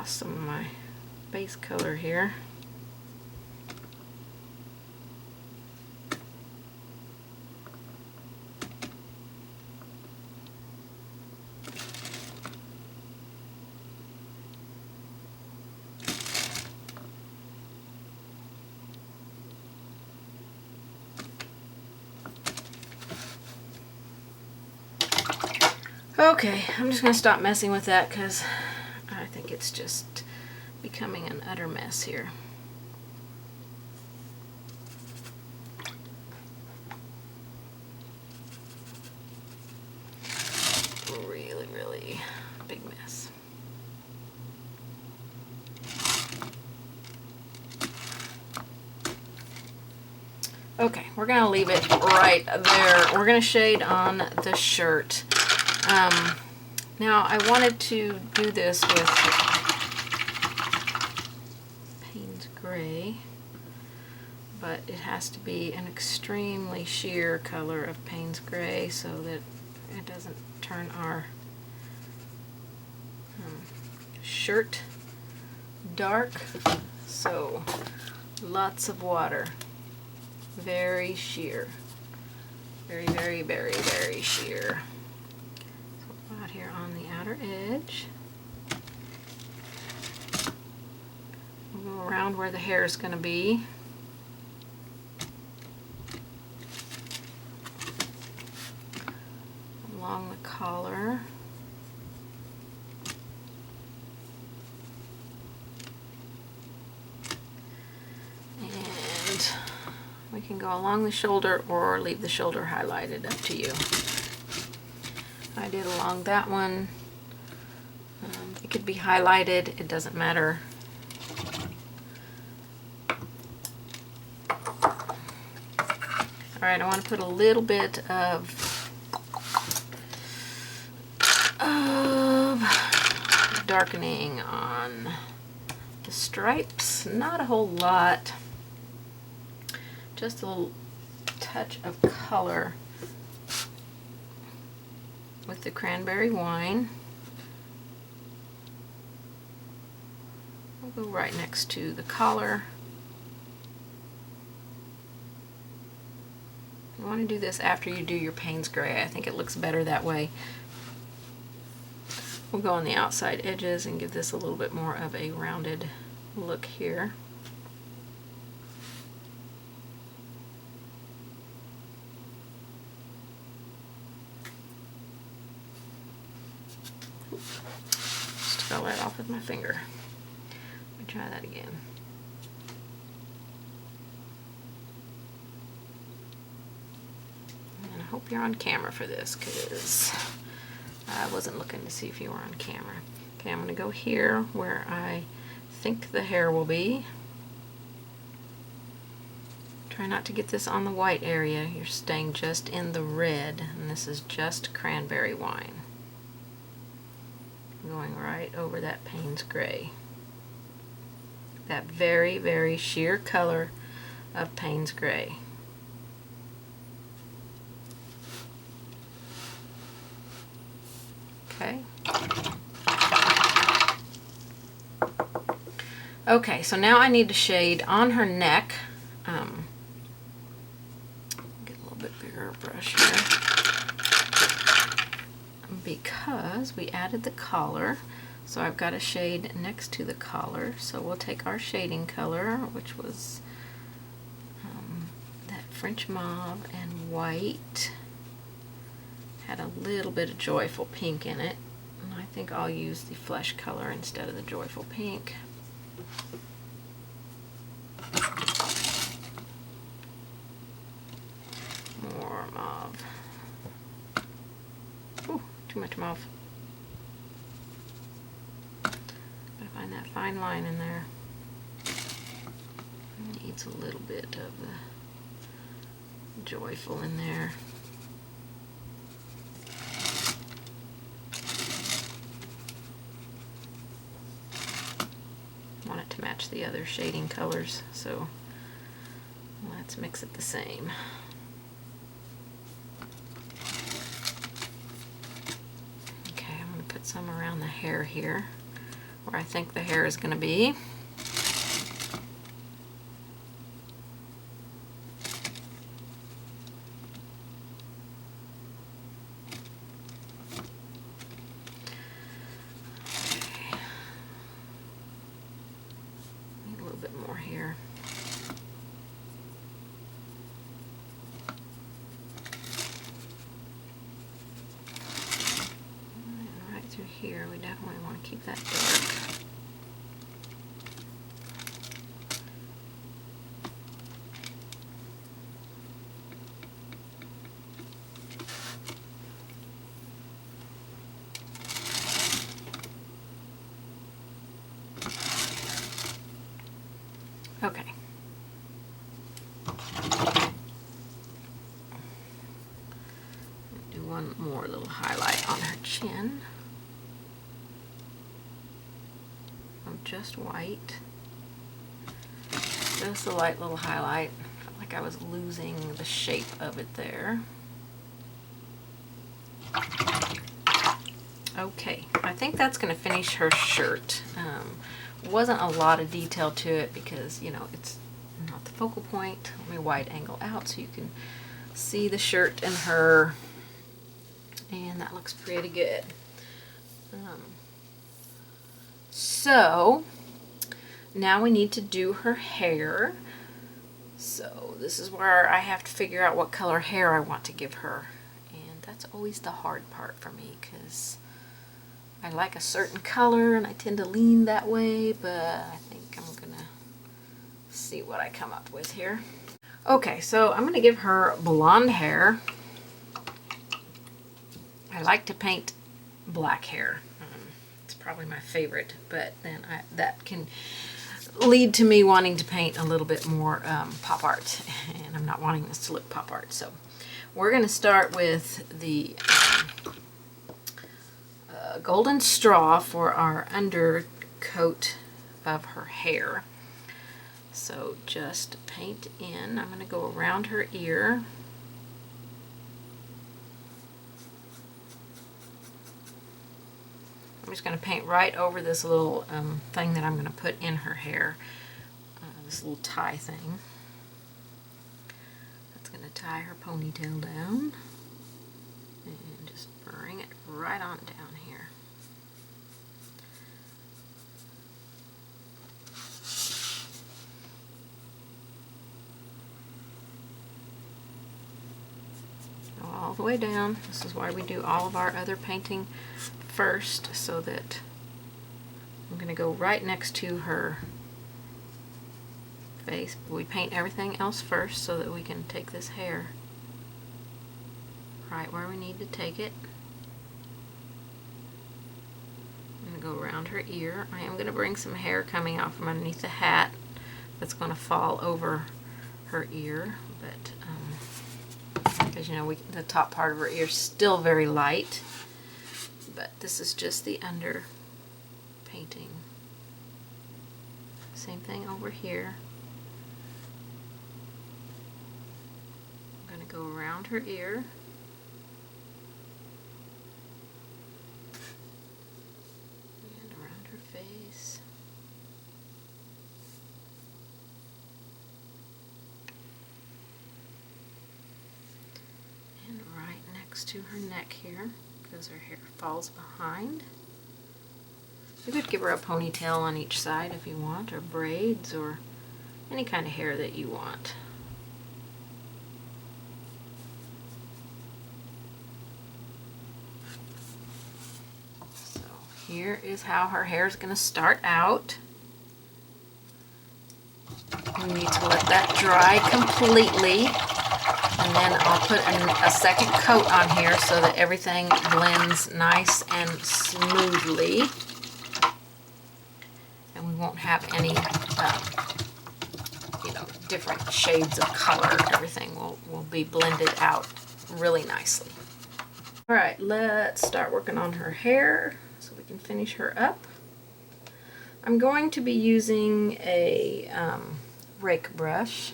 Some of my base color here. Okay, I'm just going to stop messing with that because I think it's just becoming an utter mess here. Really, really big mess. Okay, we're going to leave it right there. We're going to shade on the shirt. Now, I wanted to do this with Payne's Gray, but it has to be an extremely sheer color of Payne's Gray so that it doesn't turn our shirt dark. So, lots of water. Very sheer. Very, very, very, very sheer. Out here on the outer edge. We'll go around where the hair is going to be. Along the collar. And we can go along the shoulder or leave the shoulder highlighted, up to you. I did along that one. It could be highlighted, it doesn't matter. Alright, I want to put a little bit of darkening on the stripes. Not a whole lot. Just a little touch of color with the cranberry wine. We'll go right next to the collar. You want to do this after you do your Payne's Gray. I think it looks better that way. We'll go on the outside edges and give this a little bit more of a rounded look here. Just fell right off with my finger. Let me try that again. hope you're on camera for this, because I wasn't looking to see if you were on camera. Okay, I'm going to go here where I think the hair will be. Try not to get this on the white area. You're staying just in the red, and this is just cranberry wine. Going right over that Payne's Gray. That very, very sheer color of Payne's Gray. Okay. Okay, so now I need to shade on her neck. Get a little bit bigger brush here. Because we added the collar, so I've got a shade next to the collar. So we'll take our shading color, which was that French mauve and white. Had a little bit of joyful pink in it, and I think I'll use the flesh color instead of the joyful pink. More mauve. Ooh, too much mauve. Gotta find that fine line in there. Needs a little bit of the joyful in there. Want it to match the other shading colors, so let's mix it the same. Okay, I'm going to put some around the hair here, where I think the hair is going to be. Here. And right through here, we definitely want to keep that dark. Okay. Do one more little highlight on her chin of just white. Just a light little highlight. Felt like I was losing the shape of it there. Okay, I think that's going to finish her shirt. Wasn't a lot of detail to it because, you know, it's not the focal point. Let me wide angle out so you can see the shirt and her, and that looks pretty good. So now we need to do her hair. So this is where I have to figure out what color hair I want to give her, and that's always the hard part for me because I like a certain color and I tend to lean that way, but I think I'm gonna see what I come up with here. Okay, so I'm gonna give her blonde hair. I like to paint black hair. It's probably my favorite, but then that can lead to me wanting to paint a little bit more pop art, and I'm not wanting this to look pop art. So we're gonna start with the golden straw for our undercoat of her hair. So just paint in. I'm going to go around her ear. I'm just going to paint right over this little thing that I'm going to put in her hair. This little tie thing. That's going to tie her ponytail down. And just bring it right on down here. Go all the way down. This is why we do all of our other painting first, so that I'm going to go right next to her face. We paint everything else first so that we can take this hair right where we need to take it. I'm going to go around her ear. I am going to bring some hair coming out from underneath the hat that's going to fall over her ear, but because you know the top part of her ear is still very light, but this is just the under painting. Same thing over here. I'm going to go around her ear. And around her face. And right next to her neck here, because her hair falls behind. You could give her a ponytail on each side if you want, or braids, or any kind of hair that you want. So here is how her hair is going to start out. We need to let that dry completely, and then I'll put a second coat on here so that everything blends nice and smoothly. And we won't have any, different shades of color. Everything will be blended out really nicely. All right, let's start working on her hair so we can finish her up. I'm going to be using a rake brush.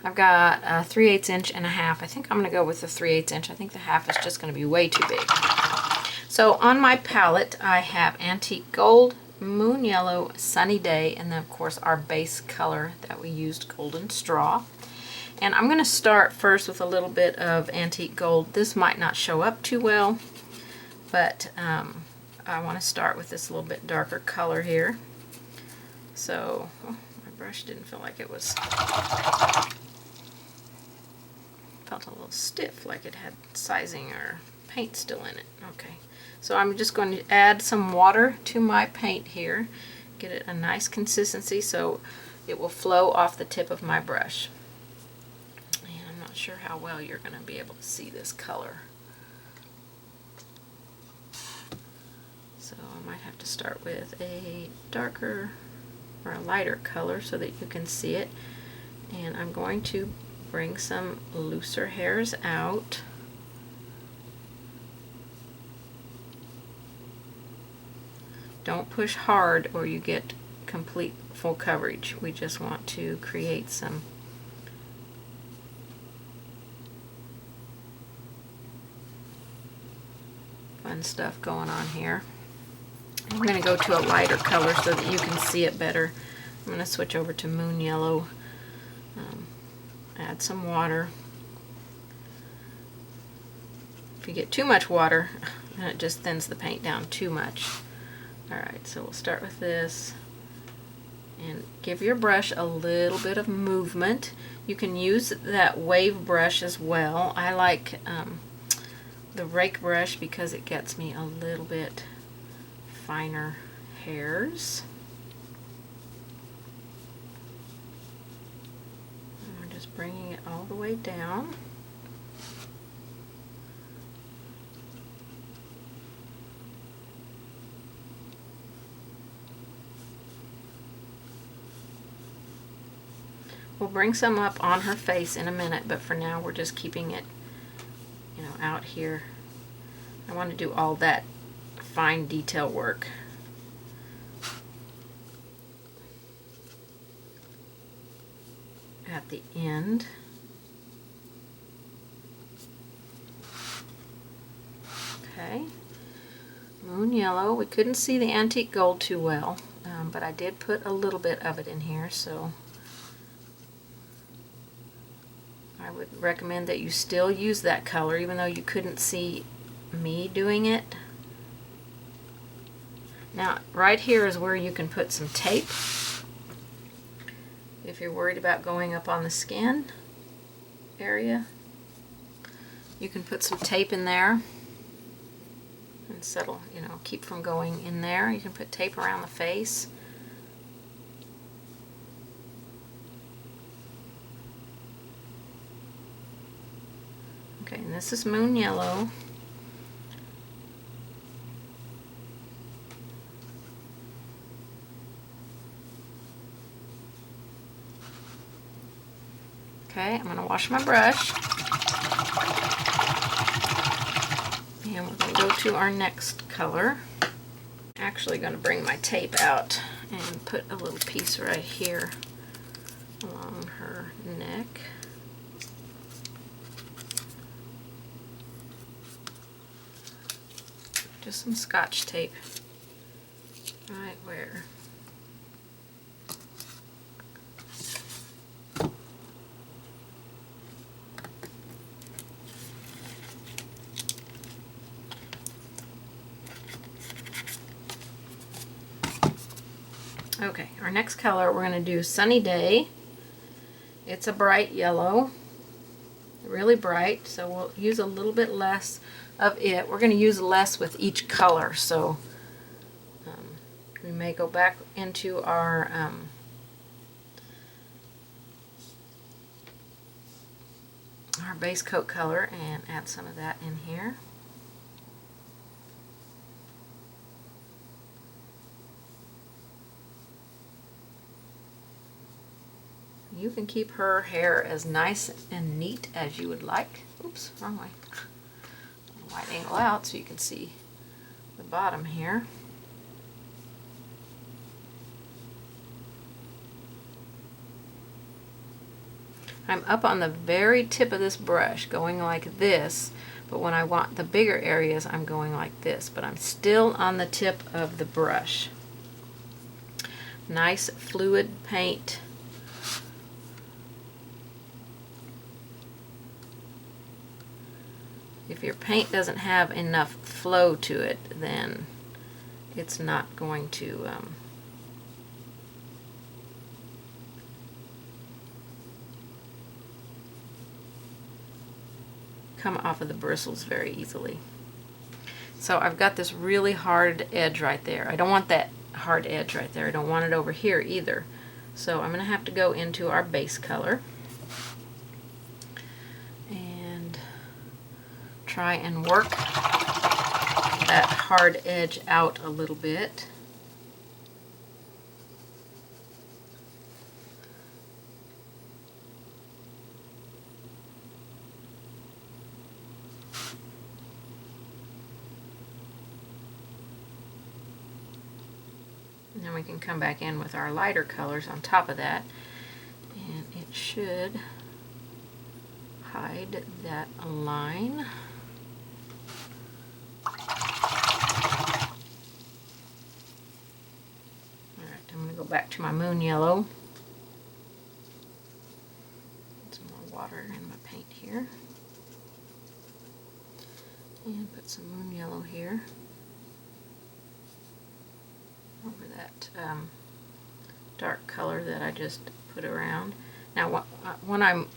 I've got a 3/8 inch and a half. I think I'm going to go with the 3/8 inch. I think the half is just going to be way too big. So on my palette, I have Antique Gold, Moon Yellow, Sunny Day, and then of course our base color that we used, Golden Straw. And I'm going to start first with a little bit of Antique Gold. This might not show up too well, but I want to start with this little bit darker color here. So, my brush didn't feel like it was, felt a little stiff, like it had sizing or paint still in it. Okay. So I'm just going to add some water to my paint here, get it a nice consistency so it will flow off the tip of my brush. And I'm not sure how well you're going to be able to see this color. So I might have to start with a darker or a lighter color so that you can see it. And I'm going to bring some looser hairs out. Don't push hard or you get complete full coverage. We just want to create some fun stuff going on here. I'm going to go to a lighter color so that you can see it better. I'm going to switch over to Moon Yellow, add some water. If you get too much water, then it just thins the paint down too much. Alright, so we'll start with this and give your brush a little bit of movement. You can use that wave brush as well. I like the rake brush because it gets me a little bit finer hairs. And we're just bringing it all the way down. We'll bring some up on her face in a minute, but for now we're just keeping it, out here. I want to do all that fine detail work. At the end. Okay. Moon Yellow. We couldn't see the Antique Gold too well, but I did put a little bit of it in here, so I would recommend that you still use that color even though you couldn't see me doing it. Now right here is where you can put some tape if you're worried about going up on the skin area. You can put some tape in there and settle, keep from going in there. You can put tape around the face. Okay, and this is Moon Yellow. Okay, I'm going to wash my brush. And we're going to go to our next color. Actually going to bring my tape out and put a little piece right here along her neck. Just some Scotch tape right where. Okay, our next color we're going to do Sunny Day. It's a bright yellow, really bright, so we'll use a little bit less of it. We're going to use less with each color, so we may go back into our base coat color and add some of that in here. You can keep her hair as nice and neat as you would like. Oops, wrong way. Wide angle out so you can see the bottom here. I'm up on the very tip of this brush going like this, but when I want the bigger areas I'm going like this, but I'm still on the tip of the brush. Nice fluid paint. If your paint doesn't have enough flow to it, then it's not going to come off of the bristles very easily. So I've got this really hard edge right there. I don't want that hard edge right there. I don't want it over here either. So I'm going to have to go into our base color and try and work that hard edge out a little bit. And then we can come back in with our lighter colors on top of that, and it should hide that line. Alright, I'm going to go back to my Moon Yellow. Put some more water in my paint here. And put some Moon Yellow here over that dark color that I just put around. Now when I'm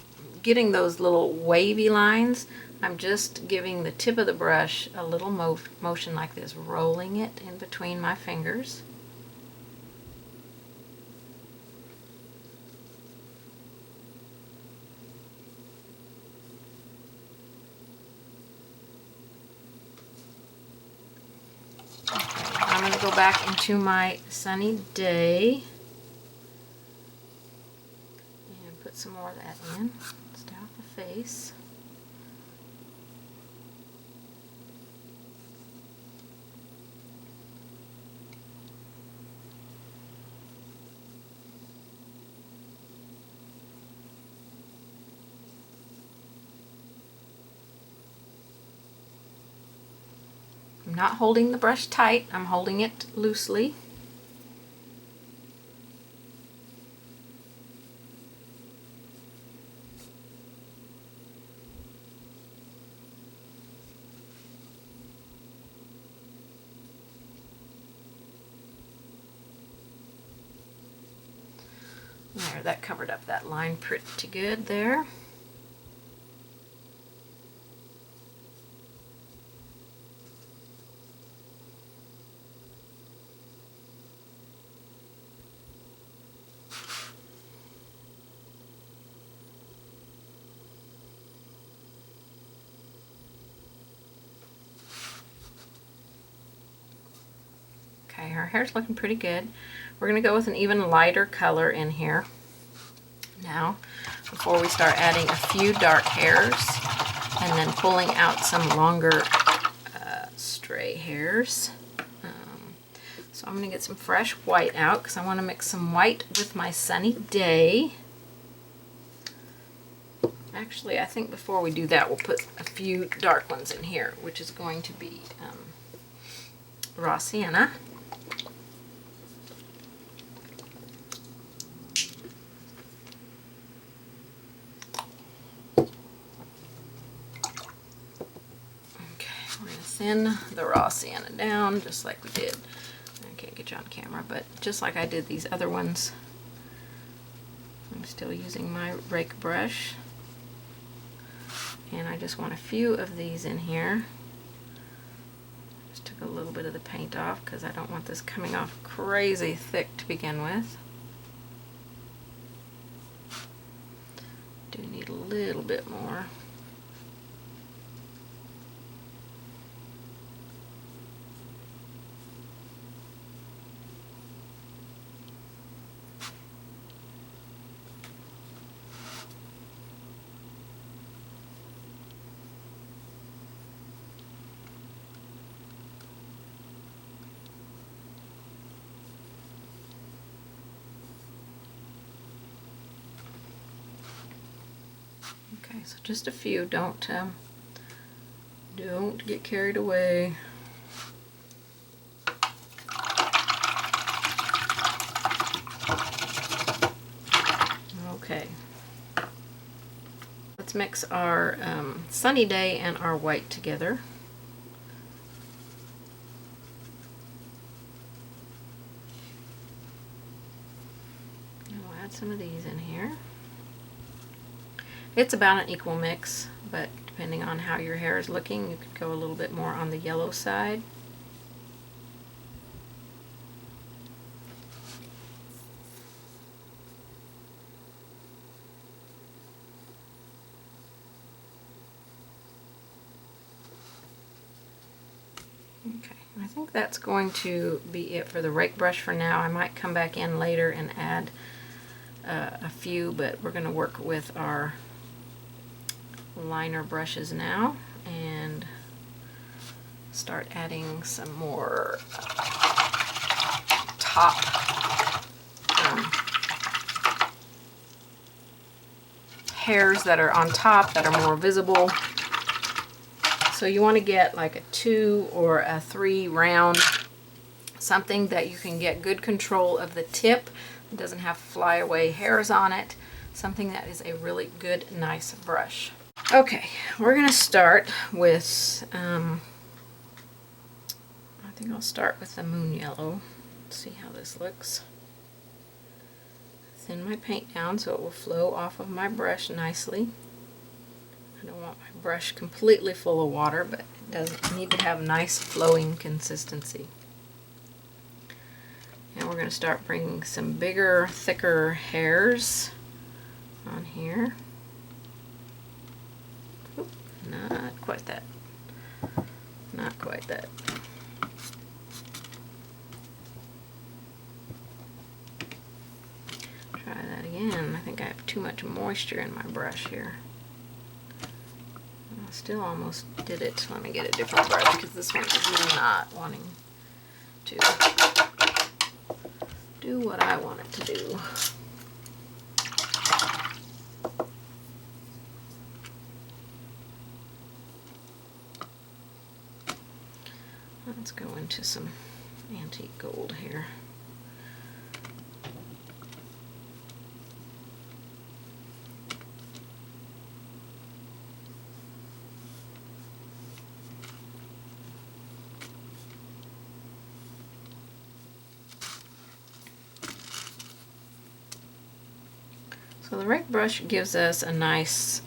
getting those little wavy lines, I'm just giving the tip of the brush a little motion like this, rolling it in between my fingers. I'm going to go back into my Sunny Day and put some more of that in. Stay off the face. I'm not holding the brush tight, I'm holding it loosely. There, that covered up that line pretty good there. Okay, her hair's looking pretty good. We're going to go with an even lighter color in here now before we start adding a few dark hairs and then pulling out some longer stray hairs. So I'm going to get some fresh white out because I want to mix some white with my Sunny Day. Actually, I think before we do that, we'll put a few dark ones in here, which is going to be raw sienna. Thin the raw sienna down just like we did. I can't get you on camera, but just like I did these other ones. I'm still using my rake brush, and I just want a few of these in here. Just took a little bit of the paint off because I don't want this coming off crazy thick to begin with. Do need a little bit more. Okay, so just a few. Don't get carried away. Okay, let's mix our Sunny Day and our white together. And we'll add some of these in here. It's about an equal mix, but depending on how your hair is looking, you could go a little bit more on the yellow side. Okay, I think that's going to be it for the rake brush for now. I might come back in later and add a few, but we're going to work with our liner brushes now and start adding some more top hairs that are on top that are more visible. So you want to get like a 2 or a 3 round, something that you can get good control of the tip. It doesn't have flyaway hairs on it. Something that is a really good, nice brush. Okay, we're going to start with, I think I'll start with the moon yellow. See how this looks. Thin my paint down so it will flow off of my brush nicely. I don't want my brush completely full of water, but it does need to have nice flowing consistency. And we're going to start bringing some bigger, thicker hairs on here. Oop, not quite that. Not quite that. Try that again. I think I have too much moisture in my brush here. I still almost did it. Let me get a different brush because this one is not wanting to do what I want it to do. Let's go into some antique gold here. So the rake brush gives us a nice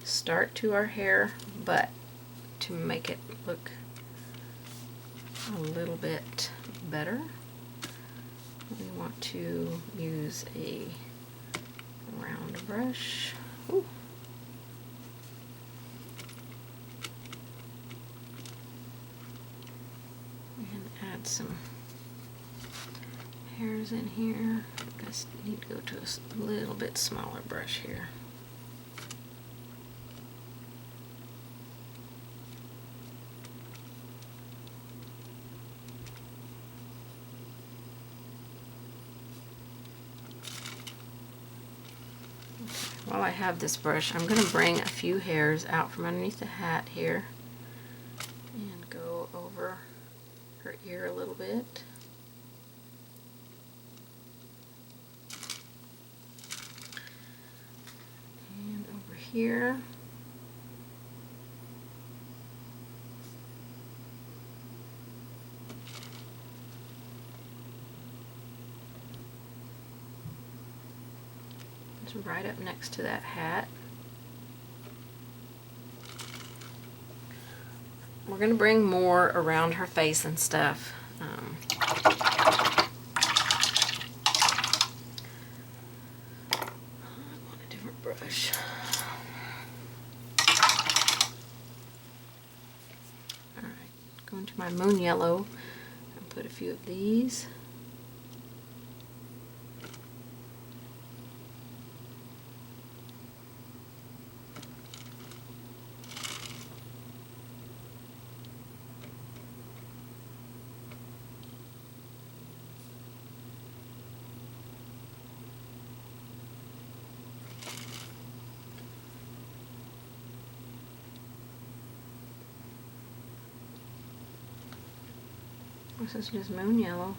start to our hair, but to make it look a little bit better, we want to use a round brush. Ooh. And hairs in here. I guess I need to go to a little bit smaller brush here. While I have this brush, I'm going to bring a few hairs out from underneath the hat here and go over her ear a little bit. And over here. Right up next to that hat. We're going to bring more around her face and stuff. I want a different brush. Alright, go into my moon yellow and put a few of these. This is just moon yellow.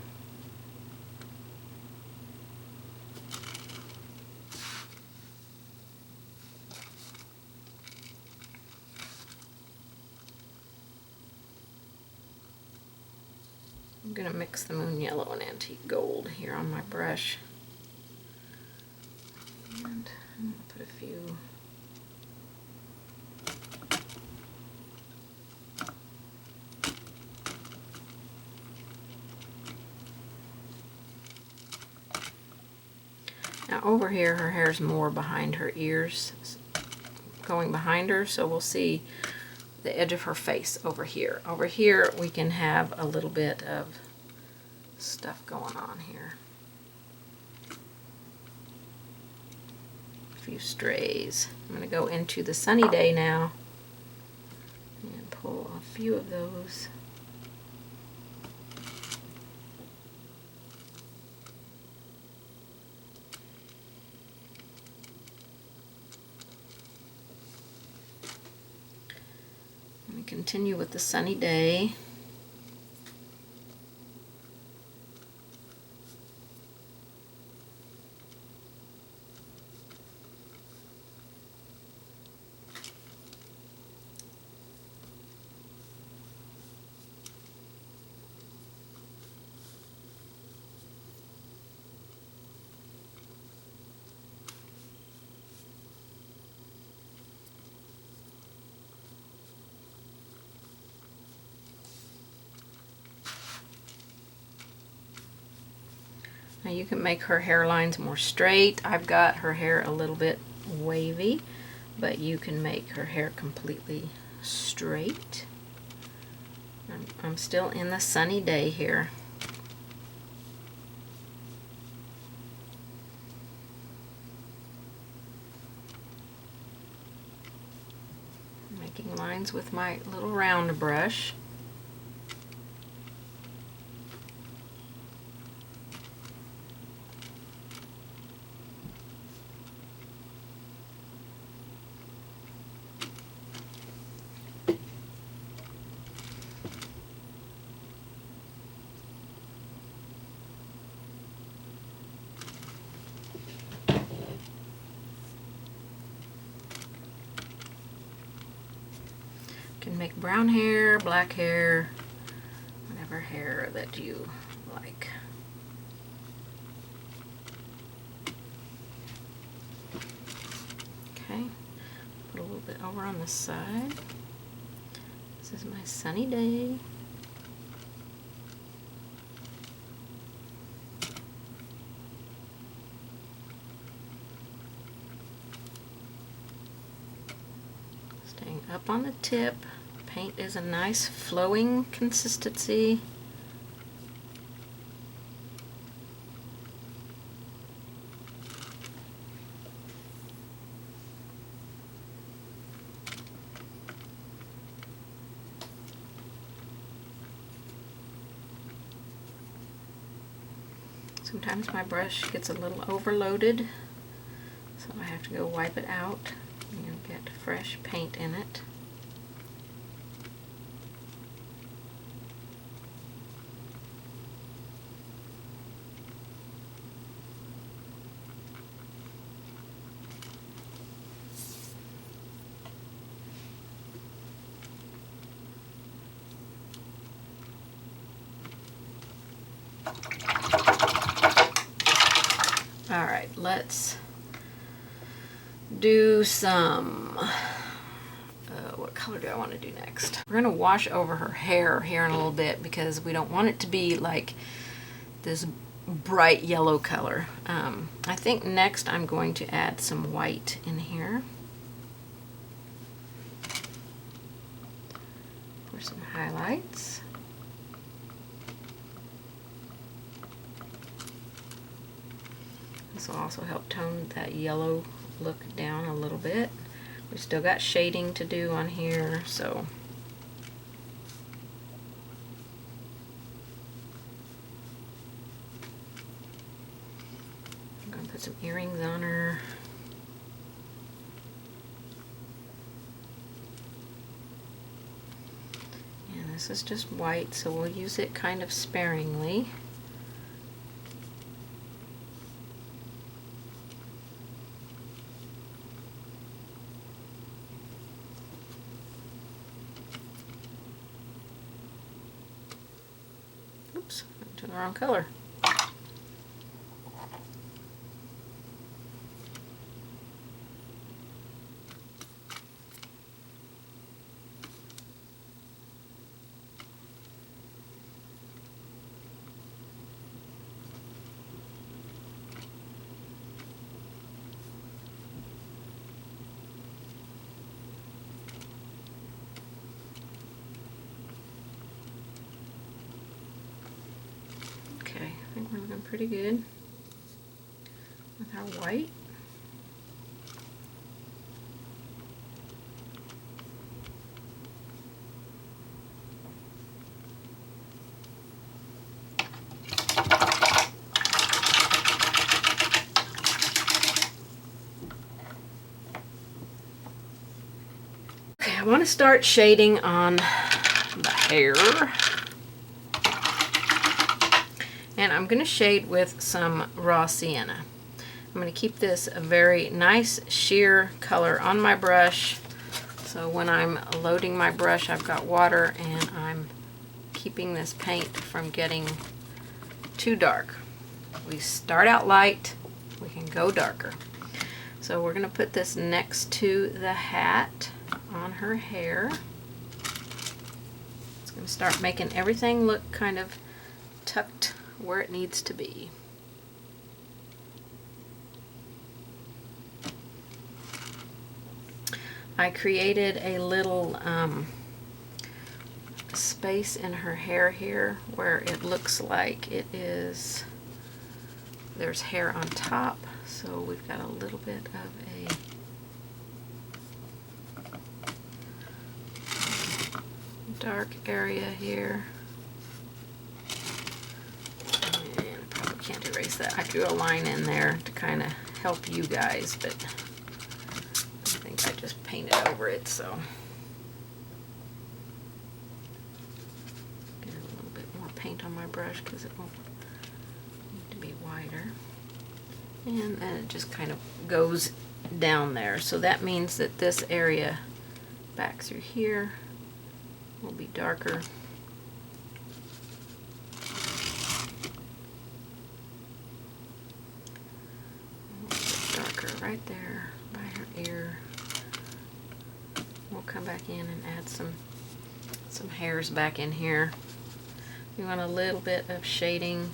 I'm going to mix the moon yellow and antique gold here on my brush. And I'm going to put a few. Now over here, her hair's more behind her ears, going behind her, so we'll see the edge of her face over here. Over here, we can have a little bit of stuff going on here. A few strays. I'm going to go into the sunny day now and pull a few of those. Continue with the sunny day. Now you can make her hairlines more straight. I've got her hair a little bit wavy, but you can make her hair completely straight. I'm still in the sunny day here. Making lines with my little round brush. Can make brown hair, black hair, whatever hair that you like. Okay, put a little bit over on the side. This is my sunny day. Staying up on the tip. Paint is a nice flowing consistency. Sometimes my brush gets a little overloaded, so I have to go wipe it out and get fresh paint in it. Alright, let's do some, what color do I want to do next? We're going to wash over her hair here in a little bit because we don't want it to be like this bright yellow color. I think next I'm going to add some white in here for some highlights. This will also help tone that yellow look down a little bit. We still got shading to do on here, so I'm going to put some earrings on her. And this is just white, so we'll use it kind of sparingly. Oops, went to the wrong color. I think we're looking pretty good with our white. Okay, I want to start shading on the hair. And I'm going to shade with some raw sienna. I'm going to keep this a very nice sheer color on my brush. So when I'm loading my brush, I've got water and I'm keeping this paint from getting too dark. We start out light, we can go darker. So we're going to put this next to the hat on her hair. It's going to start making everything look kind of tucked where it needs to be. I created a little space in her hair here where it looks like it is, there's hair on top, so we've got a little bit of a dark area here. Can't erase that. I drew a line in there to kind of help you guys, but I think I just painted over it, so get a little bit more paint on my brush because it won't need to be wider. And then it just kind of goes down there. So that means that this area back through here will be darker. Right there by her ear. We'll come back in and add some hairs back in here. We want a little bit of shading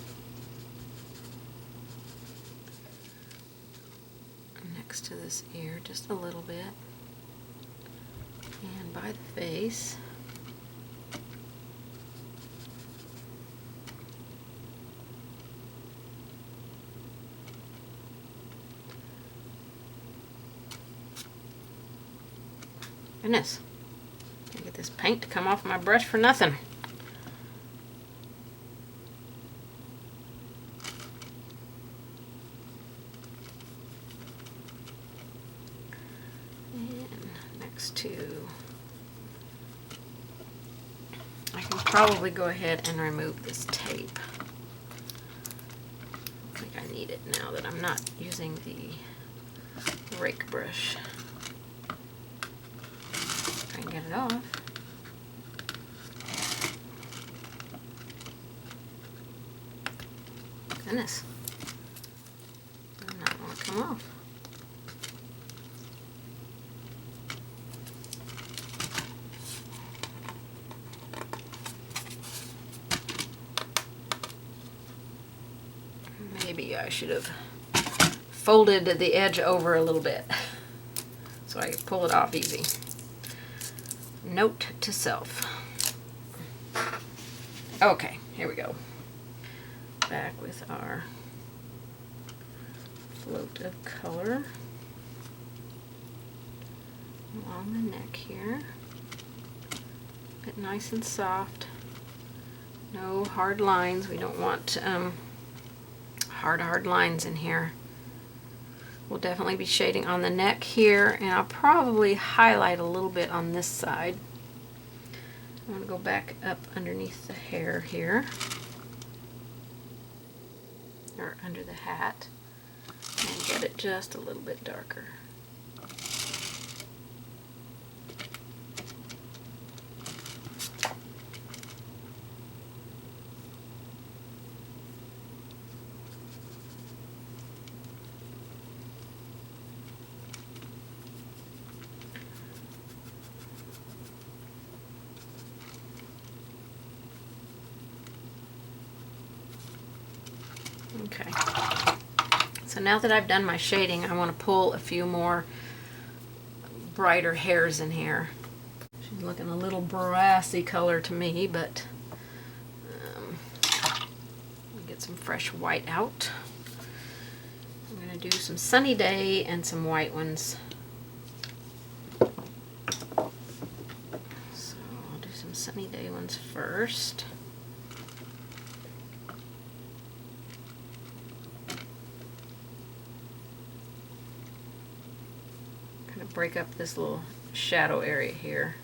next to this ear, just a little bit, and by the face. Goodness, I get this paint to come off my brush for nothing. next to... I can probably go ahead and remove this tape. I think I need it now that I'm not using the rake brush. I can get it off. Goodness. Does not want to come off. Maybe I should have folded the edge over a little bit so I could pull it off easy. Note to self. Okay, here we go. Back with our float of color along the neck here. Get nice and soft. No hard lines. We don't want hard lines in here. We'll definitely be shading on the neck here, and I'll probably highlight a little bit on this side. I'm going to go back up underneath the hair here, or under the hat, and get it just a little bit darker. Okay, so now that I've done my shading, I want to pull a few more brighter hairs in here. She's looking a little brassy color to me, but get some fresh white out. I'm going to do some Sunny Day and some white ones. So I'll do some Sunny Day ones first. Break up this little shadow area here.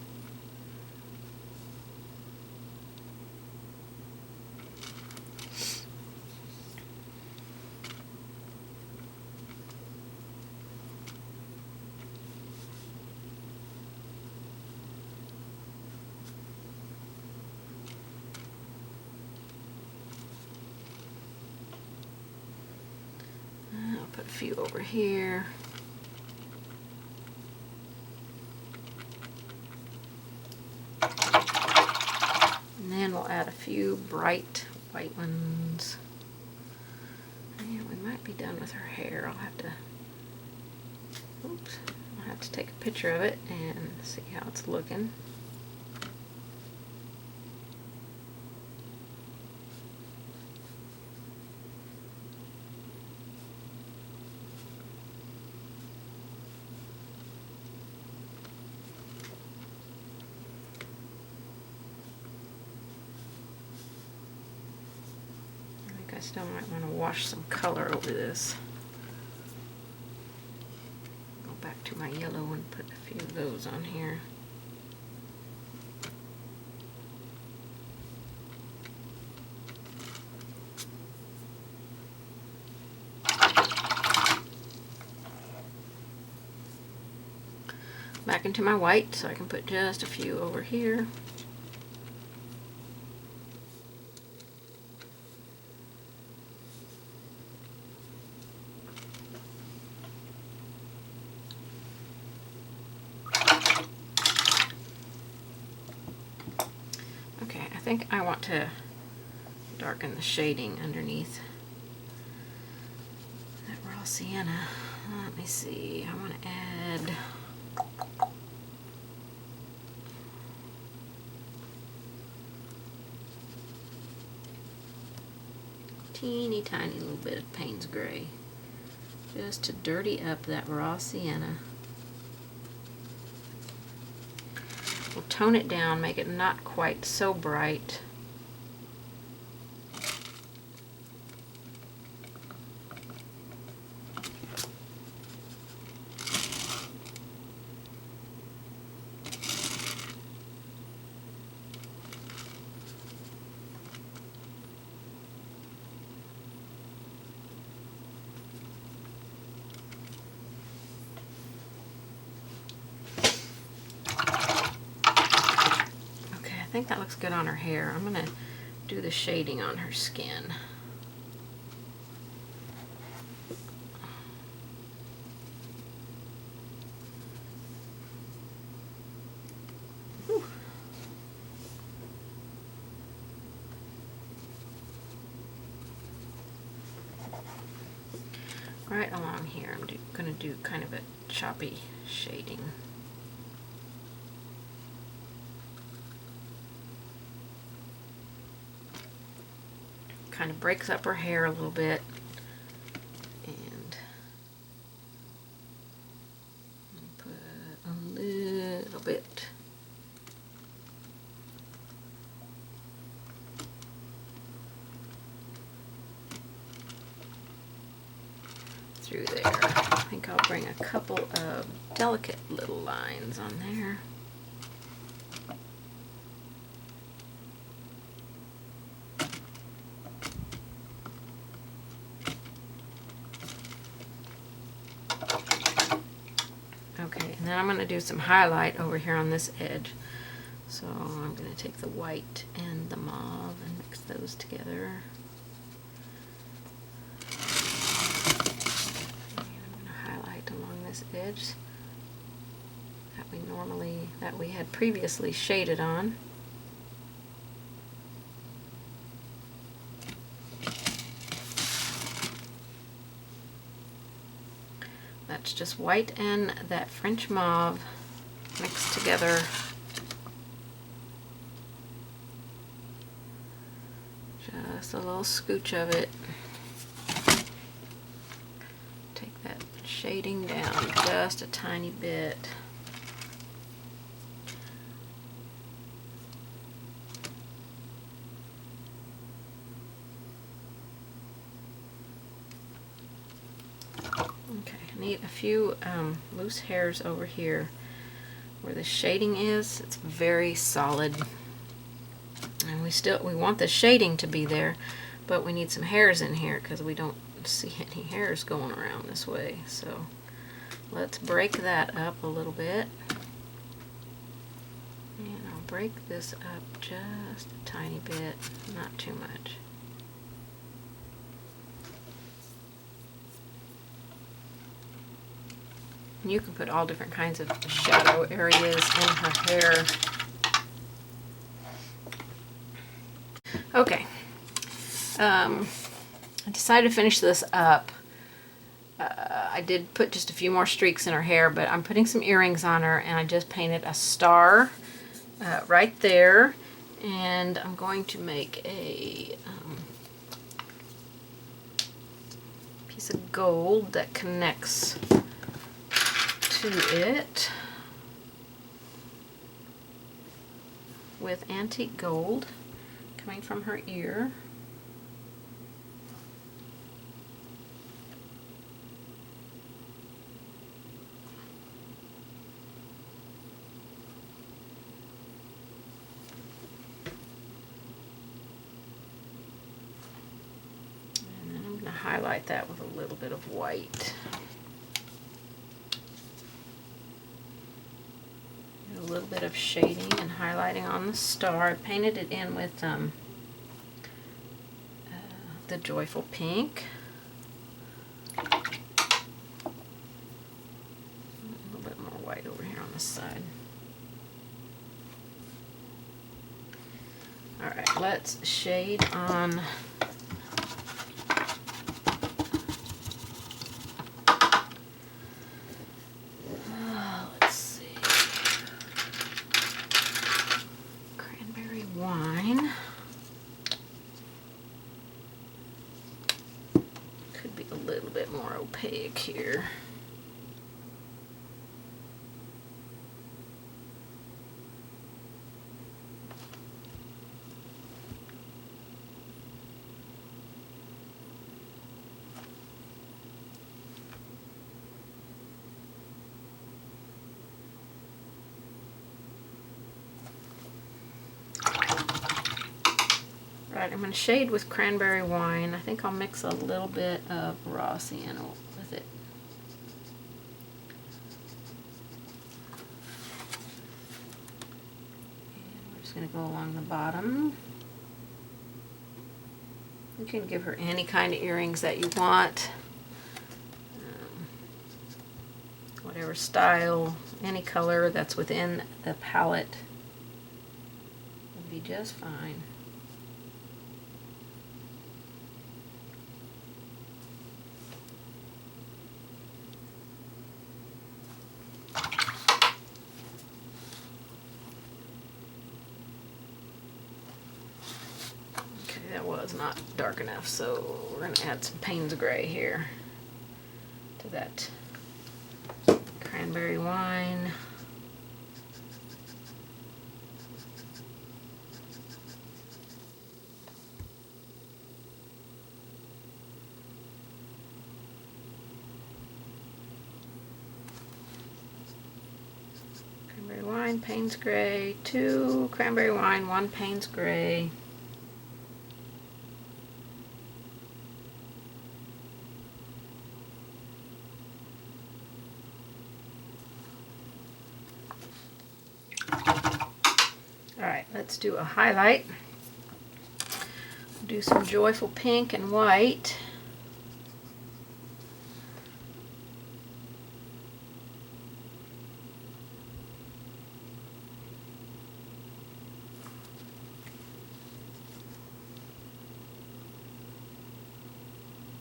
I'll put a few over here. And then we'll add a few bright white ones. And we might be done with her hair. I'll have to take a picture of it and see how it's looking. I still might want to wash some color over this. Go back to my yellow and put a few of those on here. Back into my white so I can put just a few over here. I think I want to darken the shading underneath that raw sienna. Let me see, I want to add teeny tiny little bit of Payne's Gray just to dirty up that raw sienna. We'll tone it down, make it not quite so bright. think that looks good on her hair. I'm going to do the shading on her skin. Whew. Right along here, I'm going to do kind of a choppy shading. Kind of breaks up her hair a little bit, and put a little bit through there. I think I'll bring a couple of delicate little lines on there. Okay, and then I'm going to do some highlight over here on this edge. So I'm going to take the white and the mauve and mix those together. Along this edge that we had previously shaded on. That's just white and that French mauve mixed together. Just a little scooch of it. Shading down just a tiny bit. Okay, I need a few loose hairs over here where the shading is. It's very solid, and we want the shading to be there, but we need some hairs in here because we don't see any hairs going around this way. So let's break that up a little bit, and I'll break this up just a tiny bit, not too much. And you can put all different kinds of shadow areas in her hair. Okay, I decided to finish this up. I did put just a few more streaks in her hair, but I'm putting some earrings on her, and I just painted a star right there, and I'm going to make a piece of gold that connects to it with antique gold coming from her ear. Highlight that with a little bit of white. A little bit of shading and highlighting on the star. I painted it in with the Joyful Pink. A little bit more white over here on the side. Alright, let's shade on wine. Could be a little bit more opaque here. Right, I'm going to shade with cranberry wine. I think I'll mix a little bit of raw sienna with it. And we're just going to go along the bottom. You can give her any kind of earrings that you want. Whatever style, any color that's within the palette would be just fine. That was not dark enough, so we're going to add some Payne's Gray here to that cranberry wine. Cranberry wine, Payne's Gray, 2 cranberry wine, 1 Payne's Gray. Alright, let's do a highlight. Do some joyful pink and white.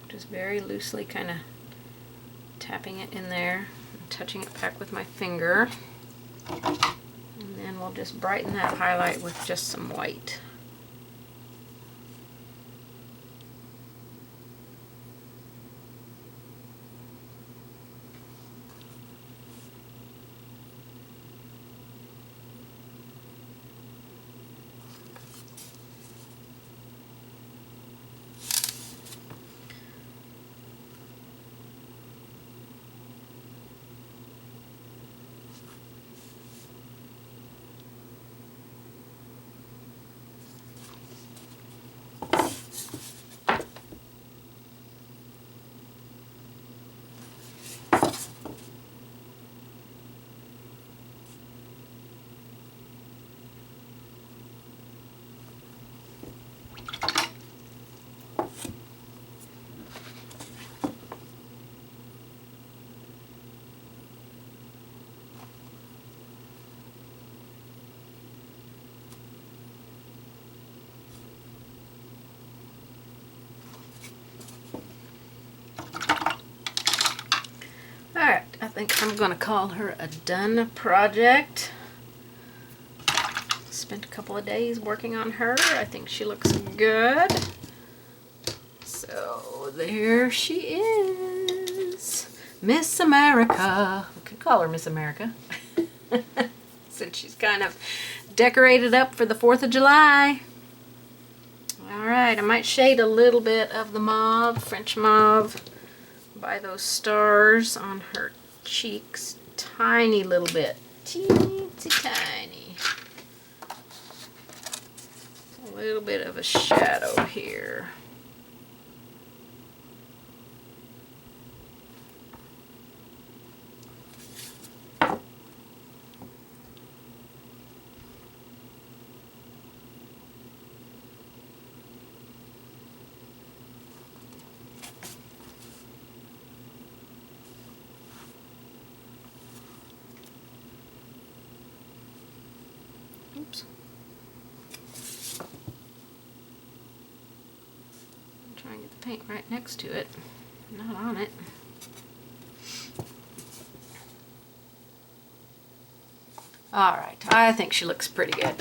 Just very loosely kind of tapping it in there, and touching it back with my finger. And then we'll just brighten that highlight with just some white. Alright, I think I'm going to call her a done project. Spent a couple of days working on her. I think she looks good. So there she is. Miss America. We could call her Miss America. Since she's kind of decorated up for the 4th of July. Alright, I might shade a little bit of the mauve, French mauve, by those stars on her cheeks. Tiny little bit. Teensy tiny. A little bit of a shadow here. Oops. I'm trying to get the paint right next to it, not on it. Alright, I think she looks pretty good.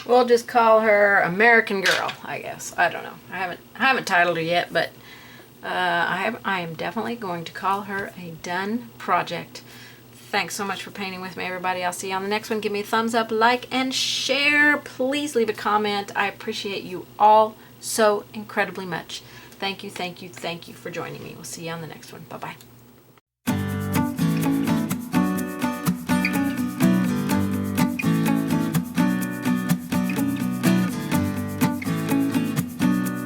We'll just call her American Girl, I guess. I don't know. I haven't titled her yet, but I am definitely going to call her a done project. Thanks so much for painting with me, everybody. I'll see you on the next one. Give me a thumbs up, like, and share. Please leave a comment. I appreciate you all so incredibly much. Thank you, thank you, thank you for joining me. We'll see you on the next one. Bye-bye.